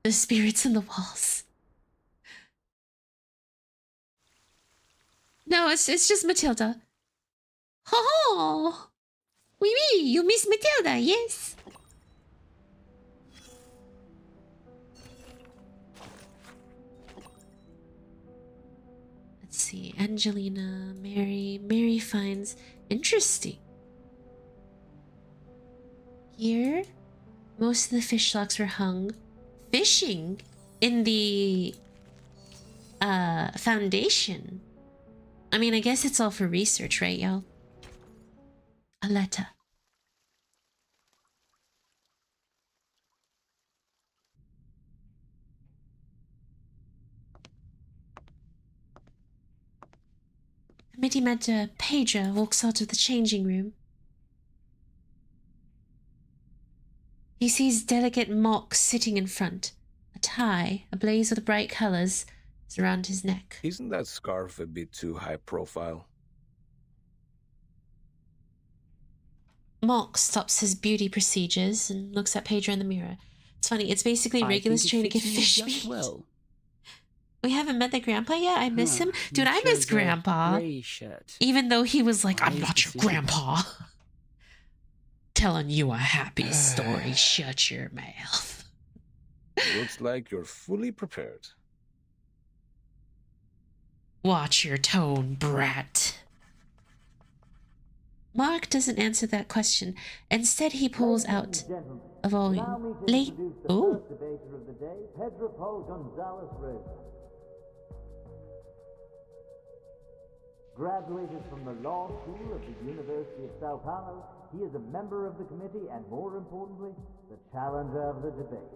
The spirits in the walls. No, it's just Matilda. Oh, oui, you miss Matilda, yes. Let's see, Angelina, Mary. Mary finds interesting. Here, most of the fish locks were hung. Fishing in the foundation. I mean, I guess it's all for research, right, y'all? A letter. Committee member Pedro walks out of the changing room. He sees Delegate Mock sitting in front. A tie, ablaze with bright colors, is around his neck. Isn't that scarf a bit too high profile? Mock stops his beauty procedures and looks at Pedro in the mirror. It's funny, it's basically Regulus trying to get fish meat. Well. We haven't met the grandpa yet? I miss him? Dude, I miss grandpa. Even though he was like, I'm not your grandpa. Telling you a happy story. Shut your mouth. Looks like you're fully prepared. Watch your tone, brat. Mark doesn't answer that question. Instead, he pulls out a volume. Late. Oh. Debater of the day, Pedro Paul Gonzalez Reyes. Graduated from the law school of the University of Sao Paulo, he is a member of the committee and, more importantly, the challenger of the debate.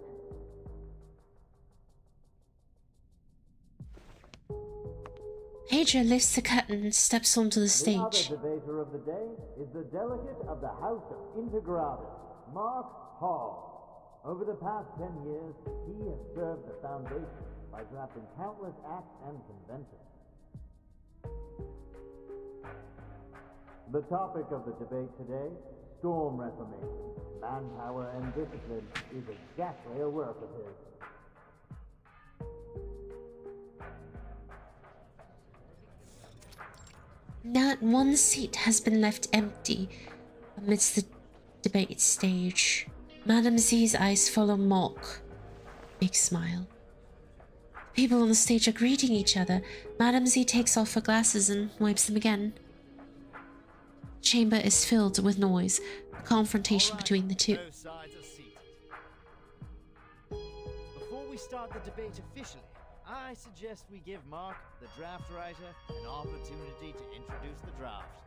Pedro lifts the curtain and steps onto the stage. The other debater of the day is the delegate of the House of Integratus, Mark Hall. Over the past 10 years, he has served the Foundation by drafting countless acts and conventions. The topic of the debate today, storm reformation. Manpower and discipline is exactly a work of his. Not one seat has been left empty amidst the debate stage. Madame Z's eyes follow Mock. Big smile. People on the stage are greeting each other. Madame Z takes off her glasses and wipes them again. The chamber is filled with noise, a confrontation between the two. Both sides are seated. Before we start the debate officially, I suggest we give Mark, the draft writer, an opportunity to introduce the draft.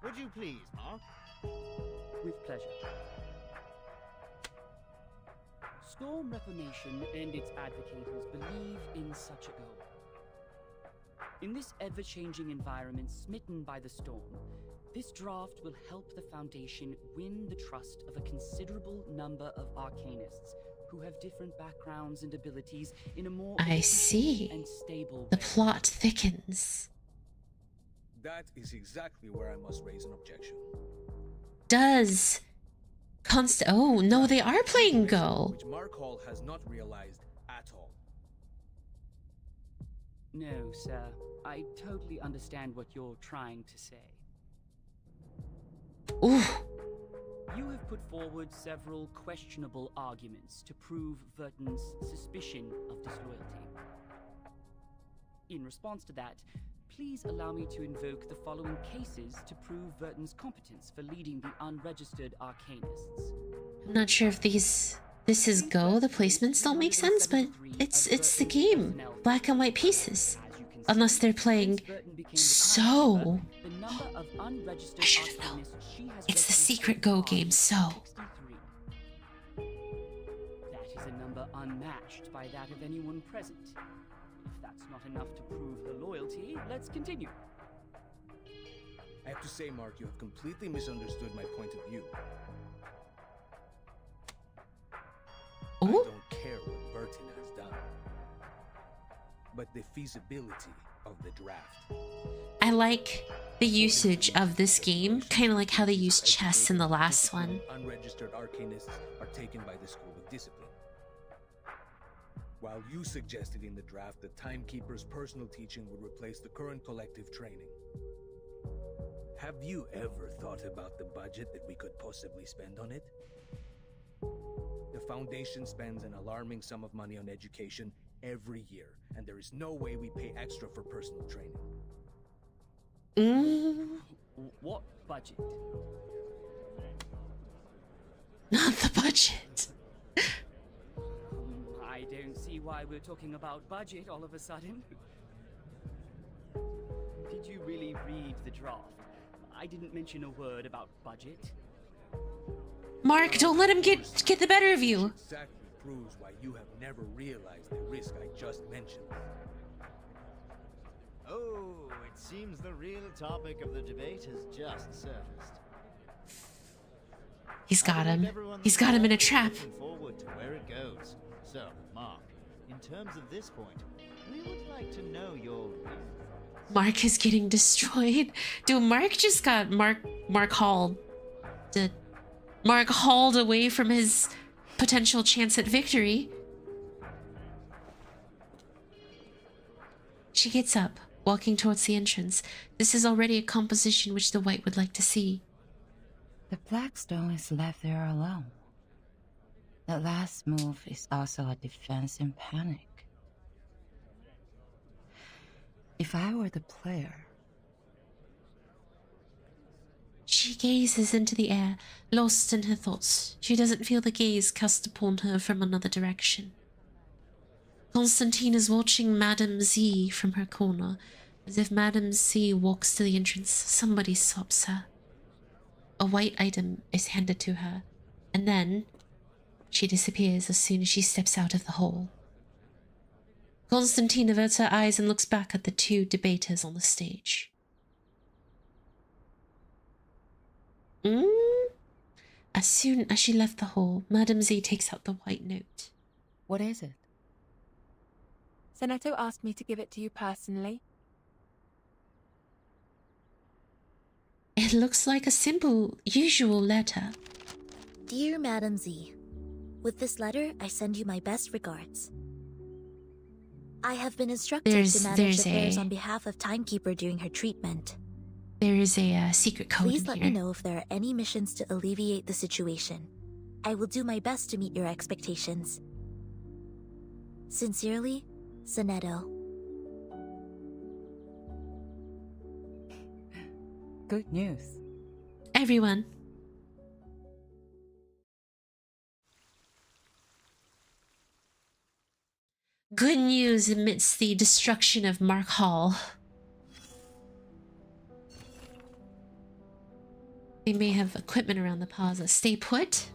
Would you please, Mark? With pleasure. Storm Reformation and its advocators believe in such a goal. In this ever-changing environment smitten by the storm, this draft will help the Foundation win the trust of a considerable number of arcanists who have different backgrounds and abilities in a more I see. and stable The way. plot thickens. That is exactly where I must raise an objection. Does oh no, they are playing Go. Which Mark Hall has not realized at all. No, sir. I totally understand what you're trying to say. Ooh. You have put forward several questionable arguments to prove Verton's suspicion of disloyalty. In response to that, please allow me to invoke the following cases to prove Verton's competence for leading the unregistered arcanists. I'm not sure if this is Go. The placements don't make sense, but it's the game. Black and white pieces. Unless they're playing So. I should have known. It's the secret Go game, So. That is a number unmatched by that of anyone present. If that's not enough to prove her loyalty, let's continue. I have to say, Mark, you have completely misunderstood my point of view. Ooh. I don't care what Burton has done, but the feasibility of the draft. I like the usage of this game, kind of like how they used chess in the last one. Unregistered arcanists are taken by the School of Discipline. While you suggested in the draft that Timekeeper's personal teaching would replace the current collective training. Have you ever thought about the budget that we could possibly spend on it? The Foundation spends an alarming sum of money on education every year, and there is no way we pay extra for personal training. What budget? Not the budget. I don't see why we're talking about budget all of a sudden. Did you really read the draft? I didn't mention a word about budget. Mark, don't let him get the better of you. Exactly proves why you have never realized the risk I just mentioned. Oh, it seems the real topic of the debate has just surfaced. He's got him. He's got him in a trap. Looking forward to where it goes. So, Mark, in terms of this point, we would like to know your real thoughts. Mark is getting destroyed. Dude, Mark just got Mark hauled. Mark hauled away from his potential chance at victory. She gets up, walking towards the entrance. This is already a composition which the white would like to see. The Blackstone is left there alone. The last move is also a defense in panic. If I were the player... She gazes into the air, lost in her thoughts. She doesn't feel the gaze cast upon her from another direction. Constantine is watching Madame Z from her corner. As if Madame Z walks to the entrance, somebody stops her. A white item is handed to her, and then she disappears as soon as she steps out of the hall. Constantine averts her eyes and looks back at the two debaters on the stage. As soon as she left the hall, Madame Z takes out the white note. What is it? Senetto asked me to give it to you personally. It looks like a simple, usual letter. Dear Madam Z, with this letter, I send you my best regards. I have been instructed to manage affairs on behalf of Timekeeper during her treatment. There is a secret code Please in let here. me know if there are any missions to alleviate the situation. I will do my best to meet your expectations. Sincerely, Senetto. Good news. Everyone. Good news amidst the destruction of Mark Hall. They may have equipment around the plaza. Stay put.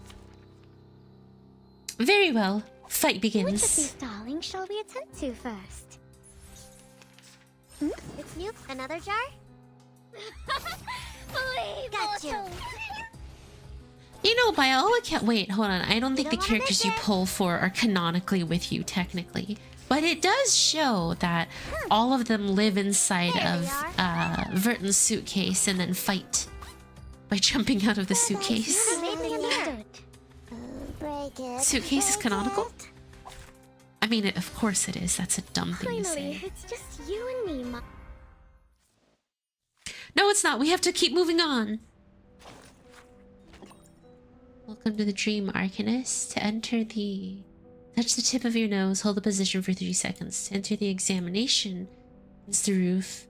Very well. Fight Which of begins. these darlings shall we attend to first? It's you. Another jar? Please, got you. You know, by all account, wait, hold on. I don't think the don't wanna characters miss you it. pull for are canonically with you, technically. But it does show that all of them live inside of Verton's suitcase and then fight by jumping out of the suitcase. Suitcase is canonical? I mean, of course it is. That's a dumb thing to Finally, say. it's just you and me, Mom. No, it's not. We have to keep moving on. Welcome to the Dream Arcanist. To enter the... Touch the tip of your nose, hold the position for 3 seconds. To enter the examination, it's the roof.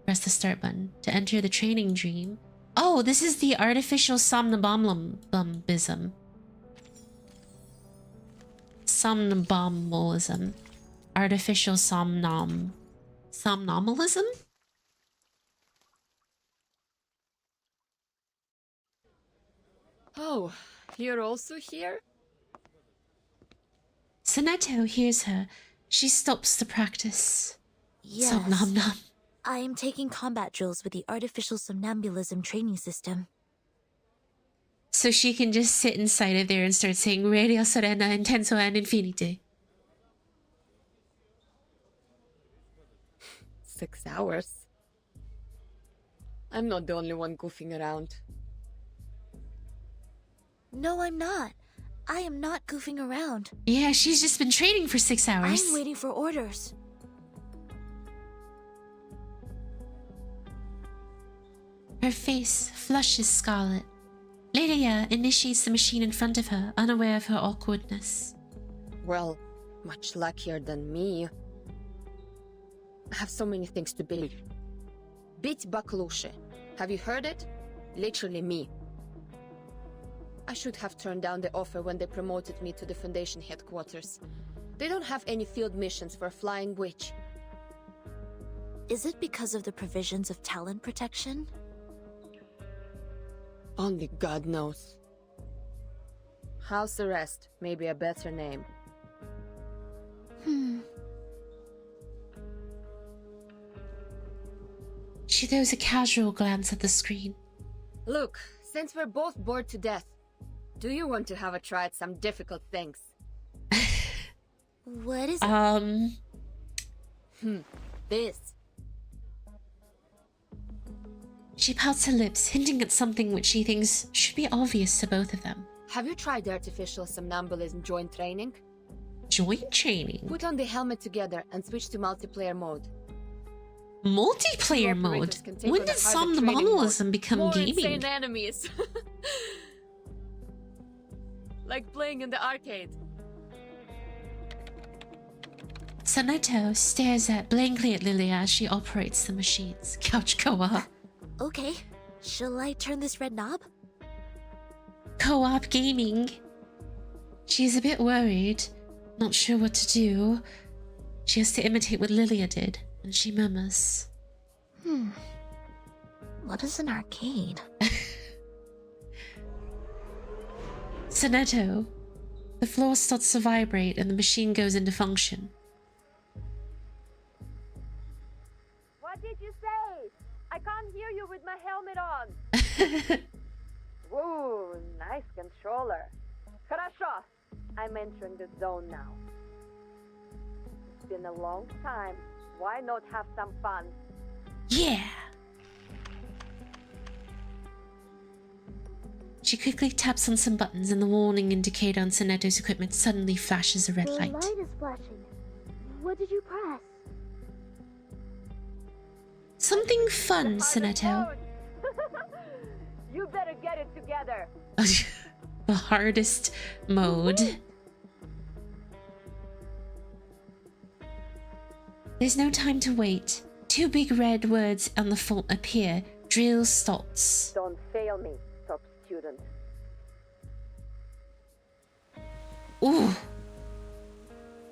Press the start button. To enter the training dream... Oh, this is the artificial somnambulism. Somnambulism. Artificial somnambulism? Oh, you're also here? Senetto hears her. She stops the practice. Yes. Somnamnam. I am taking combat drills with the artificial somnambulism training system. So she can just sit inside of there and start saying Radio Serena Intenso and Infinite. 6 hours. I'm not the only one goofing around. No, I'm not. I am not goofing around. Yeah, she's just been training for 6 hours. I'm waiting for orders. Her face flushes scarlet. Lydia initiates the machine in front of her, unaware of her awkwardness. Well, much luckier than me. I have so many things to be. Bit Baklushe. Have you heard it? Literally me. I should have turned down the offer when they promoted me to the Foundation headquarters. They don't have any field missions for a flying witch. Is it because of the provisions of talent protection? Only God knows. House arrest may be a better name. She throws a casual glance at the screen. Look, since we're both bored to death, do you want to have a try at some difficult things? What is it? This. She pouts her lips, hinting at something which she thinks should be obvious to both of them. Have you tried the artificial somnambulism joint training? Joint training? Put on the helmet together and switch to multiplayer mode. Multiplayer mode? When did somnambulism become More gaming? insane enemies. Like playing in the arcade. Senetto stares blankly at Lilia as she operates the machines. Couch co-op. Okay. Shall I turn this red knob? Co-op gaming. She's a bit worried, not sure what to do. She has to imitate what Lilia did, and she murmurs. What is an arcade? Senetto. The floor starts to vibrate and the machine goes into function. What did you say? I can't hear you with my helmet on. Whoa, nice controller. Хорошо. I'm entering the zone now. It's been a long time. Why not have some fun? Yeah! She quickly taps on some buttons and the warning indicator on Senetto's equipment suddenly flashes a red light. The light is flashing. What did you press? Something fun, Senetto. You better get it together. The hardest mode. There's no time to wait. 2 big red words on the font appear. Drill starts. Don't fail me, top student. Ooh!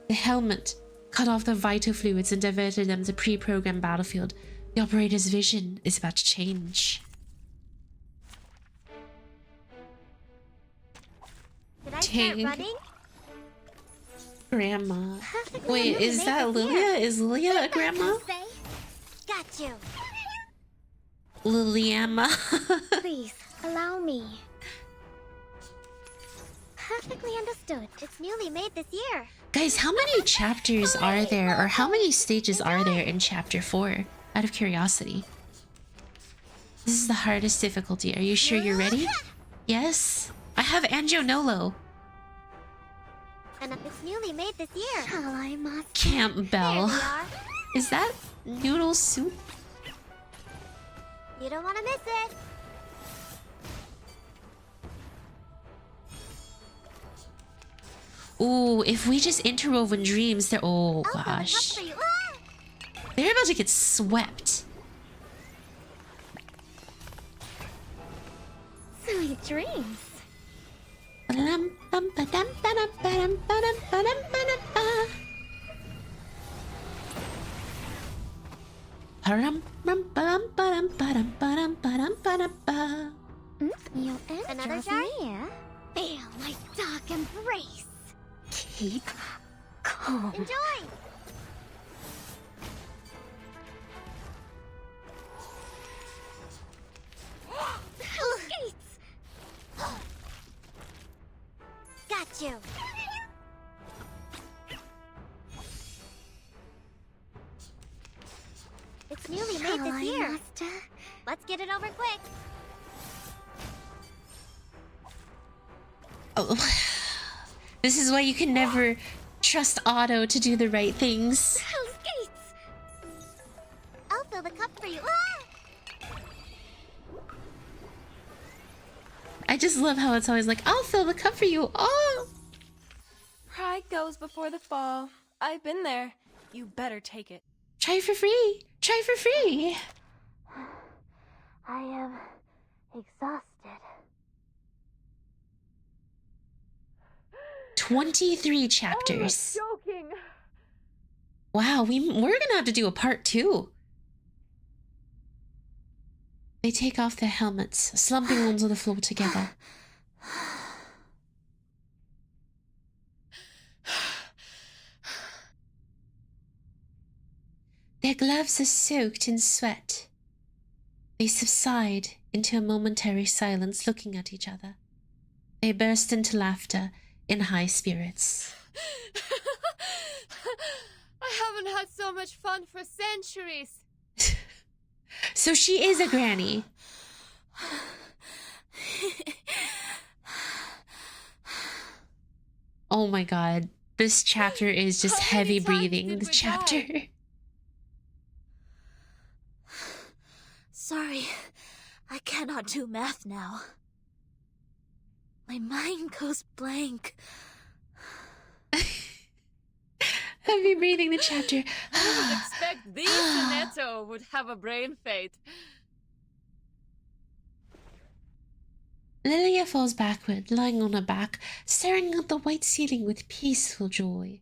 The helmet cut off the vital fluids and diverted them to pre-programmed battlefield. The operator's vision is about to change. Did I start running? Grandma. Wait, is that Lilia? Is Lilia a grandma? Got you. Liliama. Please, allow me. Perfectly understood. It's newly made this year. Guys, how many chapters are there, or how many stages are there in chapter 4? Out of curiosity. This is the hardest difficulty. Are you sure you're ready? Yes? I have Anjonolo. And it's newly made this year. Shall I must? Campbell. There we are. Is that noodle soup? You don't want to miss it. Ooh, if we just interwoven dreams, they're... Oh, gosh. They're about to get swept. Sweet dreams. Another jar? Feel my dark embrace. Keep calm. Enjoy. Got you. It's newly made this year. Master? Let's get it over quick. Oh. This is why you can never trust Otto to do the right things. Hell's Gates! I'll fill the cup for you. I just love how it's always like, I'll fill the cup for you. Oh! Pride goes before the fall. I've been there. You better take it. Try for free. Try for free. I am exhausted. 23 chapters. Oh, joking. Wow, we're gonna have to do a part 2. They take off their helmets, slumping onto the floor together. Their gloves are soaked in sweat. They subside into a momentary silence, looking at each other. They burst into laughter in high spirits. I haven't had so much fun for centuries. So she is a granny. Oh my god. This chapter is just heavy breathing. The chapter. Sorry, I cannot do math now. My mind goes blank. Heavy breathing the chapter. I would expect the Senetto would have a brain fade. Lilia falls backward, lying on her back, staring at the white ceiling with peaceful joy.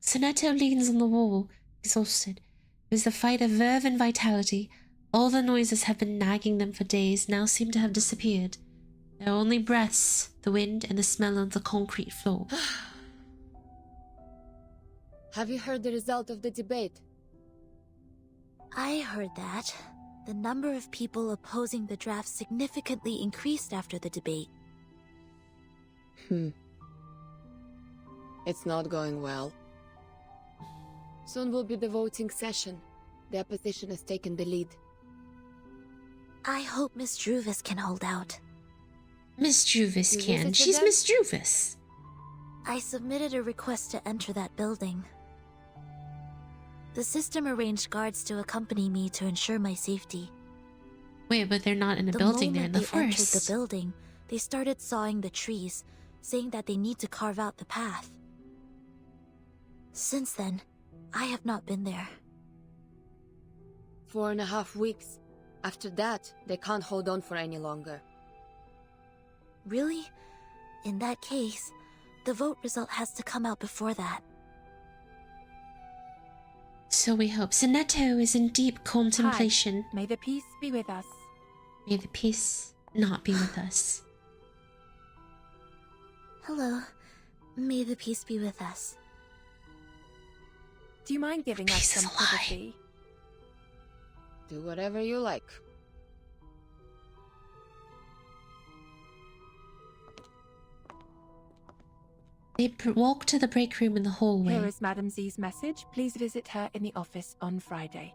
Senetto leans on the wall, exhausted. It was the fight of verve and vitality. All the noises have been nagging them for days now seem to have disappeared. There are only breaths, the wind, and the smell of the concrete floor. Have you heard the result of the debate? I heard that. The number of people opposing the draft significantly increased after the debate. It's not going well. Soon will be the voting session. The opposition has taken the lead. I hope Miss Druvis can hold out. Miss Druvis can. She's Miss Druvis. I submitted a request to enter that building. The system arranged guards to accompany me to ensure my safety. Wait, but they're not in a building, they're in the The moment they forest. entered the building, they started sawing the trees, saying that they need to carve out the path. Since then, I have not been there. 4.5 weeks. After that, they can't hold on for any longer. Really? In that case, the vote result has to come out before that. So we hope. Senetto is in deep contemplation. Hi. May the peace be with us. May the peace not be with us. Hello. May the peace be with us. Do you mind giving us some privacy? Do whatever you like. They walk to the break room in the hallway. Here is Madame Z's message. Please visit her in the office on Friday.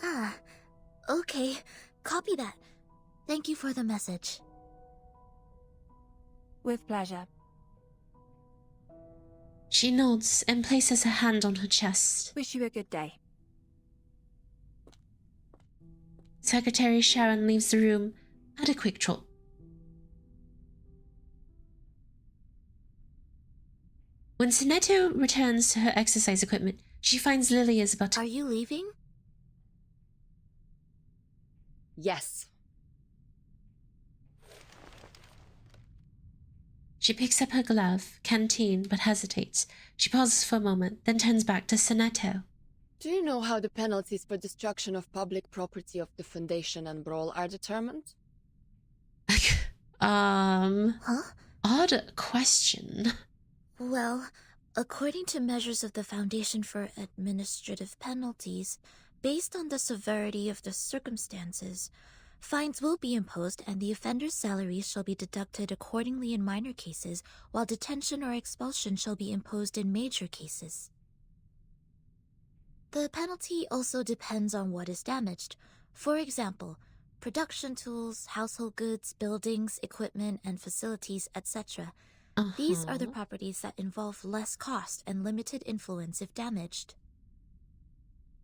Ah, okay. Copy that. Thank you for the message. With pleasure. She nods and places her hand on her chest. Wish you a good day. Secretary Sharon leaves the room at a quick trot. When Senetto returns to her exercise equipment, she finds Lily is about to... Are you leaving? Yes. She picks up her glove, canteen, but hesitates. She pauses for a moment, then turns back to Senetto. Do you know how the penalties for destruction of public property of the Foundation and Brawl are determined? Huh? Odd question. Well, according to measures of the Foundation for Administrative Penalties, based on the severity of the circumstances, fines will be imposed and the offender's salaries shall be deducted accordingly in minor cases, while detention or expulsion shall be imposed in major cases. The penalty also depends on what is damaged. For example, production tools, household goods, buildings, equipment, and facilities, etc. These are the properties that involve less cost and limited influence if damaged.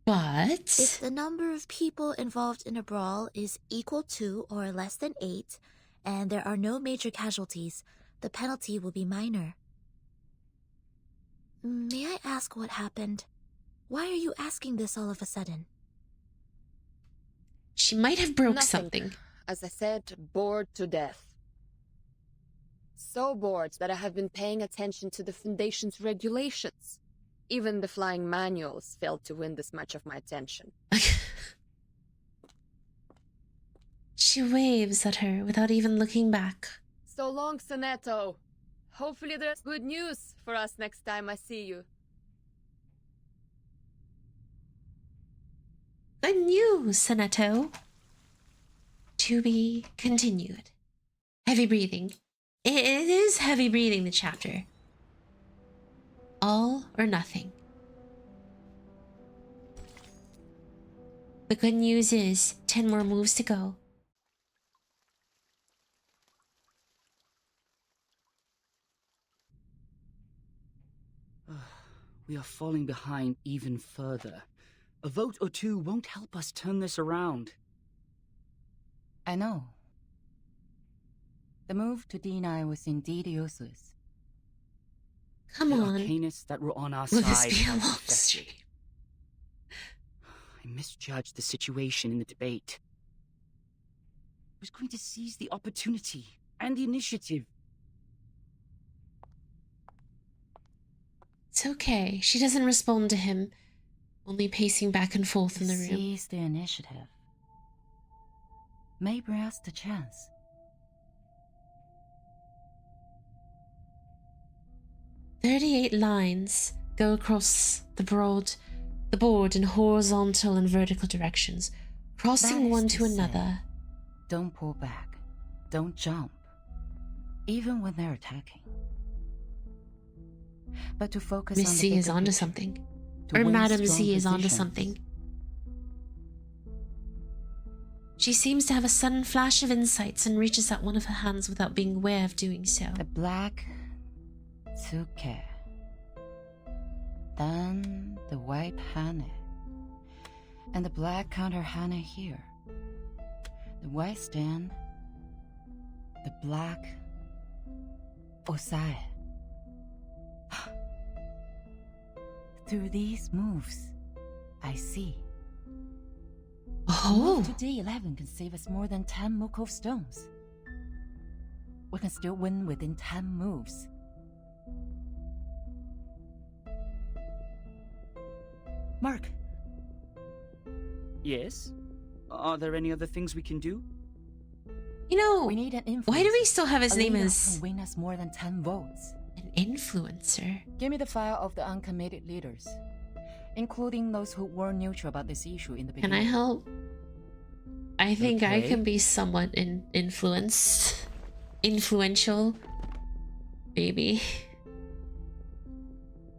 But if the number of people involved in a brawl is equal to or less than 8, and there are no major casualties, the penalty will be minor. May I ask what happened? Why are you asking this all of a sudden? She might have broke Nothing. something. As I said, bored to death. So bored that I have been paying attention to the Foundation's regulations. Even the flying manuals failed to win this much of my attention. She waves at her without even looking back. So long, Senetto. Hopefully there's good news for us next time I see you. Good news, Senetto. To be continued. Heavy breathing. It is heavy breathing, the chapter. All or nothing. The good news is 10 more moves to go. We are falling behind even further. A vote or two won't help us turn this around. I know. The move to D9 was indeed useless. Come on. The arcanists that were on our Will side this be a are long pathetic. stream? I misjudged the situation in the debate. I was going to seize the opportunity and the initiative. It's okay. She doesn't respond to him, only pacing back and forth in the room. Seize the initiative. May bring us the chance. "38 lines go across the board in horizontal and vertical directions, crossing one to another. Don't pull back. Don't jump. Even when they're attacking. But to focus Miss on Z the is bigger onto picture, something. to Or win Madame strong Z is onto positions. something. She seems to have a sudden flash of insights and reaches out one of her hands without being aware of doing so. The black Tsuke. Then the white Hane. And the black counter Hane here. The white stand. The black Osae. Through these moves, I see. Oh! Move to D11 can save us more than 10 Mukov stones. We can still win within 10 moves. Mark! Yes? Are there any other things we can do? You know, we need an influencer. Why do we still have his name as can win us more than 10 votes. An influencer? Give me the file of the uncommitted leaders, including those who were neutral about this issue in the beginning. Can I help? I think I can be somewhat influential. Maybe.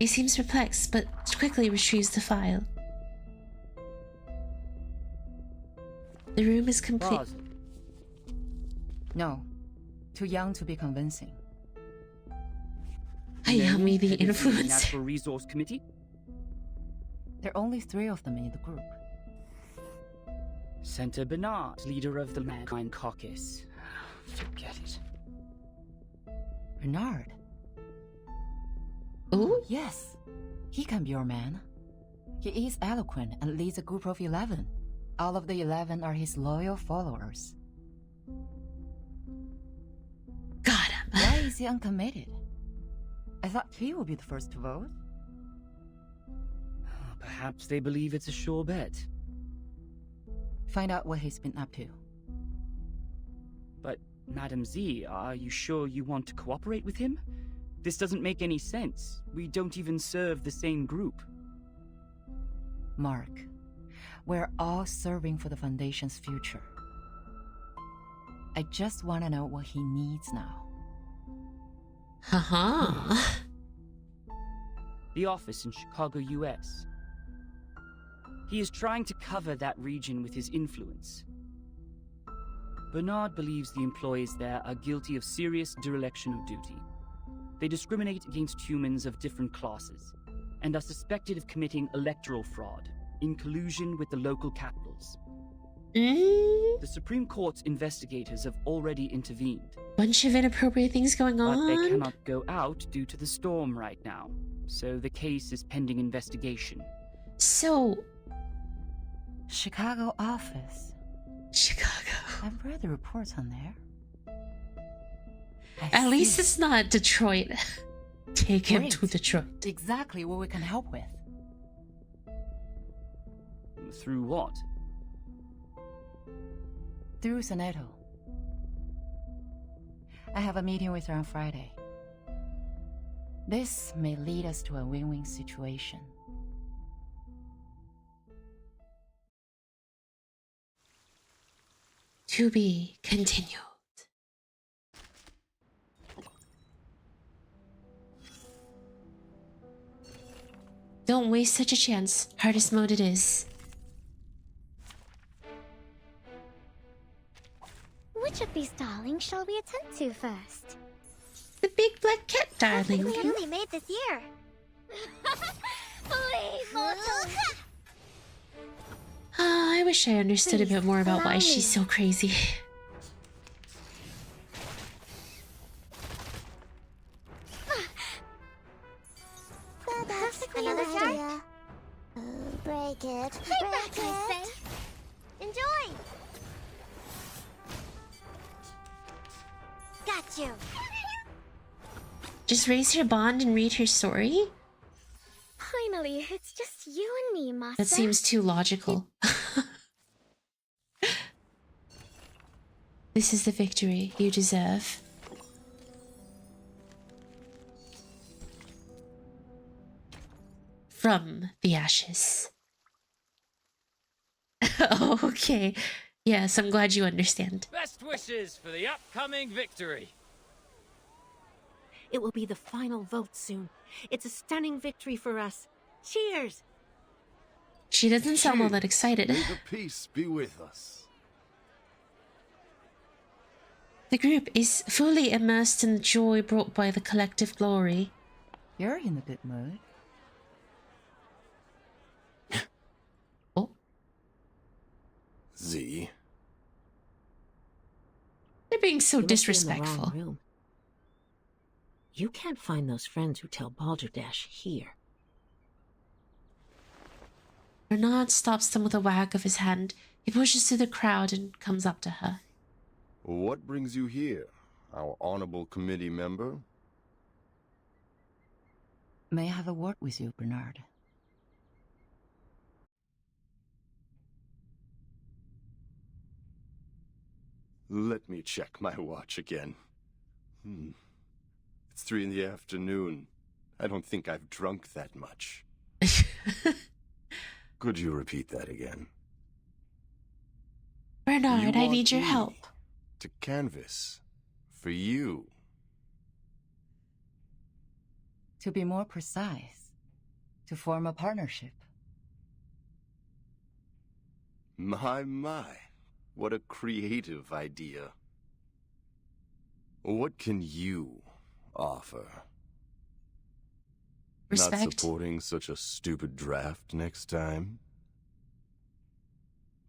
He seems perplexed, but quickly retrieves the file. The room is complete. No. Too young to be convincing. Hayami, the influencer. Natural Resource Committee? There are only 3 of them in the group. Senator Bernard, leader of the Mankind Caucus. Forget it. Bernard? Oh? Yes. He can be your man. He is eloquent and leads a group of 11. All of the 11 are his loyal followers. Got him. Why is he uncommitted? I thought he would be the first to vote. Perhaps they believe it's a sure bet. Find out what he's been up to. But, Madam Z, are you sure you want to cooperate with him? This doesn't make any sense. We don't even serve the same group. Mark, we're all serving for the Foundation's future. I just want to know what he needs now. Haha. The office in Chicago, US. He is trying to cover that region with his influence. Bernard believes the employees there are guilty of serious dereliction of duty. They discriminate against humans of different classes, and are suspected of committing electoral fraud in collusion with the local capitals. The Supreme Court's investigators have already intervened. Bunch of inappropriate things going on. But they cannot go out due to the storm right now, so the case is pending investigation. So... Chicago office. Chicago. I've read the reports on there. At least it's not Detroit. Take him Great. to Detroit. Exactly what we can help with. Through what? Through Senetto. I have a meeting with her on Friday. This may lead us to a win-win situation. To be continued. Don't waste such a chance. Hardest mode it is. Which of these darlings shall we attend to first? The big black cat, darling. We only made this year. Please, mortal. I wish I understood a bit more about why she's so crazy. Perfectly another chart. Break it. Break it. Enjoy. Got you. Just raise your bond and read her story? Finally, it's just you and me, Master. That seems too logical. This is the victory you deserve. From the ashes. Okay. Yes, I'm glad you understand. Best wishes for the upcoming victory. It will be the final vote soon. It's a stunning victory for us. Cheers! She doesn't sound all that excited. May the peace be with us. The group is fully immersed in the joy brought by the collective glory. You're in a good mood. Oh. Z. They're being so You must be in the disrespectful. wrong room. You can't find those friends who tell Balderdash here. Bernard stops them with a wag of his hand. He pushes through the crowd and comes up to her. What brings you here, our honorable committee member? May I have a word with you, Bernard? Let me check my watch again. It's 3 in the afternoon. I don't think I've drunk that much. Could you repeat that again? Bernard, I need your help. To canvas. For you. To be more precise, to form a partnership. My. What a creative idea. What can you offer? Respect. Not supporting such a stupid draft next time?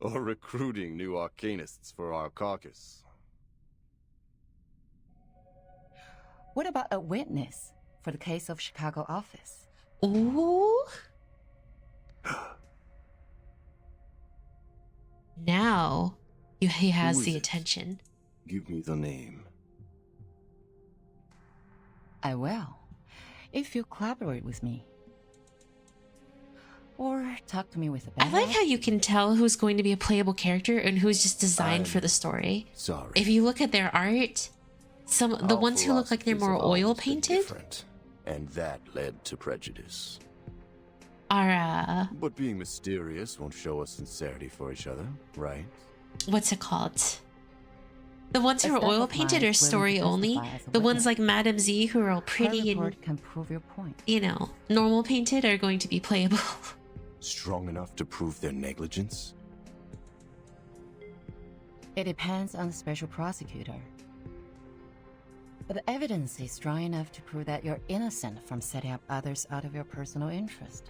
Or recruiting new arcanists for our caucus? What about a witness for the case of Chicago office? Ooh. Now he has the attention. Give me the name. I will, if you collaborate with me. Or talk to me with a I like how you can tell who's going to be a playable character and who's just designed for the story. Sorry. If you look at their art, the ones who look like they're more oil painted and that led to prejudice. Are But being mysterious won't show us sincerity for each other, right? what's it called? The ones who are oil painted are story only. The ones like Madame Z who are all pretty and can prove your point. You know, normal painted are going to be playable. Strong enough to prove their negligence? It depends on the special prosecutor. But the evidence is strong enough to prove that you're innocent from setting up others out of your personal interest.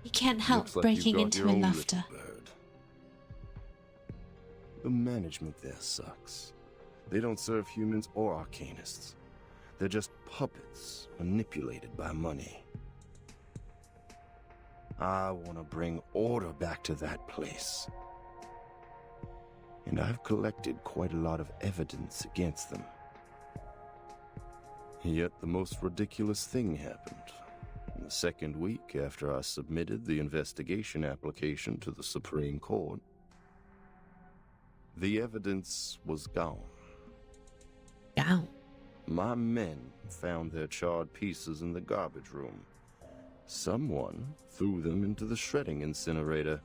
You can't help Looks like breaking you've got into your my own laughter. little bird. The management there sucks. They don't serve humans or arcanists. They're just puppets manipulated by money. I want to bring order back to that place. And I've collected quite a lot of evidence against them. Yet the most ridiculous thing happened. In the second week after I submitted the investigation application to the Supreme Court, the evidence was gone. Gone? My men found their charred pieces in the garbage room. Someone threw them into the shredding incinerator.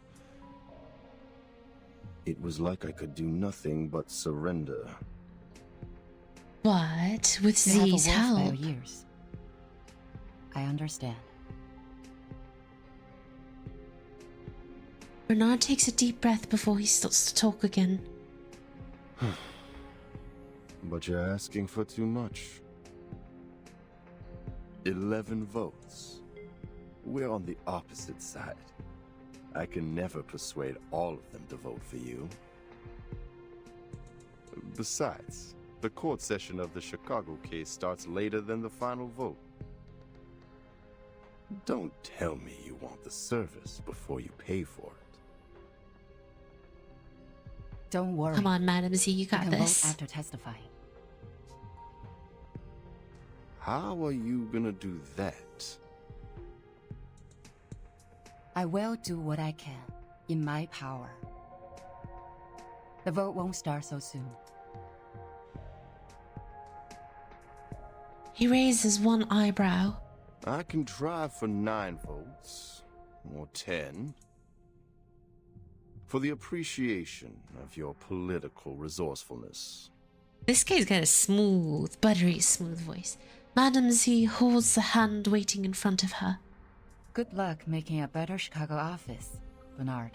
It was like I could do nothing but surrender. But with You have a Z's wolf by help, your ears. I understand. Bernard takes a deep breath before he starts to talk again. But you're asking for too much. 11 votes. We're on the opposite side. I can never persuade all of them to vote for you. Besides, the court session of the Chicago case starts later than the final vote. Don't tell me you want the service before you pay for it. Don't worry. Come on, Madam Z, you got can vote this. after testifying. How are you gonna do that? I will do what I can, in my power. The vote won't start so soon. He raises one eyebrow. I can try for 9 votes, or 10, for the appreciation of your political resourcefulness. This guy's got a smooth, buttery smooth voice. Madam Z holds the hand waiting in front of her. Good luck making a better Chicago office, Bernard.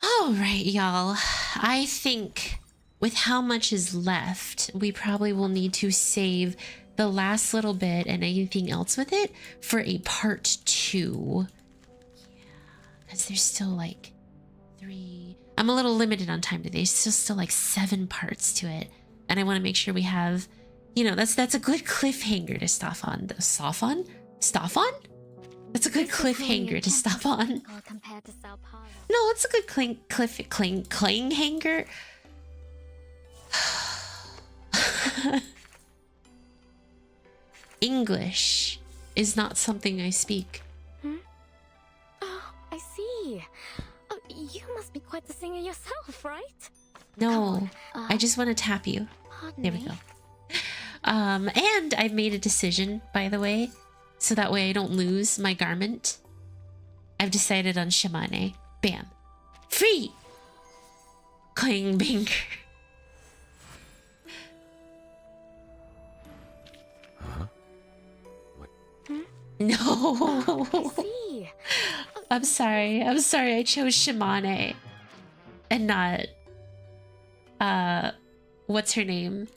All right, y'all. I think with how much is left, we probably will need to save the last little bit and anything else with it for a part 2. Yeah, because there's still like 3. I'm a little limited on time today. There's still like 7 parts to it. And I want to make sure we have, you know, that's a good cliffhanger to stop on. Stop on? Stop on? That's a good cliffhanger to stop on. Compared to Sao Paulo. No, it's a good cling hanger. English is not something I speak. Oh, I see. Oh, you must be quite the singer yourself, right? No, I just want to tap you. There we go. And I've made a decision, by the way, so that way I don't lose my garment. I've decided on Shamane. Bam. Free! Clang bang. No. I see. I'm sorry. I'm sorry. I chose Shamane and not what's her name?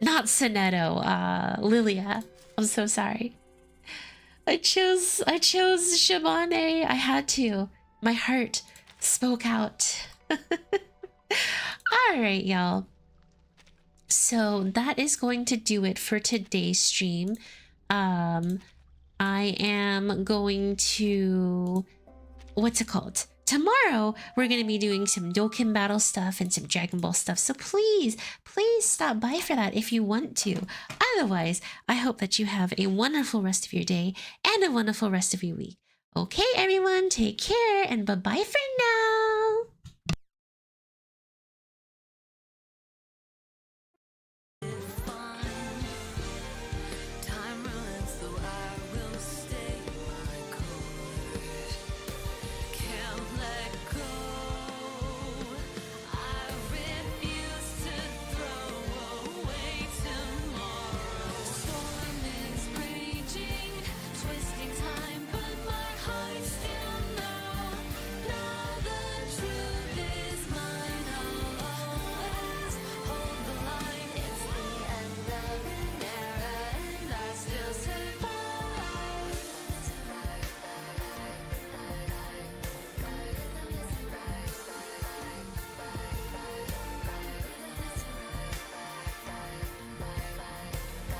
Not Senetto, Lilia. I'm so sorry. I chose Shamane. I had to. My heart spoke out. All right, y'all. So that is going to do it for today's stream. I am going to, what's it called? Tomorrow, we're going to be doing some Dokkan Battle stuff and some Dragon Ball stuff. So please, please stop by for that if you want to. Otherwise, I hope that you have a wonderful rest of your day and a wonderful rest of your week. Okay, everyone, take care and bye-bye for now.